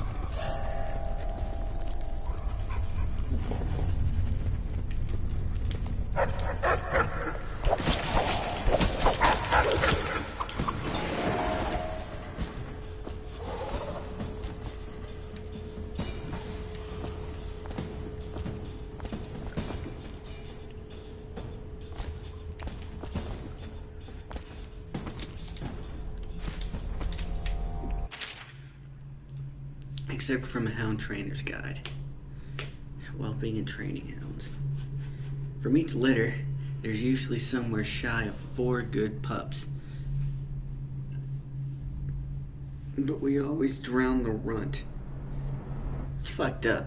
Except from a hound trainer's guide. Whelping and training hounds. From each litter, there's usually somewhere shy of 4 good pups. But we always drown the runt. It's fucked up.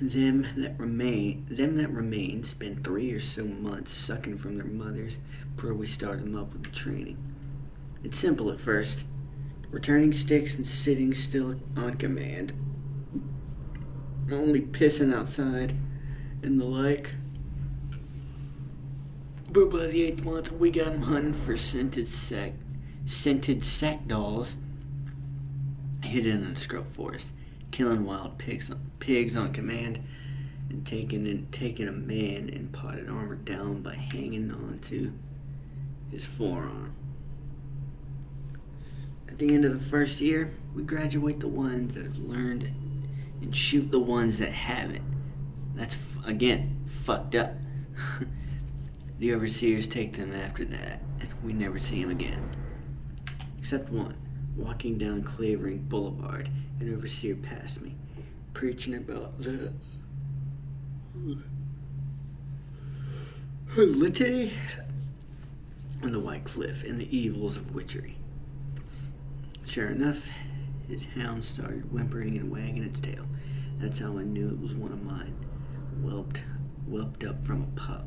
Them that remain spend 3 or so months sucking from their mothers before we start them up with the training. It's simple at first, returning sticks and sitting still on command, only pissing outside and the like. But by the 8th month, we got them hunting for scented sack dolls hidden in the scrub forest, killing wild pigs on command, and taking a man in potted armor down by hanging onto his forearm. At the end of the first year, we graduate the ones that have learned and shoot the ones that haven't. That's, again, fucked up. The overseers take them after that, and we never see them again. Except one, walking down Clavering Boulevard, an overseer passed me, preaching about the litany on the White Cliff and the evils of witchery. Sure enough, his hound started whimpering and wagging its tail. That's how I knew it was one of mine, whelped up from a pup.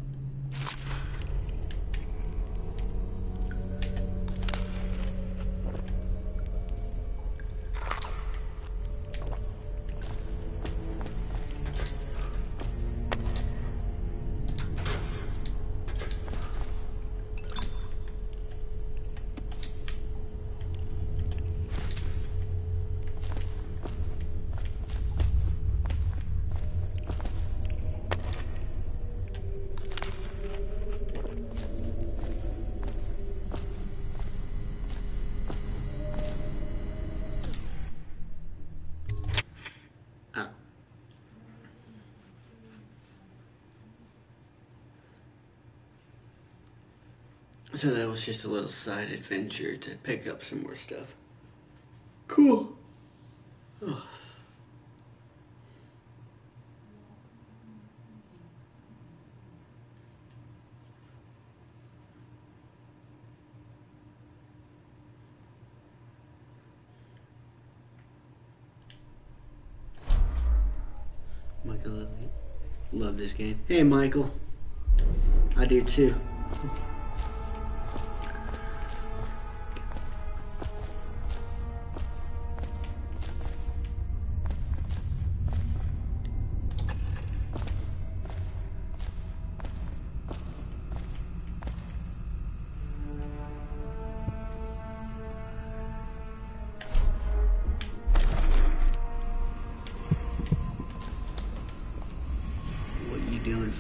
So that was just a little side adventure to pick up some more stuff. Cool. Oh. Michael, love this game. Hey, Michael. I do too.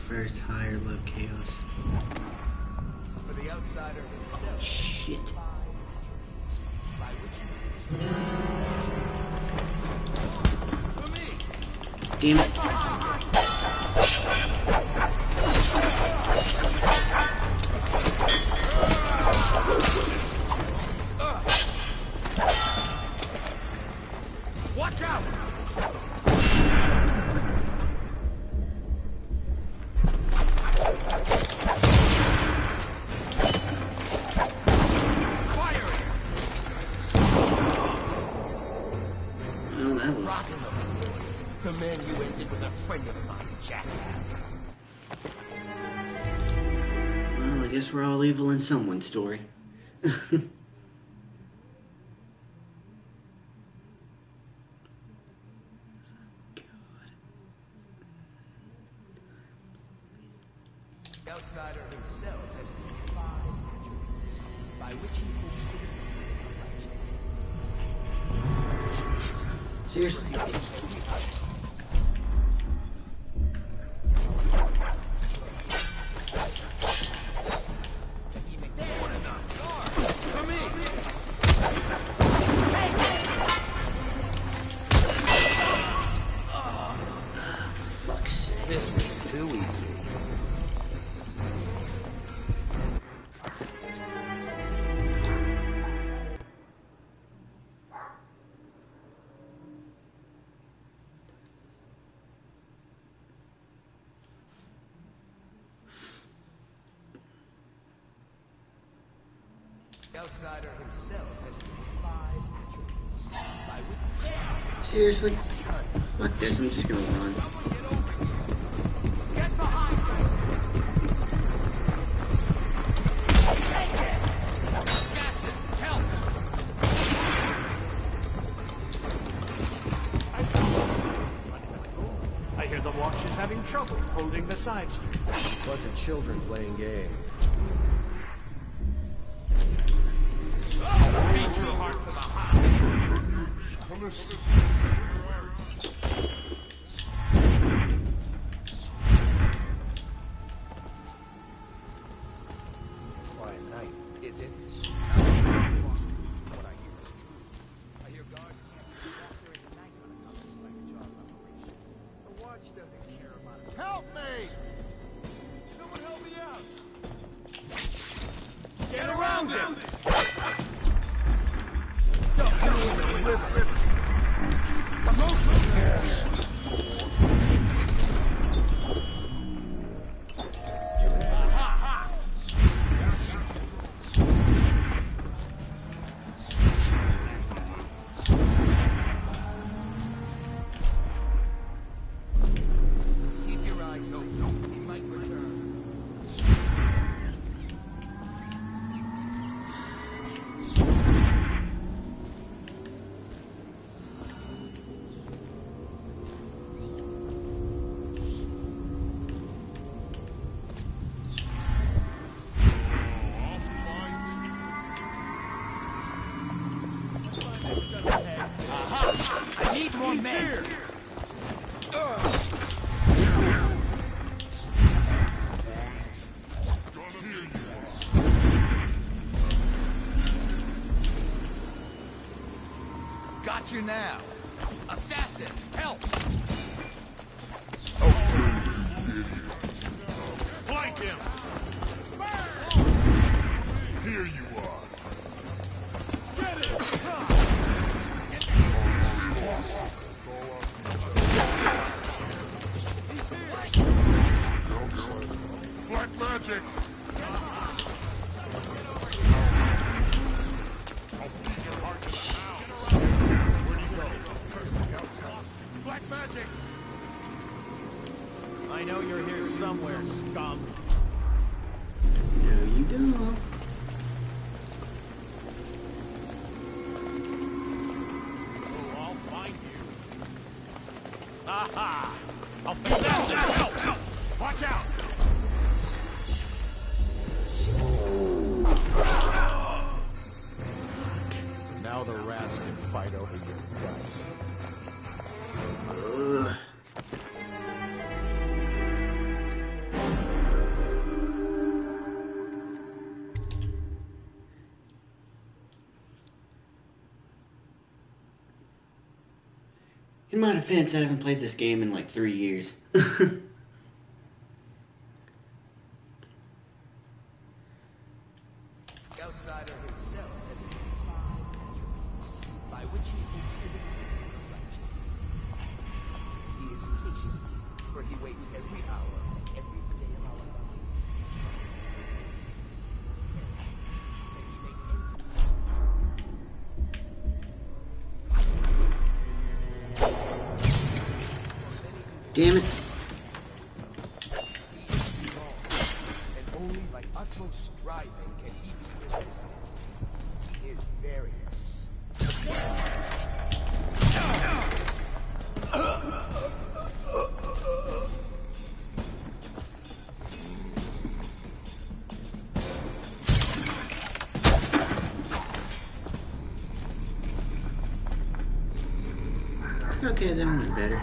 First, higher low chaos. For the outsider himself. Shit. By which for me. Damn it. Watch out! The man you ended was a friend of mine, jackass. Well, I guess we're all evil in someone's story. Outsider himself has these 5 attributes, by which he hopes to defeat the righteous. Seriously? This was too easy. The outsider himself has these 5 attributes, by which... Seriously? Fuck this, I'm just gonna run. Get behind me! Take it! Assassin, help! I hear the watch is having trouble holding the side street. Bunch of children playing games. Feed your heart to the heart. Quiet night, is it? What I hear is true. I hear guards walk during the night on a like job operation. The watch doesn't care about it. Help me! Someone help me out! Get around him! Keep your eyes open. He might return. I need more men. Got you now. Assassin, help! Flank him! Here you are. Get it! Black magic! Black magic! I know you're here somewhere, scum. No, you don't. Oh, I'll find you. Aha! I'll fix that. Help! Watch out! Now the rats can fight over your guts. Ugh. In my defense, I haven't played this game in like 3 years. Outsider himself has these 5 attributes, by which he hopes to defeat the righteous. He is patient, for he waits every hour and every day of our lives. Damn it. And only by utmost striving can he be resisted. He is various. Okay, that one's better.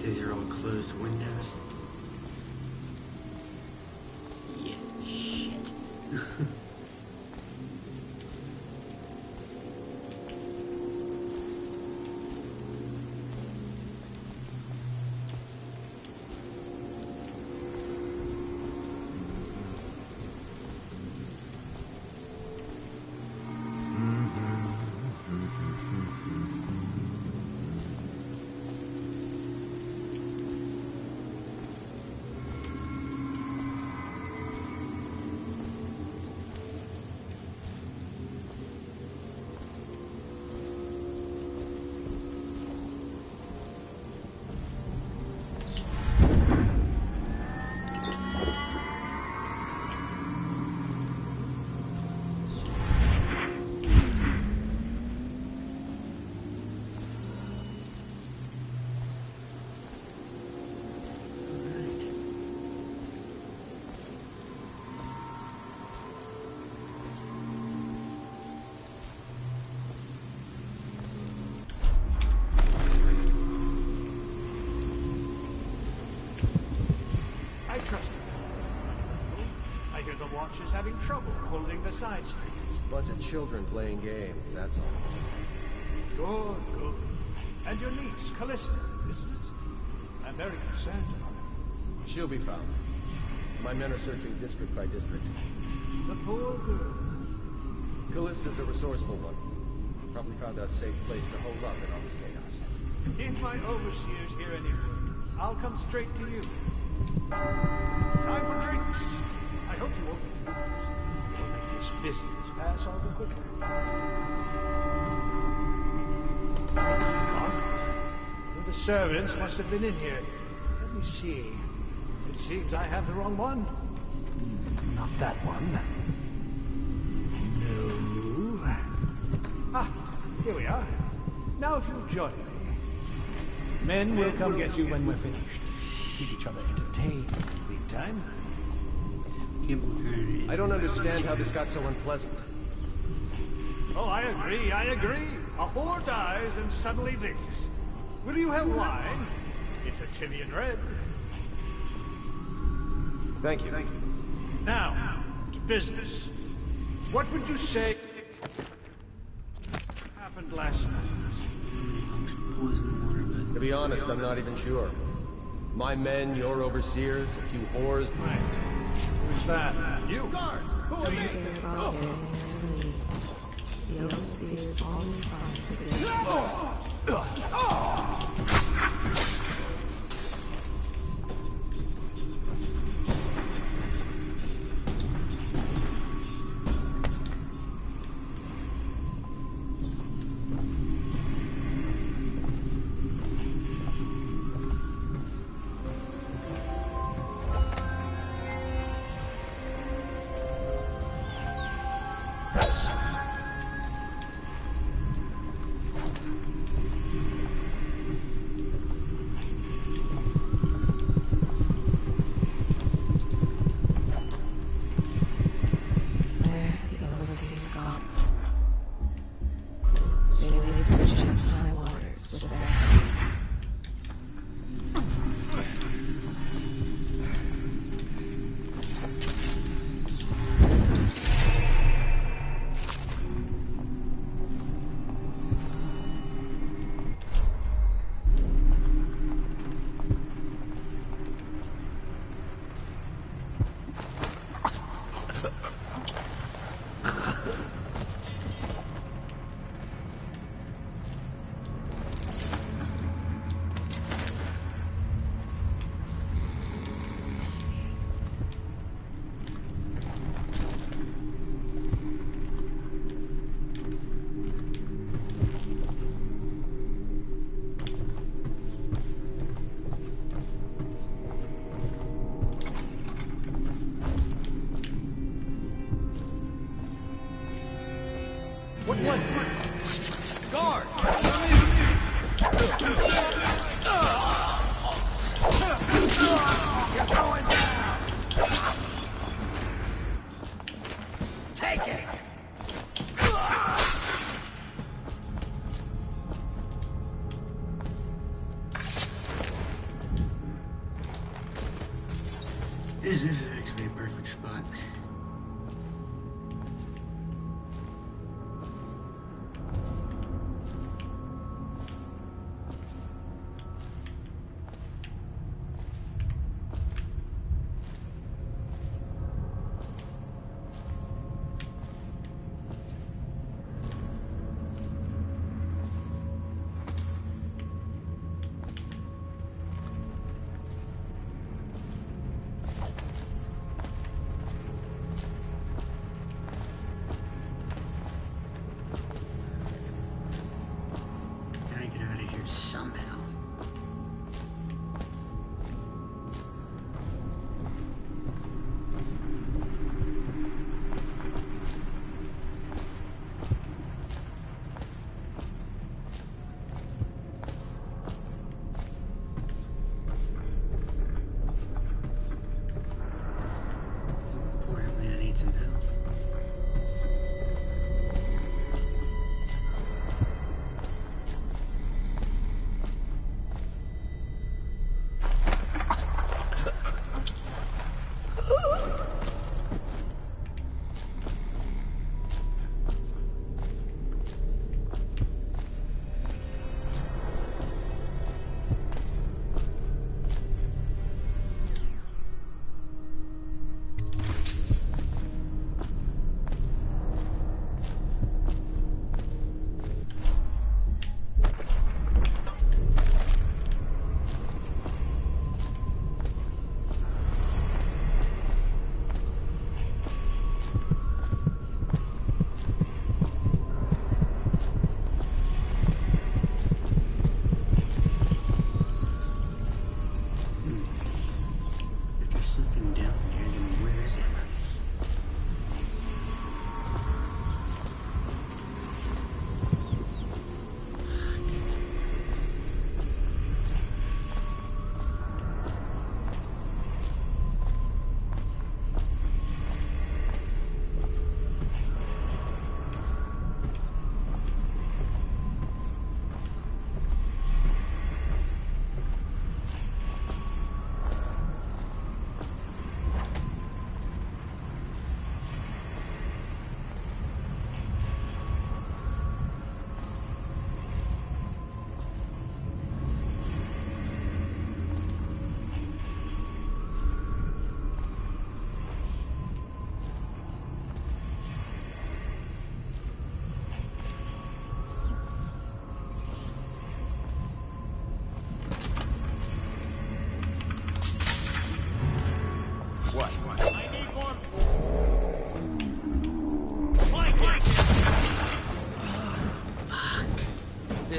These are all closed windows. Yeah, shit. Watch is having trouble holding the side streets. Bunch of children playing games, that's all. Good, good. And your niece, Callista, isn't it? I'm very concerned about her. She'll be found. My men are searching district by district. The poor girl. Callista's a resourceful one. Probably found a safe place to hold up in all this chaos. If my overseers hear any word, I'll come straight to you. Time for drinks. I hope you won't refuse. It'll make this business pass all the quicker. One of the servants must have been in here. Let me see. It seems I have the wrong one. Not that one. No. Ah, here we are. Now if you'll join me. Men will come get you when we're finished. Keep each other entertained in the meantime. I don't understand how this got so unpleasant. Oh, I agree. A whore dies and suddenly this. Will you have wine? It's a Tivian red. Thank you. Now, to business. What would you say happened last night? To be honest, I'm not even sure. My men, your overseers, a few whores. Who's that? You? Guard! Who are you? The overseers always find the What was this? Guard! You're going down! Take it! This is actually a perfect spot.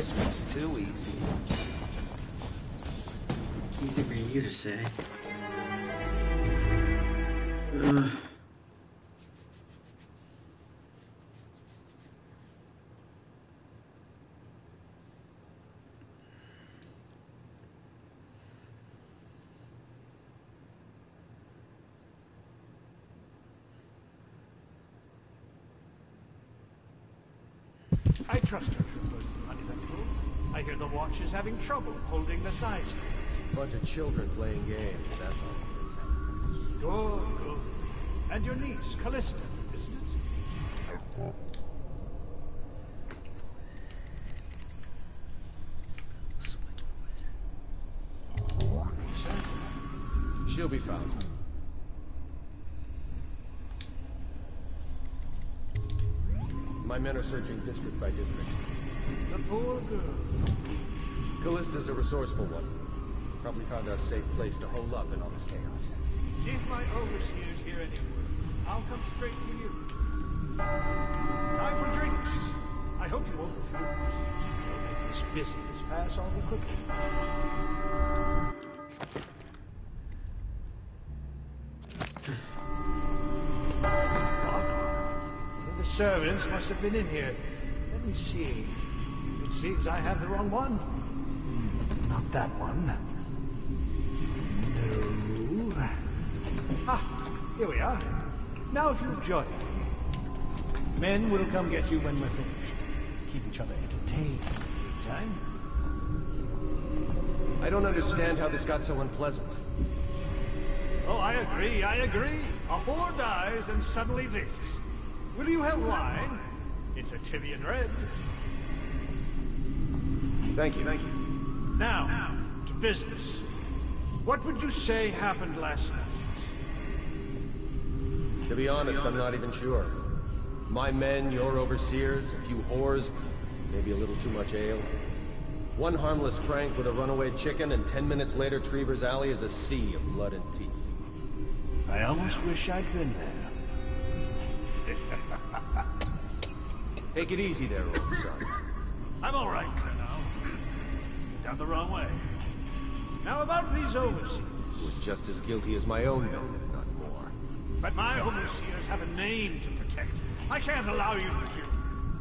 This was too easy. Easy for you to say. I trust your troopers, Untitled. I hear the Watch is having trouble holding the side streets. Bunch of children playing games, that's all it is. Good, good. And your niece, Callista, isn't it? She'll be found. My men are searching district by district. The poor girl. Callista's a resourceful one. Probably found a safe place to hole up in all this chaos. If my overseers hear any word, I'll come straight to you. Time for drinks. I hope you won't refuse. It'll make this business pass all the quicker. The servants must have been in here. Let me see. It seems I have the wrong one. Not that one. No. Ah, here we are. Now if you'll join me. Men will come get you when we're finished. Keep each other entertained in the meantime. I don't understand how this got so unpleasant. Oh, I agree, I agree. A whore dies and suddenly this. Will you have wine? It's a Tivian red. Thank you. Now, to business. What would you say happened last night? To be honest, I'm not even sure. My men, your overseers, a few whores, maybe a little too much ale. One harmless prank with a runaway chicken, and 10 minutes later, Trevor's Alley is a sea of blood and teeth. I almost wish I'd been there. Take it easy there, old son. I'm all right, Colonel. Down the wrong way. Now about these overseers. We're just as guilty as my own men, if not more. But my overseers have a name to protect. I can't allow you to...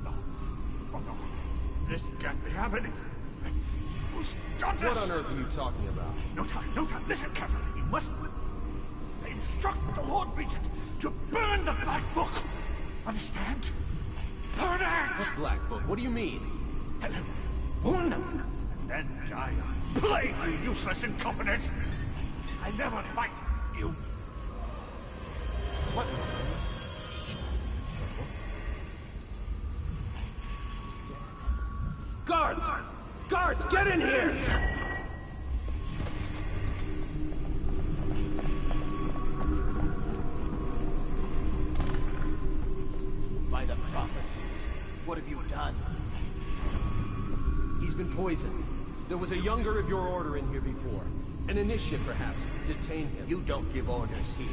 No. Oh, no. This can't be happening. Stop this! What on earth are you talking about? No time, no time. Listen carefully. You must... I instruct the Lord Regent to burn the Black Book. Understand? Burn it! What Black Book? What do you mean? And warn them, and then die of plague, you useless incompetent! I never liked you. What? Guards! Guards, get in here! By the prophecies, what have you done? He's been poisoned. There was a younger of your order in here before. An initiate, perhaps. Detain him. You don't give orders here.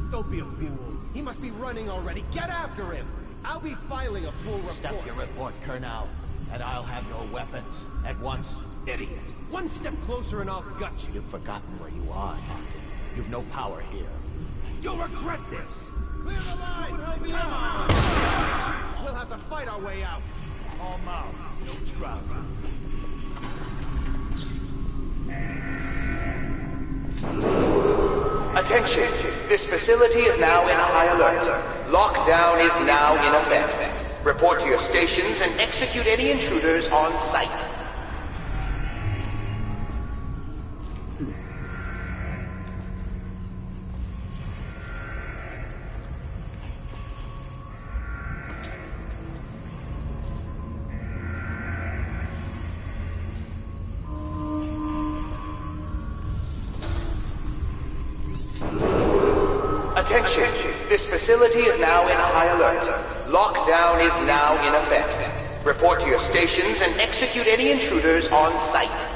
Don't be a fool. He must be running already. Get after him! I'll be filing a full report. Stuff your report, Colonel, and I'll have your weapons at once, idiot. One step closer and I'll gut you. You've forgotten where you are, Captain. You've no power here. You'll regret this! Clear the line! Come on! We'll have to fight our way out. All mouth, no trousers. Attention! This facility is now in high alert. Lockdown is now in effect. Report to your stations and execute any intruders on sight. Attention! This facility is now in high alert. Lockdown is now in effect. Report to your stations and execute any intruders on sight.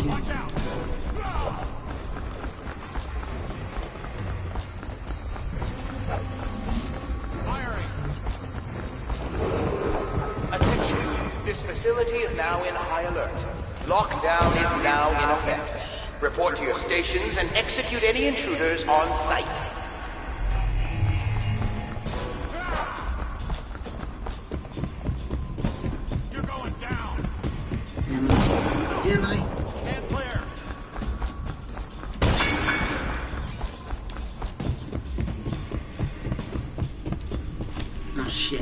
Watch out! now in high alert. Lockdown is now in effect. Report to your stations and execute any intruders on sight. You're going down. Am I? Stand clear. Oh shit.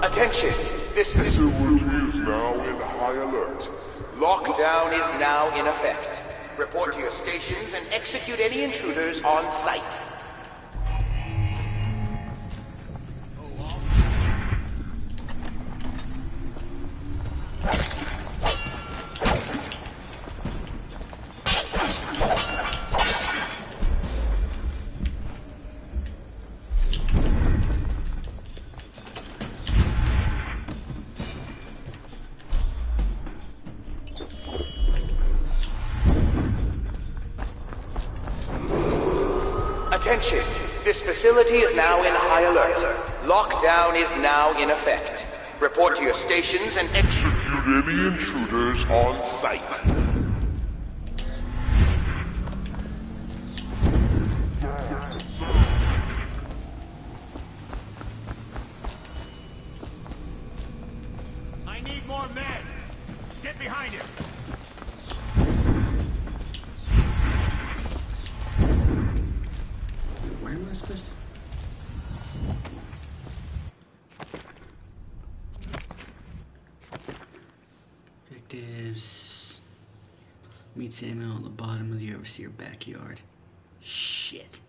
Attention! This facility is now in high alert. Lockdown is now in effect. Report to your stations and execute any intruders on sight. Attention! This facility is now in high alert. Lockdown is now in effect. Report to your stations and execute any intruders on sight. I need more men. Get behind him. Where am I supposed to? Objectives. Meet Samuel at the bottom of the overseer backyard. Shit.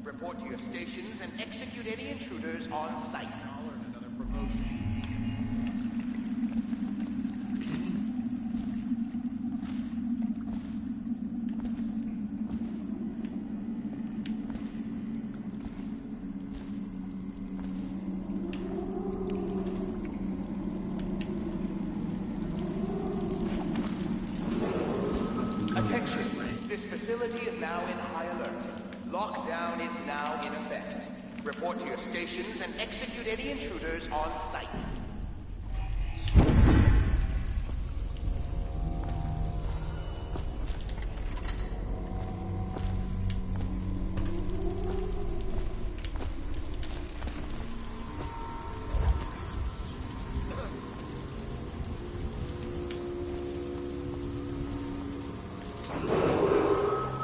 Report to your stations and execute any intruders on sight. Another promotion. Attention, this facility is now in high alert. Lockdown is now in effect. Report to your stations and execute any intruders on sight.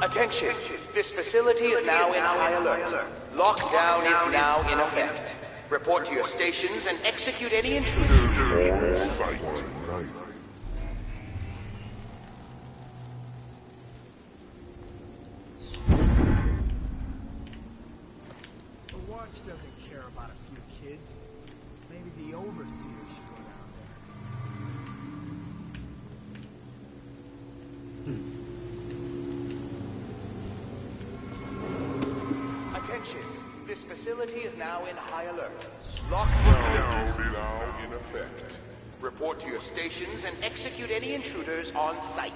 Attention! this facility is now in high alert. Lockdown is now in effect. Report to your stations and execute any intruders. The Watch doesn't care about a few kids. Maybe the Overseer should go down there. Attention, this facility is now in high alert. Lockdown is now in effect. Report to your stations and execute any intruders on site.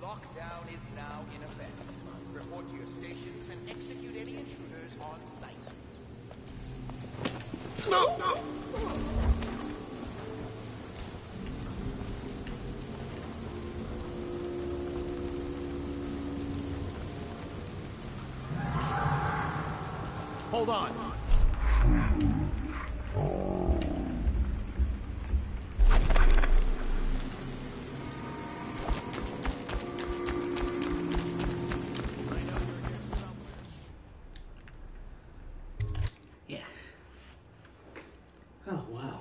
Lockdown is now in effect. Report to your stations and execute any intruders on site. Hold on. Oh, wow.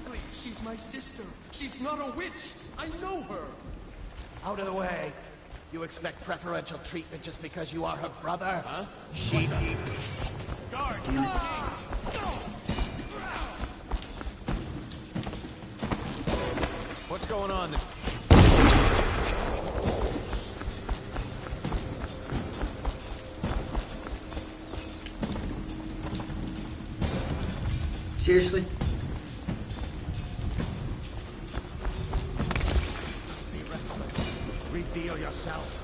Please, she's my sister. She's not a witch. I know her. Out of the way. You expect preferential treatment just because you are her brother, huh? She... Guard! What's going on there? Seriously? Reveal yourself.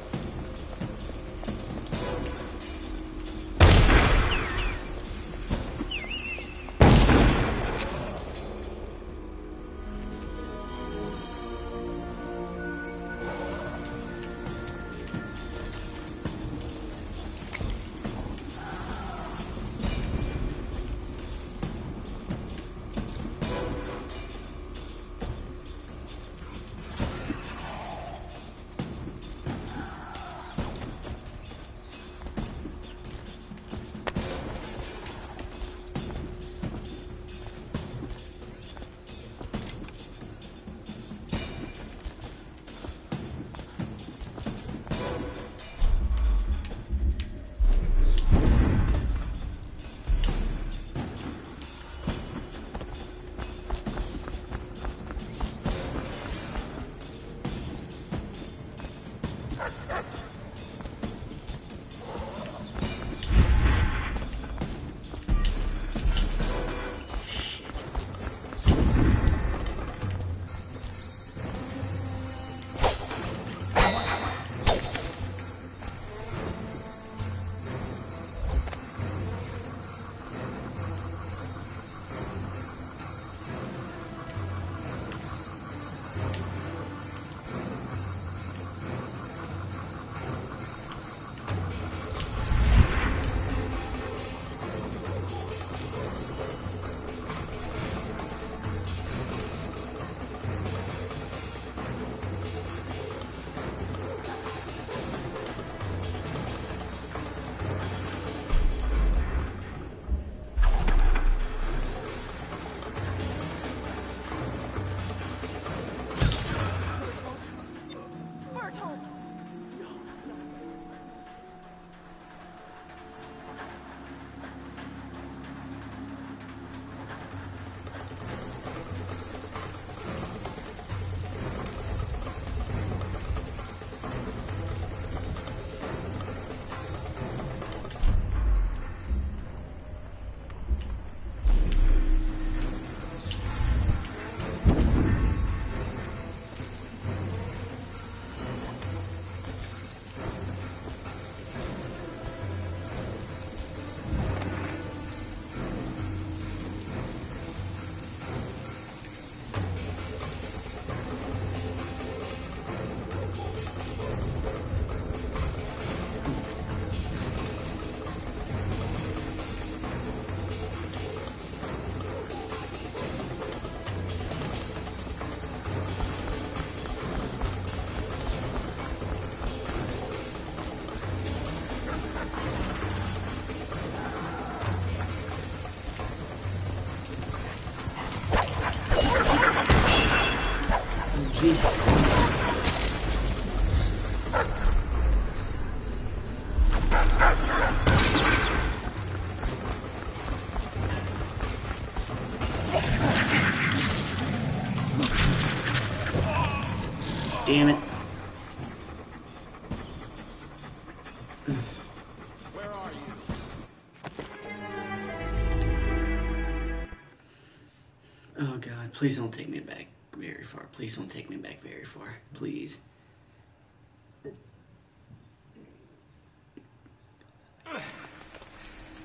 Please don't take me back very far. Please don't take me back very far. Please.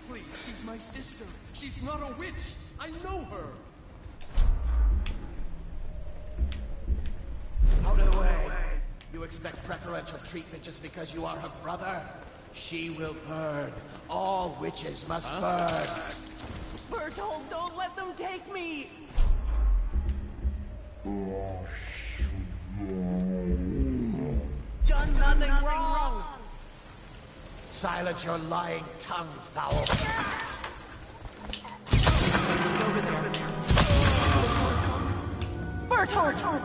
Please, she's my sister. She's not a witch. I know her. Out of the way. You expect preferential treatment just because you are her brother? She will burn. All witches must burn. Bertold, don't let them take me! Done nothing wrong! Silence your lying tongue, foul. Bertold!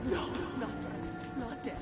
No, not dead. Not dead.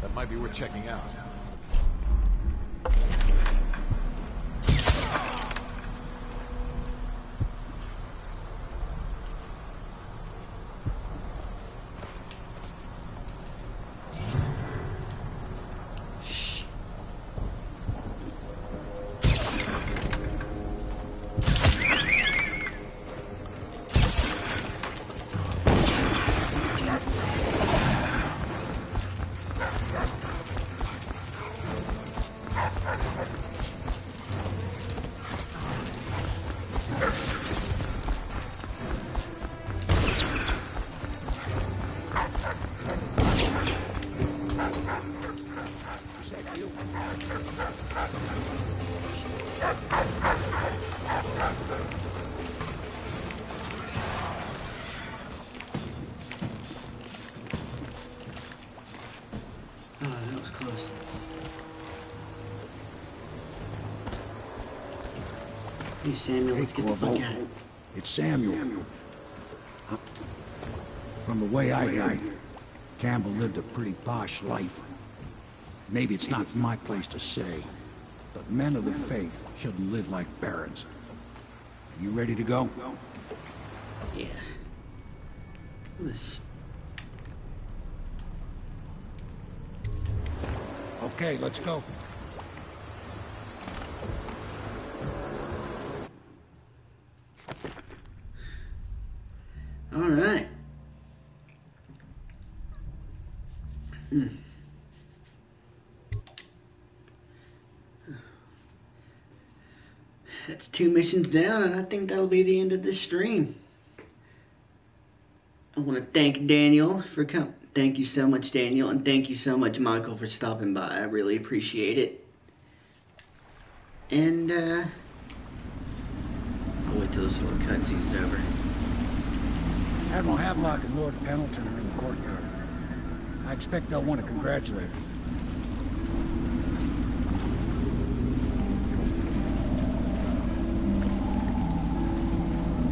That might be worth checking out. Samuel, let's get the fuck out of here. It's Samuel. From the way I hear it, Campbell lived a pretty posh life. Maybe it's not my place to say, but men of the faith shouldn't live like barons. Are you ready to go? Yeah. Okay, let's go. All right. That's 2 missions down, and I think that'll be the end of this stream. I want to thank Daniel for coming. Thank you so much, Daniel, and thank you so much, Michael, for stopping by. I really appreciate it. And I'll wait till this little cutscene's over. Admiral Havelock and Lord Pendleton are in the courtyard. I expect they'll want to congratulate you.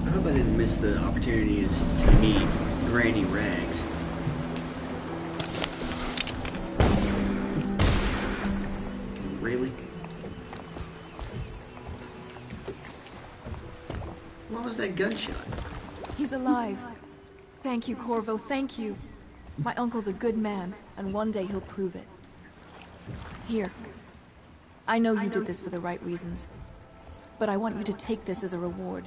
I hope I didn't miss the opportunity to meet Granny Rags. Really? that gunshot? He's alive. Thank you, Corvo, thank you. My uncle's a good man, and one day he'll prove it. Here. I know you did this for the right reasons, but I want you to take this as a reward.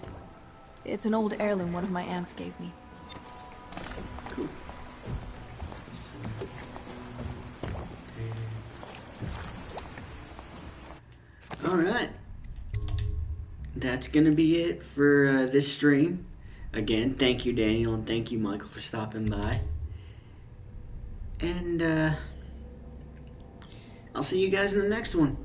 It's an old heirloom one of my aunts gave me. Cool. Alright. That's gonna be it for this stream. Again, thank you, Daniel, and thank you, Michael, for stopping by. And I'll see you guys in the next one.